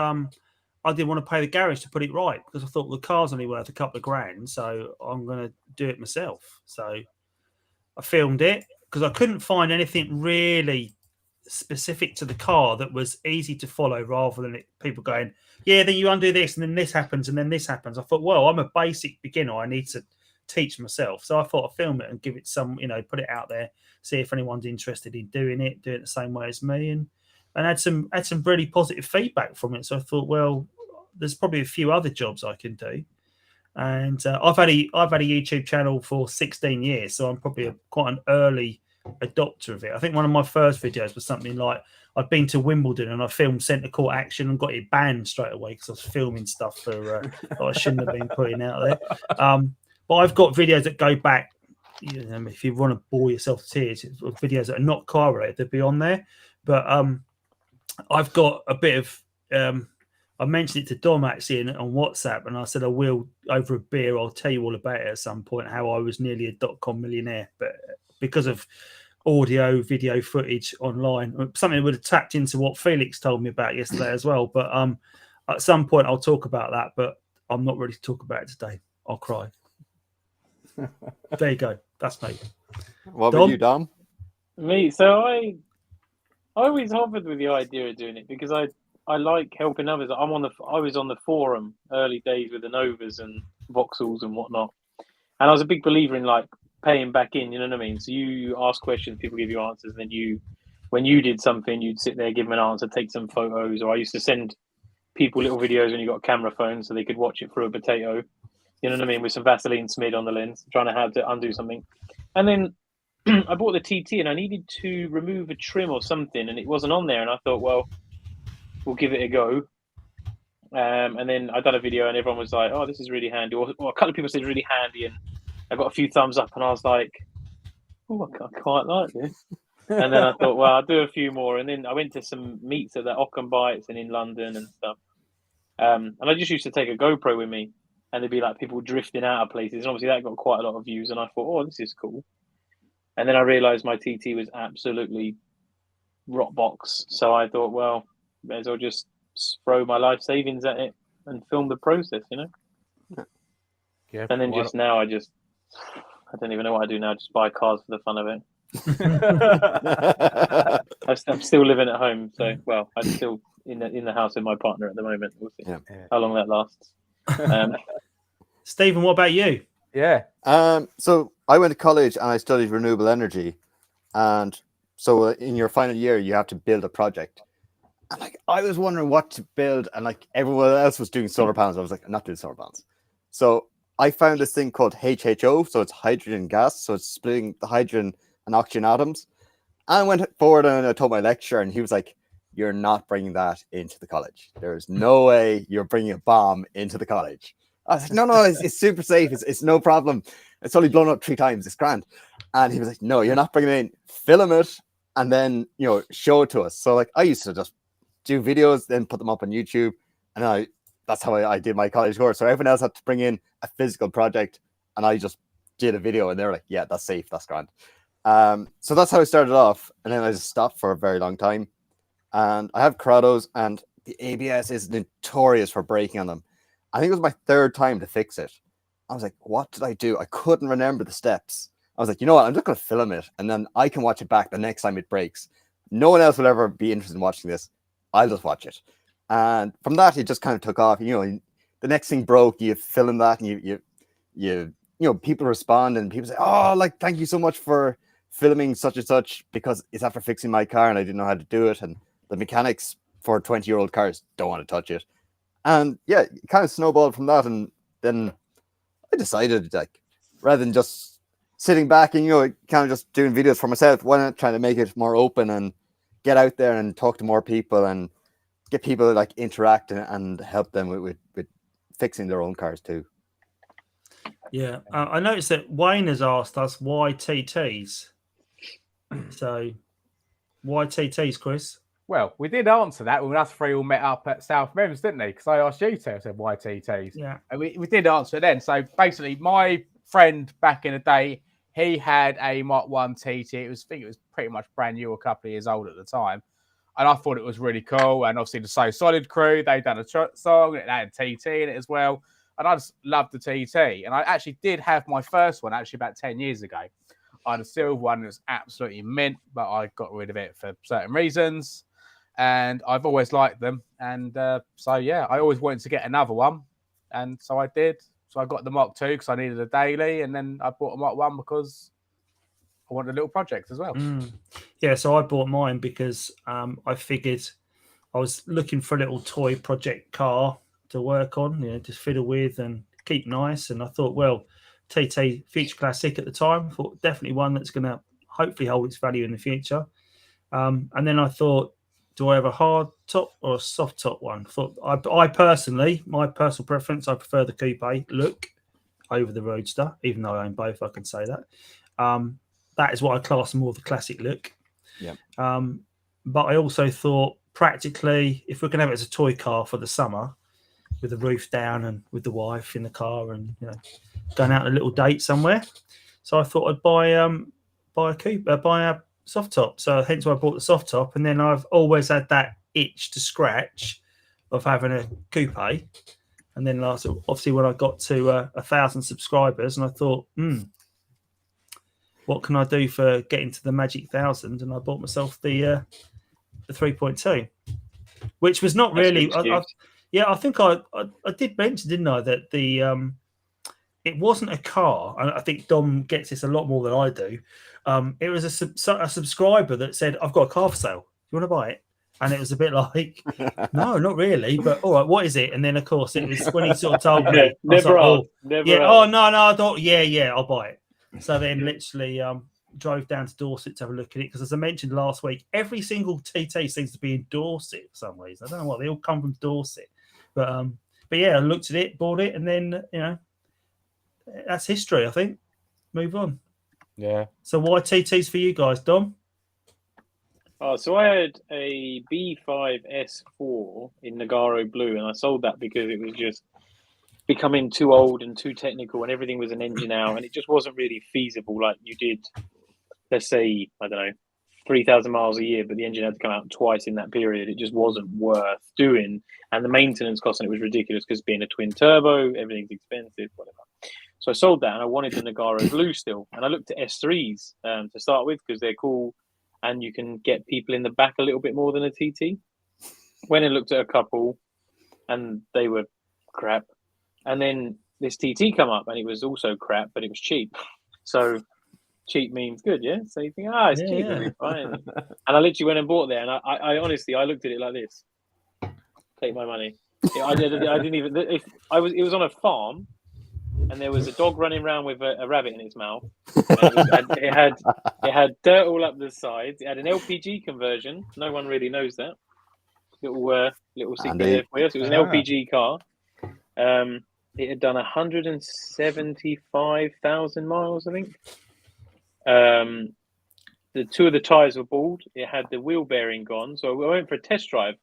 I didn't want to pay the garage to put it right because I thought the car's only worth a couple of grand, so I'm going to do it myself. So I filmed it because I couldn't find anything really specific to the car that was easy to follow rather than people going, yeah, then you undo this and then this happens and then this happens. I thought, well, I'm a basic beginner. I need to teach myself. So I thought I'd film it and give it some, put it out there, see if anyone's interested in doing it the same way as me, and had some really positive feedback from it. So I thought, well, there's probably a few other jobs I can do. And I've had a YouTube channel for 16 years, so I'm probably quite an early adopter of it. I think one of my first videos was something like I'd been to Wimbledon and I filmed centre court action and got it banned straight away because I was filming stuff for that I shouldn't have been putting out there. But I've got videos that go back, if you want to bore yourself to tears, videos that are not car related, they'll be on there. But I've got a bit of I mentioned it to Dom actually on WhatsApp, and I said I will, over a beer, I'll tell you all about it at some point, how I was nearly a .com millionaire, but because of audio, video footage online, something that would have tapped into what Felix told me about yesterday as well. But at some point I'll talk about that, but I'm not ready to talk about it today. I'll cry. There you go. That's me. What about you, Dom? Me. So I always hovered with the idea of doing it because I like helping others. I was on the forum early days with the Novas and Vauxhalls and whatnot, and I was a big believer in like paying back in. You know what I mean? So you ask questions, people give you answers, and then when you did something, you'd sit there, give them an answer, take some photos. Or I used to send people little videos when you got a camera phone so they could watch it through a potato. You know what I mean? With some Vaseline smeared on the lens, trying to have to undo something. And then I bought the TT and I needed to remove a trim or something, and it wasn't on there. And I thought, well, we'll give it a go. And then I done a video and everyone was like, oh, this is really handy. Or a couple of people said it's really handy, and I got a few thumbs up, and I was like, oh, I quite like this. And then I thought, well, I'll do a few more. And then I went to some meets at the Ockham Bites and in London and stuff. And I just used to take a GoPro with me, and there'd be like people drifting out of places. And obviously that got quite a lot of views. And I thought, oh, this is cool. And then I realized my TT was absolutely rot box. So I thought, well, may as well just throw my life savings at it and film the process, Yeah. And then now I don't even know what I do now. Just buy cars for the fun of it. I'm still living at home, so I'm still in the house with my partner at the moment. We'll see how long that lasts. Stephen, what about you? Yeah. So I went to college and I studied renewable energy, and so in your final year you have to build a project. And I was wondering what to build, and everyone else was doing solar panels. I was like, I'm not doing solar panels. So I found this thing called HHO, so it's hydrogen gas, so it's splitting the hydrogen and oxygen atoms. And I went forward and I told my lecturer, and he was like, you're not bringing that into the college. There's no way you're bringing a bomb into the college. I was like, no, it's super safe. It's no problem. It's only blown up 3 times. It's grand. And he was like, no, you're not bringing it in. Film it and then, show it to us. So I used to just do videos, then put them up on YouTube. And that's how I did my college course. So everyone else had to bring in a physical project, and I just did a video, and they were like, yeah, that's safe. That's grand. So that's how I started off. And then I just stopped for a very long time. And I have Corrados, and the ABS is notorious for breaking on them. I think it was my 3rd time to fix it. I was like, what did I do? I couldn't remember the steps. I was like, you know what? I'm just going to film it, and then I can watch it back the next time it breaks. No one else will ever be interested in watching this. I'll just watch it. And from that, it just kind of took off. The next thing broke, you film that, and you people respond, and people say, oh, thank you so much for filming such and such, because it's after fixing my car and I didn't know how to do it. And the mechanics for 20-year-old cars don't want to touch it. And yeah, it kind of snowballed from that. And then I decided, rather than just sitting back and kind of just doing videos for myself. Why not try to make it more open and get out there and talk to more people and get people to like interact and help them with fixing their own cars too. Yeah, I noticed that Wayne has asked us why TTs. So, why TTs, Chris? Well, we did answer that when us three all met up at South Mems, didn't we? Because I asked you to. I said, why TTs? Yeah. And we did answer it then. So basically, my friend back in the day, he had a Mach 1 TT. I think it was pretty much brand new, a couple of years old at the time. And I thought it was really cool. And obviously, the So Solid crew, they'd done a song, and it had TT in it as well. And I just loved the TT. And I actually did have my first one actually about 10 years ago. I had a silver one. It was absolutely mint, but I got rid of it for certain reasons. And I've always liked them. And so, yeah, I always wanted to get another one. And so I did. So I got the Mach 2 because I needed a daily. And then I bought a Mach 1 because I wanted a little project as well. Yeah, so I bought mine because I figured I was looking for a little toy project car to work on, just fiddle with and keep nice. And I thought, well, TT Future Classic at the time, I thought definitely one that's going to hopefully hold its value in the future. And then I thought, do I have a hard top or a soft top one? I thought I personally, my personal preference, I prefer the coupe look over the Roadster, even though I own both, I can say that. That is what I class more of the classic look. Yeah. But I also thought practically, if we're going to have it as a toy car for the summer, with the roof down and with the wife in the car and going out on a little date somewhere, so I thought I'd buy a soft top. So hence why I bought the soft top. And then I've always had that itch to scratch of having a coupe. And then obviously when I got to 1,000 subscribers, and I thought, what can I do for getting to the magic 1,000? And I bought myself the 3.2, which was not really. I think I did mention, didn't I, that it wasn't a car. And I think Dom gets this a lot more than I do. It was a subscriber that said, "I've got a car for sale. Do you want to buy it?" And it was a bit like, "No, not really." But all right, what is it? And then of course it was when he sort of told me, never. Oh no, I thought, yeah, I'll buy it. So then literally drove down to Dorset to have a look at it, because as I mentioned last week, every single TT seems to be in Dorset for some reason. I don't know what, they all come from Dorset. But yeah, I looked at it, bought it, and then that's history, I think. Move on. Yeah. So why TTs for you guys, Dom? So I had a B5S4 in Nagaro blue, and I sold that because it was just becoming too old and too technical, and everything was an engine out, and it just wasn't really feasible. Like you did, let's say, I don't know, 3,000 miles a year, but the engine had to come out twice in that period. It just wasn't worth doing. And the maintenance cost on it was ridiculous because being a twin turbo, everything's expensive, whatever. So I sold that, and I wanted the Nagaro blue still. And I looked at S3s to start with because they're cool and you can get people in the back a little bit more than a TT. Went and looked at a couple and they were crap. And then this TT come up and it was also crap, but it was cheap. So cheap means good, yeah? So you think, it's cheap, it'll be fine. And I literally went and bought there, and I honestly, I looked at it like this. Take my money. I didn't even, it was on a farm, and there was a dog running around with a rabbit in its mouth. It had dirt all up the sides. It had an LPG conversion. No one really knows that. Little secret there for you. So it was an LPG car. It had done 175,000 miles, I think. The two of the tires were bald. It had the wheel bearing gone. So I went for a test drive.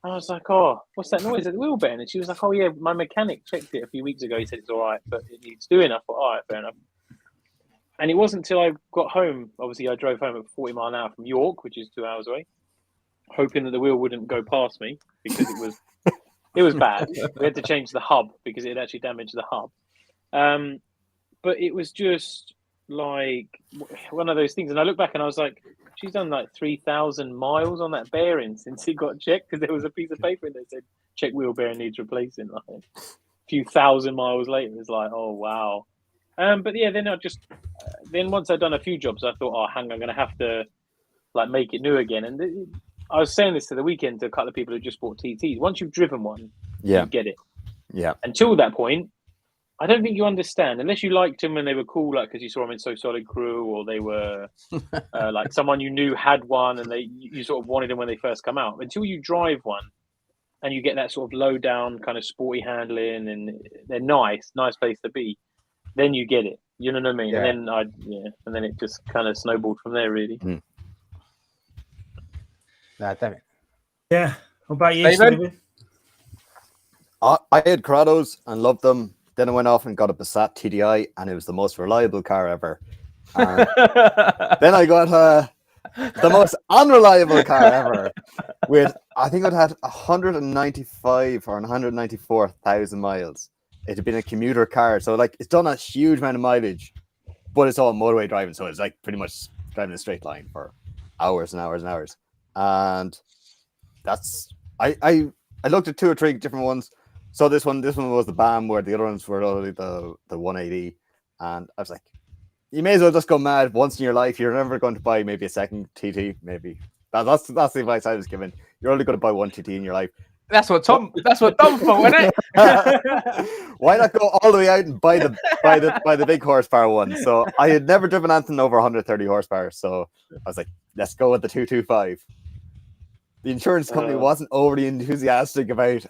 I was like, "Oh, what's that noise at the wheel bearing?" And she was like, "Oh yeah, my mechanic checked it a few weeks ago. He said it's all right, but it needs doing." I thought, "All right, fair enough." And it wasn't until I got home. Obviously, I drove home at 40 mile an hour from York, which is 2 hours away, hoping that the wheel wouldn't go past me because it was bad. We had to change the hub because it had actually damaged the hub. But it was just like one of those things. And I look back and I was like, she's done like 3,000 miles on that bearing since it got checked, because there was a piece of paper and they said, check wheel bearing needs replacing. Like a few thousand miles later, it's like, oh, wow. But yeah, then once I'd done a few jobs, I thought, oh, hang on, I'm going to have to like make it new again. And I was saying this to the weekend to a couple of people who just bought TTs. Once you've driven one, you get it. Yeah. Until that point, I don't think you understand unless you liked them when they were cool, like because you saw them in So Solid Crew, or they were like someone you knew had one, and you sort of wanted them when they first come out. Until you drive one, and you get that sort of low down kind of sporty handling, and they're nice place to be. Then you get it. You know what I mean? Yeah. And then it just kind of snowballed from there, really. Mm. No, damn it. Yeah. What about you, Stephen? Stephen? I had Corrados and loved them. Then I went off and got a Passat TDI, and it was the most reliable car ever. And then I got the most unreliable car ever. I think it had 195 or 194,000 miles. It had been a commuter car, so like it's done a huge amount of mileage, but it's all motorway driving, so it's like pretty much driving a straight line for hours and hours and hours. And that's I looked at 2 or 3 different ones. So this one was the BAM, where the other ones were only the 180, and I was like, you may as well just go mad once in your life. You're never going to buy maybe a second TT. Maybe that's the advice I was given. You're only going to buy one TT in your life. That's what Tom thought, wasn't it? Why not go all the way out and buy the big horsepower one? So I had never driven anything over 130 horsepower, so I was like, let's go with the 225. The insurance company wasn't overly enthusiastic about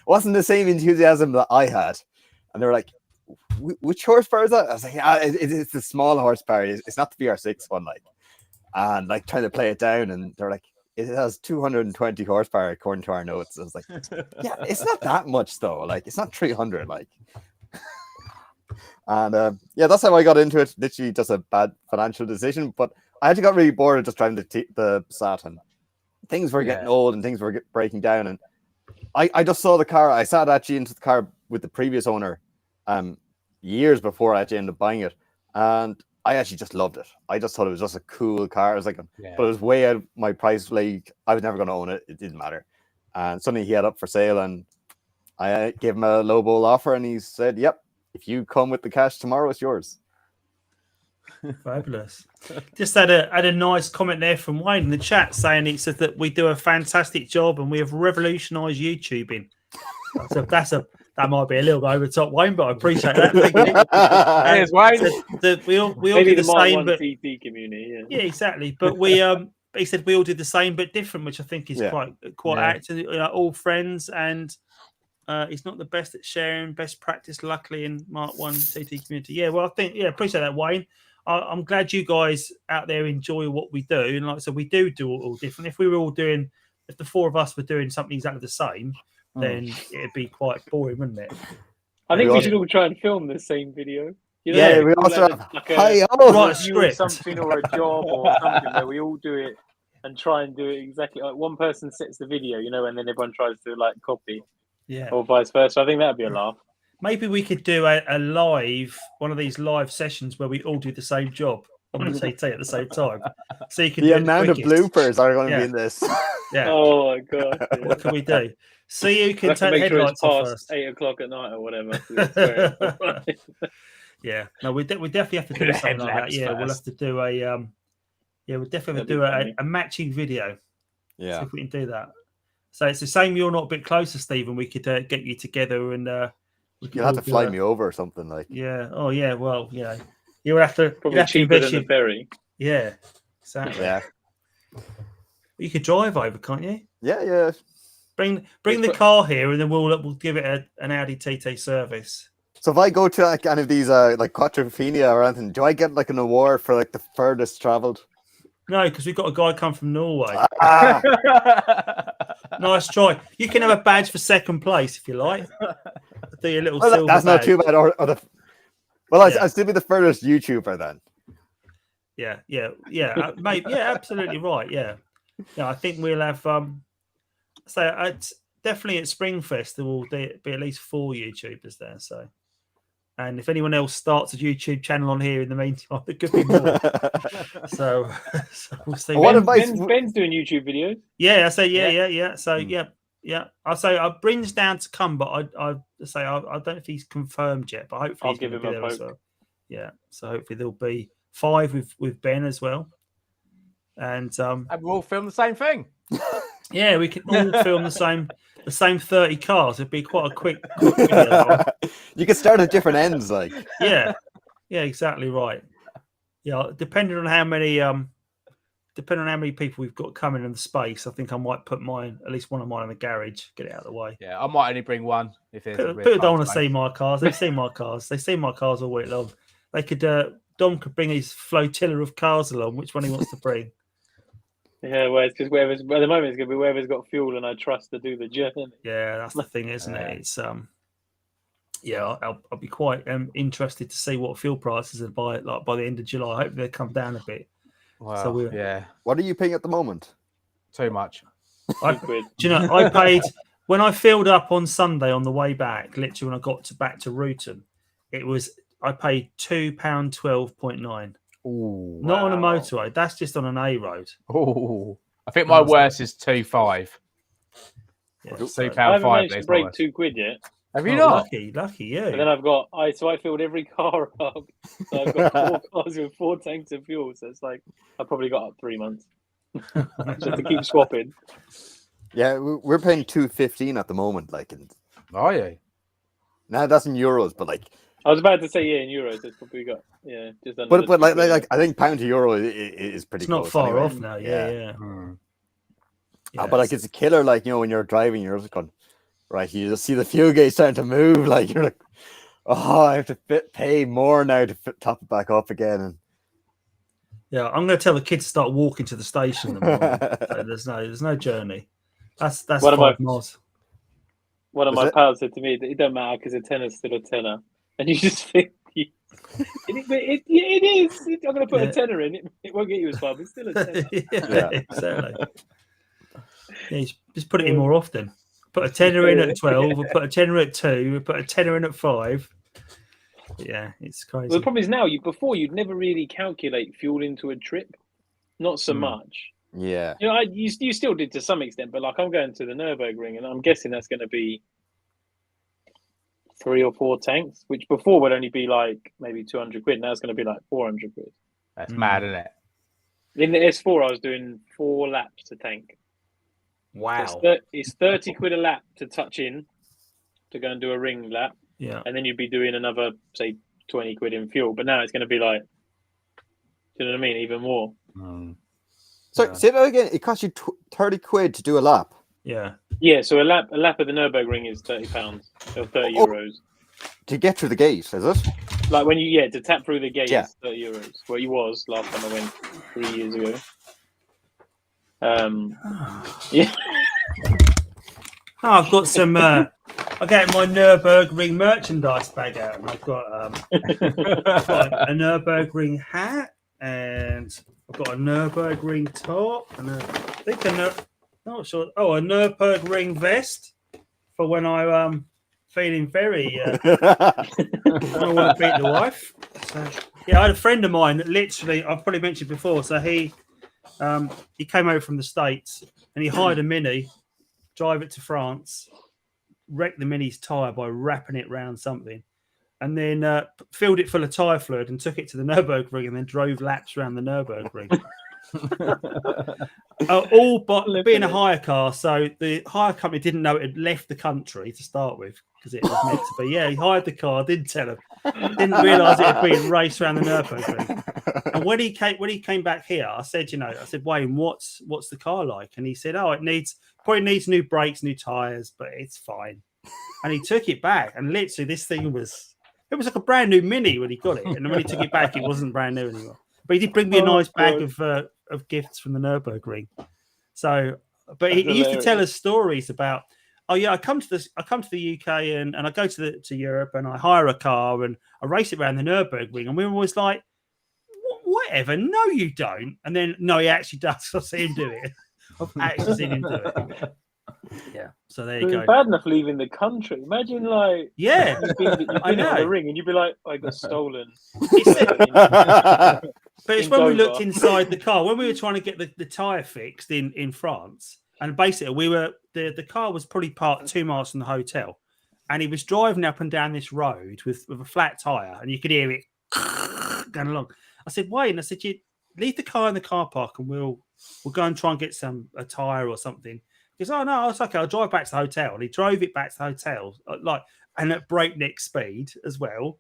wasn't the same enthusiasm that I had, and they were like, which horsepower is that? I was like, it's the small horsepower. It's not the VR6 one, like, and like trying to play it down, and they're like, it has 220 horsepower according to our notes. I was like, yeah, it's not that much though. Like, it's not 300, like. And that's how I got into it. Literally just a bad financial decision, but I actually got really bored of just driving the Passat, and things were getting old and things were breaking down, and I just saw the car. I sat actually into the car with the previous owner years before I actually ended up buying it, and I actually just loved it. I just thought it was just a cool car. I was like, but it was way out of my price league. I was never going to own it. It didn't matter. And suddenly he had up for sale, and I gave him a lowball offer, and he said, yep, if you come with the cash tomorrow, it's yours. Fabulous. Just had a nice comment there from Wayne in the chat saying he said that we do a fantastic job and we have revolutionised YouTubing. So that might be a little bit over the top, Wayne, but I appreciate that. Thank you. Cheers, Wayne. We all Maybe do the same, but TT community, yeah, exactly. But he said we all did the same but different, which I think is quite active. All friends, and he's not the best at sharing best practice, luckily, in Mark 1 TT community. Yeah, well, I think appreciate that, Wayne. I'm glad you guys out there enjoy what we do, and like I said, we do all different. If the 4 of us were doing something exactly the same, then it'd be quite boring, wouldn't it? I think we should all try and film the same video. You know, yeah, we also have write a script, something or a job or something where we all do it and try and do it exactly. Like one person sets the video, and then everyone tries to like copy, or vice versa. I think that'd be a laugh. Maybe we could do a live, one of these live sessions where we all do the same job on the TT at the same time. So you can the amount of bloopers are going to be in this. Yeah. Oh my god. Yeah. What can we do? See who can take the headlights off first. 8 o'clock at night or whatever. Yeah. No, we definitely have to do something like that. Yeah, we'll have to do we'll definitely have to do a matching video. Yeah. See if we can do that. So it's the same. You're not a bit closer, Stephen. We could get you together and. You'll have to fly me over or something like. Yeah. Oh, yeah. Well, you'll have to. Probably cheaper than the ferry. Yeah. Exactly. Yeah. You could drive over, can't you? Yeah. Bring the car here, and then we'll give it an Audi TT service. So if I go to like any of these like Quattrophenia or anything, do I get like an award for like the furthest travelled? No, because we've got a guy come from Norway. Nice try. You can have a badge for second place if you like. Do your little silver that's badge. not too bad. I'd still be the furthest YouTuber then. Yeah, mate. Yeah, absolutely right. Yeah, I think we'll have. So definitely at Springfest there will be at least 4 YouTubers there. So, and if anyone else starts a YouTube channel on here in the meantime, there could be more. so we'll see. Ben's doing YouTube videos. Yeah, I say yeah. So yeah. I'll say Bryn's down to come, but I say I don't know if he's confirmed yet, but hopefully I'll give him a there poke. as well. Yeah, so hopefully there'll be 5 with Ben as well, and we all film the same thing. Yeah, we can all film the same 30 cars. It'd be quite a quick video. You could start at different ends, like. Yeah, exactly right. Yeah, depending on how many people we've got coming in the space, I think I might put at least one of mine in the garage, get it out of the way. Yeah, I might only bring one if there's. People don't want to see my cars. They've seen my cars. They've seen my cars all week long. They could. Dom could bring his flotilla of cars along. Which one he wants to bring? Yeah, well, it's because at the moment it's going to be whoever's got fuel and I trust to do the journey. Yeah, that's the thing, isn't it? It's I'll be quite interested to see what fuel prices are by the end of July. I hope they come down a bit. Wow. So What are you paying at the moment? Too much. £2. Do you know? I paid when I filled up on Sunday on the way back. Literally, when I got back to Ruton, I paid £2.12.9. Ooh, Not on a motorway. That's just on an A road. Oh, I think my worst is 2.5. Yeah, £2.5. I haven't managed to break £2 yet. Have you not? Lucky you. And then I filled every car up. So I've got 4 cars with 4 tanks of fuel. So it's like I probably got up 3 months. Just have to keep swapping. Yeah, we're paying $2.15 at the moment. Like, Are you? now that's in euros, but like. I was about to say in euros. It's probably got just under. But like I think pound to euro is pretty. It's not close far anyway. off now. Yeah. But like it's a killer. Like when you're driving, you're just going right. You just see the fuel gauge starting to move. Like you're like, oh, I have to pay more now to top it back up again. And yeah, I'm going to tell the kids to start walking to the station. In the morning. So there's no journey. That's 5 miles. One of my pals said to me that it don't matter because a tenner's still a tenner. And you just think, it is. I'm going to put a tenner in. It won't get you as far, but it's still a tenner. Exactly. Yeah, just put it in more often. Put a tenner in at 12, or put a tenner at 2, or put a tenner in at 5. Yeah, it's crazy. Well, the problem is now, before you'd never really calculate fuel into a trip. Not so much. Yeah. You know, you still did to some extent, but like I'm going to the Nürburgring and I'm guessing that's going to be 3 or 4 tanks, which before would only be like maybe £200. Now it's going to be like £400. That's mad, isn't it? In the S4, I was doing 4 laps to tank. Wow. So it's £30 a lap to touch in to go and do a ring lap. Yeah. And then you'd be doing another, say, £20 in fuel. But now it's going to be like, do you know what I mean? Even more. So say that again. It costs you £30 to do a lap. Yeah. Yeah. So a lap at the Nürburgring is £30 or €30 to get through the gate. Is it? Like when to tap through the gate is €30. Well, it was last time I went 3 years ago. Yeah. Oh, I've got some. I got my Nürburgring merchandise bag out, and I've got a Nürburgring hat, and I've got a Nürburgring top, and a Nürburgring vest for when I'm feeling very. I want to beat the wife. So, I had a friend of mine that literally I've probably mentioned before. So he came over from the States and he hired a Mini, drive it to France, wrecked the Mini's tyre by wrapping it around something, and then filled it full of tyre fluid and took it to the Nürburgring and then drove laps around the Nürburgring. All but being a hire car, so the hire company didn't know it had left the country to start with because it was meant to be. Yeah, he hired the car, didn't tell him, didn't realise it had been raced around the Nürburgring. And when he came back here, I said, Wayne, what's the car like? And he said, it probably needs new brakes, new tyres, but it's fine. And he took it back, and literally this thing was like a brand new Mini when he got it, and then when he took it back, it wasn't brand new anymore. But he did bring me a nice bag of gifts from the Nürburgring. So, but he used to tell us stories about, I come to the UK and I go to Europe and I hire a car and I race it around the Nürburgring, and we were always like, whatever, no, you don't. And then no, he actually does. I've seen him do it. I've actually seen him do it. Yeah. So there you go. Bad enough leaving the country. Imagine you've been on the ring and you'd be like, I got stolen. But it's when we looked inside the car, when we were trying to get the tyre fixed in France, and basically the car was probably parked 2 miles from the hotel, and he was driving up and down this road with a flat tyre, and you could hear it going along. I said, Wayne, you leave the car in the car park and we'll go and try and get a tyre or something. He goes, oh, no, it's okay. I'll drive back to the hotel. And he drove it back to the hotel, and at breakneck speed as well.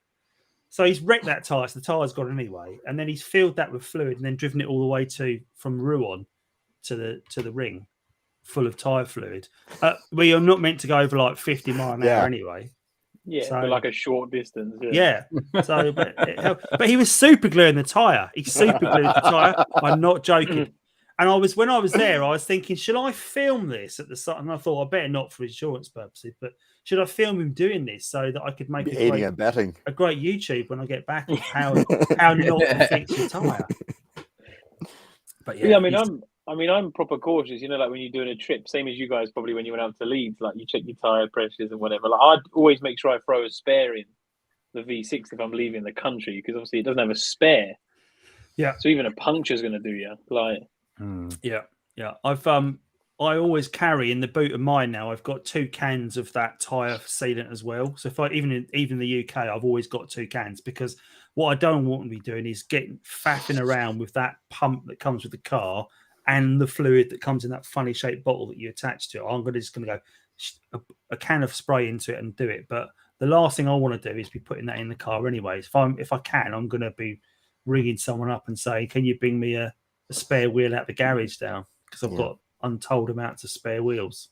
So he's wrecked that tyre, so the tyre's gone anyway. And then he's filled that with fluid and then driven it all the way from Rouen to the ring, full of tyre fluid. We are not meant to go over like 50 mile an hour anyway. Yeah, so, but like a short distance. Yeah. So, but he was super gluing the tyre. He super glued the tyre. I'm not joking. And when I was there, I was thinking, should I film this at the site? And I thought, I better not for insurance purposes, but should I film him doing this so that I could make a great YouTube when I get back of how not to fix your tyre? But yeah, I mean, I'm proper cautious. You know, like when you're doing a trip, same as you guys probably when you went out to Leeds, like you check your tyre pressures and whatever. Like I'd always make sure I throw a spare in the V6 if I'm leaving the country, because obviously it doesn't have a spare. Yeah. So even a puncture's going to do you. Like. Yeah. I always carry in the boot of mine now. I've got 2 cans of that tyre sealant as well. So if even in the UK, I've always got 2 cans, because what I don't want to be doing is getting faffing around with that pump that comes with the car and the fluid that comes in that funny shaped bottle that you attach to it. I'm just going to go a can of spray into it and do it. But the last thing I want to do is be putting that in the car anyways. If I can, I'm going to be ringing someone up and saying, can you bring me a spare wheel out the garage down, because I've got untold amounts of spare wheels.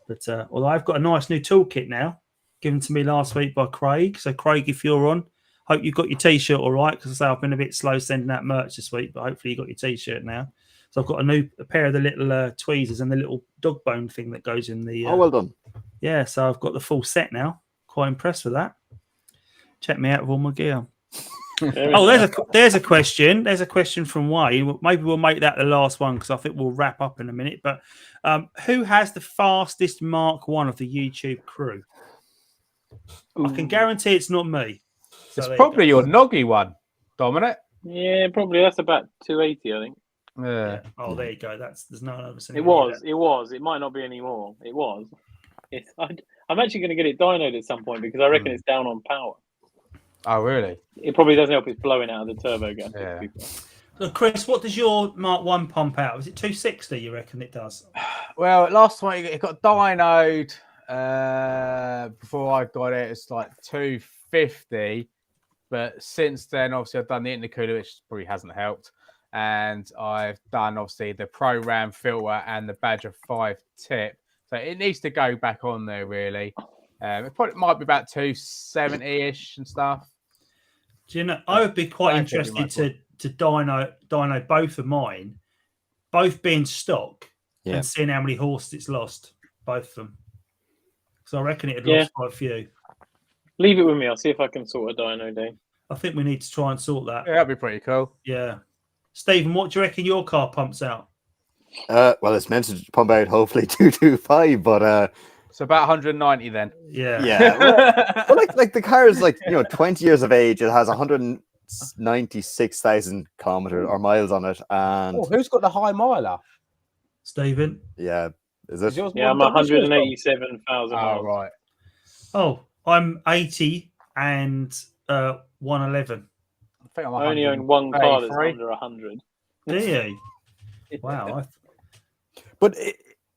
But although I've got a nice new toolkit now, given to me last week by Craig. So Craig, if you're on, hope you've got your t-shirt all right, because I say I've been a bit slow sending out merch this week, but hopefully you got your t-shirt now. So I've got a pair of the little tweezers and the little dog bone thing that goes in the. Oh, well done. Yeah, so I've got the full set now. Quite impressed with that. Check me out with all my gear. There's a question. There's a question from Wayne. Maybe we'll make that the last one, because I think we'll wrap up in a minute. But who has the fastest Mark 1 of the YouTube crew? Ooh. I can guarantee it's not me. So it's probably your Noggy one, Dominic. Yeah, probably. That's about 280, I think. Yeah. Oh, there you go. There's no other. It was. It might not be anymore. It was. I'm actually going to get it dynoed at some point, because I reckon it's down on power. Oh, really? It probably doesn't help. It's blowing out of the turbo gas. Yeah. So, Chris, what does your Mark 1 pump out? Is it 260, you reckon it does? Well, last time it got dynoed, before I got it, it's like 250. But since then, obviously, I've done the intercooler, which probably hasn't helped. And I've done, obviously, the Pro Ram filter and the Badger 5 tip. So it needs to go back on there, really. It probably might be about 270-ish and stuff. Do you know, I would be quite interested to dyno both of mine, both being stock, and seeing how many horses it's lost, both of them. So I reckon it had lost quite a few. Leave it with me. I'll see if I can sort a dyno day. I think we need to try and sort that. Yeah, that'd be pretty cool. Yeah. Stephen, what do you reckon your car pumps out? Well, it's meant to pump out hopefully 225, but it's about 190 then. Yeah. Well, like the car is 20 years of age. It has 196,000 kilometers or miles on it. And who's got the high miler? Stephen. Yeah. Is it? Yeah, I'm 187,000 miles. Oh, right. Oh, I'm 80 and 111. I think I only own one car that's under 100. Do you? Wow. But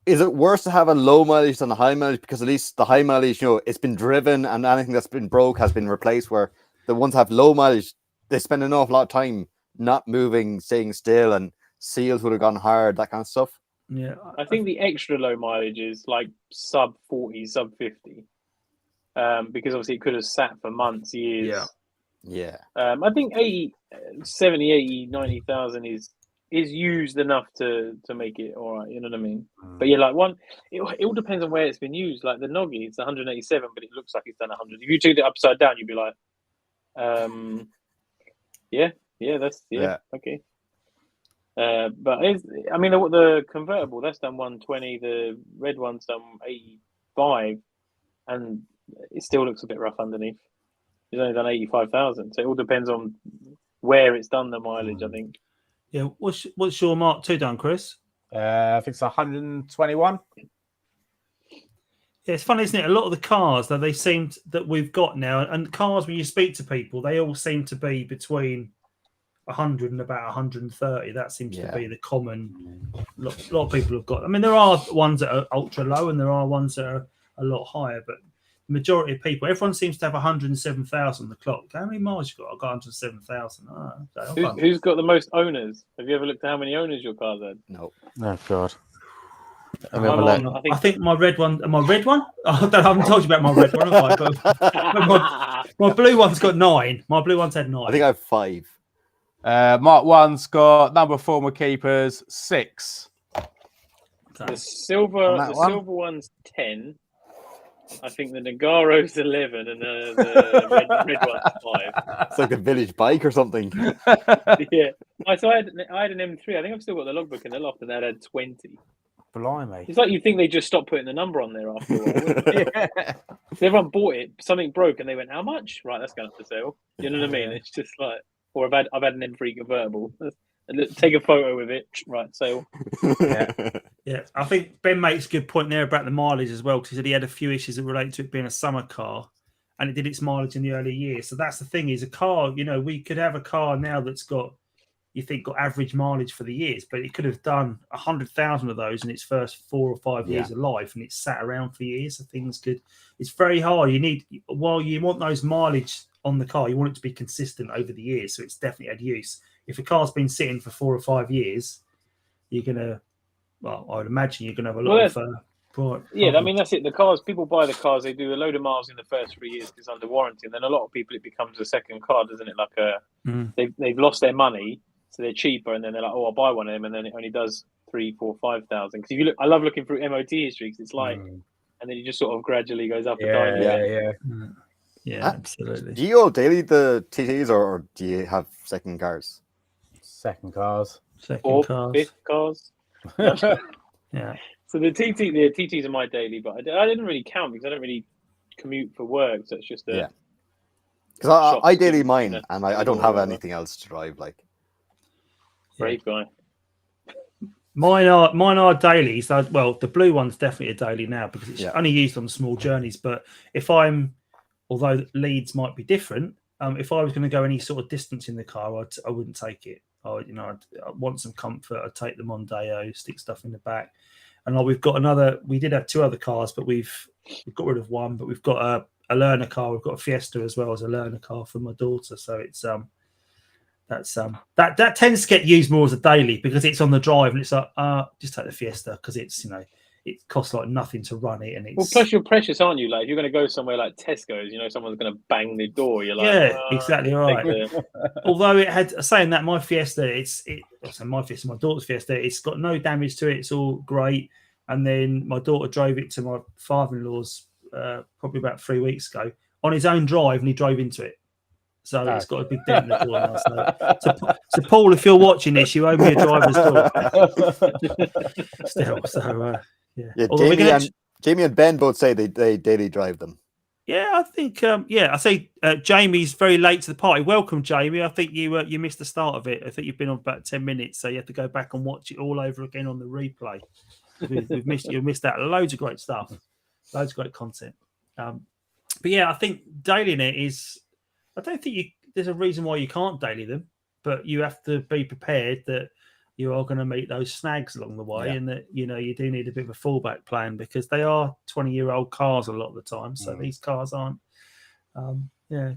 is it worse to have a low mileage than a high mileage? Because at least the high mileage, it's been driven and anything that's been broke has been replaced, where the ones that have low mileage, they spend an awful lot of time not moving, staying still, and seals would have gone hard, that kind of stuff. Yeah. I think the extra low mileage is like sub 40, sub 50. Because obviously it could have sat for months, years. Yeah. I think 70, 80, 90,000 is used enough to make it all right, you know what I mean? But yeah, like it all depends on where it's been used. Like the Noggy, it's 187, but it looks like it's done 100. If you took it upside down, you'd be like, okay. But the convertible, that's done 120, the red one's done 85, and it still looks a bit rough underneath. It's only done 85,000, so it all depends on where it's done the mileage, I think. Yeah, what's your Mark 2 done, Chris? I think it's 121. Yeah, it's funny, isn't it? A lot of the cars that we've got now, and cars when you speak to people, they all seem to be between 100 and about 130. That seems to be the common. A lot of people have got. I mean, there are ones that are ultra low, and there are ones that are a lot higher. But the majority of people, everyone seems to have 107,000 on the clock. How many miles you got? I've got 107,000. Who's got the most owners? Have you ever looked at how many owners your car's had? No. Oh God. I think my red one. My red one. I haven't told you about my red one, have I? But my blue one's got 9. My blue one's had 9. I think I have 5. Mark 1's got number of former keepers 6. Okay. The silver one's 10. I think the Nagaro's 11 and the red one's 5. It's like a village bike or something. Yeah. So I had an M3. I think I've still got the logbook in the loft, and that had 20. Blimey. It's like you think they just stopped putting the number on there after a while. Yeah. So everyone bought it, something broke, and they went, "How much?" Right, that's going up for sale. You know what I mean? It's just like, or I've had an M3 convertible. Take a photo with it. Right, sale. Yeah. I think Ben makes a good point there about the mileage as well, because he said he had a few issues that relate to it being a summer car, and it did its mileage in the early years. So that's the thing, is a car. You know, we could have a car now that's got, you think, got average mileage for the years, but it could have done 100,000 of those in its first 4 or 5 years of life, and it's sat around for years. So things could. It's very hard. You need, while you want those mileage on the car, you want it to be consistent over the years, so it's definitely had use. If a car's been sitting for 4 or 5 years, you're gonna. Well, I would imagine you're gonna have a lot of. I mean, that's it. The cars, people buy the cars, they do a load of miles in the first 3 years because under warranty, and then a lot of people, it becomes a second car, doesn't it? Like they've lost their money. So they're cheaper, and then they're like, "Oh, I'll buy one of them," and then it only does 3,000, 4,000, 5,000. Because if you look, I love looking through MOT history because it's like, and then it just sort of gradually goes up and down. Yeah, absolutely. Do you all daily the TTs, or do you have second cars? Second cars. Fifth cars. Yeah. So the TTs are my daily, but I didn't really count because I don't really commute for work. So it's just Because I daily mine, and I don't have anything else to drive. Like, brave guy. Mine are dailies. Well, the blue one's definitely a daily now because it's only used on small journeys. But although Leeds might be different, if I was going to go any sort of distance in the car, I wouldn't take it. I'd want some comfort. I'd take them on Deo, stick stuff in the back. And we did have 2 other cars, but we've got rid of one. But we've got a learner car. We've got a Fiesta as well as a learner car for my daughter. So it's that tends to get used more as a daily because it's on the drive, and it's like just take the Fiesta because it's it costs like nothing to run it, and it's plus you're precious, aren't you? Like if you're going to go somewhere like Tesco's, someone's going to bang the door. You're like, exactly right. Although it had saying that my Fiesta, my daughter's Fiesta, it's got no damage to it. It's all great. And then my daughter drove it to my father-in-law's probably about 3 weeks ago on his own drive, and he drove into it. So it's got a big dent in the door now. So Paul, if you're watching this, you owe me a driver's door. Still, Jamie and Ben both say they daily drive them. Yeah, I think. I say Jamie's very late to the party. Welcome, Jamie. I think you missed the start of it. I think you've been on about 10 minutes, so you have to go back and watch it all over again on the replay. You've missed out loads of great stuff, loads of great content. But yeah, I think dailying it is. I don't think there's a reason why you can't daily them, but you have to be prepared that you are going to meet those snags along the way, and that you do need a bit of a fallback plan because they are 20-year-old cars a lot of the time. So these cars aren't,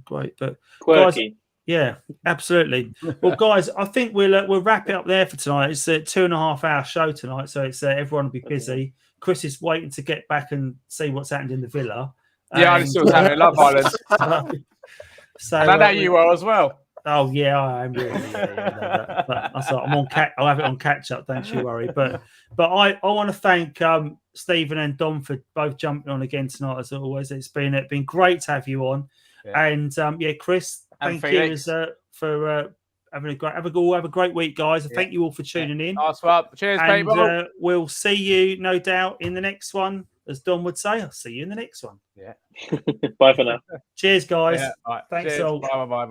great, but quirky. Guys, absolutely. Well, guys, I think we'll wrap it up there for tonight. It's a 2.5-hour show tonight, so it's everyone will be busy. Chris is waiting to get back and see what's happened in the villa. Yeah, I'm still having Love Island. So I know you are as well. Oh yeah, I am. But I'm on I'll have it on catch up. Don't you worry. But I want to thank Stephen and Dom for both jumping on again tonight as always. It's been great to have you on. Yeah. And Chris, thank you for having have a great week, guys. And thank you all for tuning in. Nice one. Cheers, people. We'll see you no doubt in the next one. As Don would say, I'll see you in the next one. Yeah. Bye for now. Cheers, guys. Yeah, right. Thanks Cheers. all. Bye.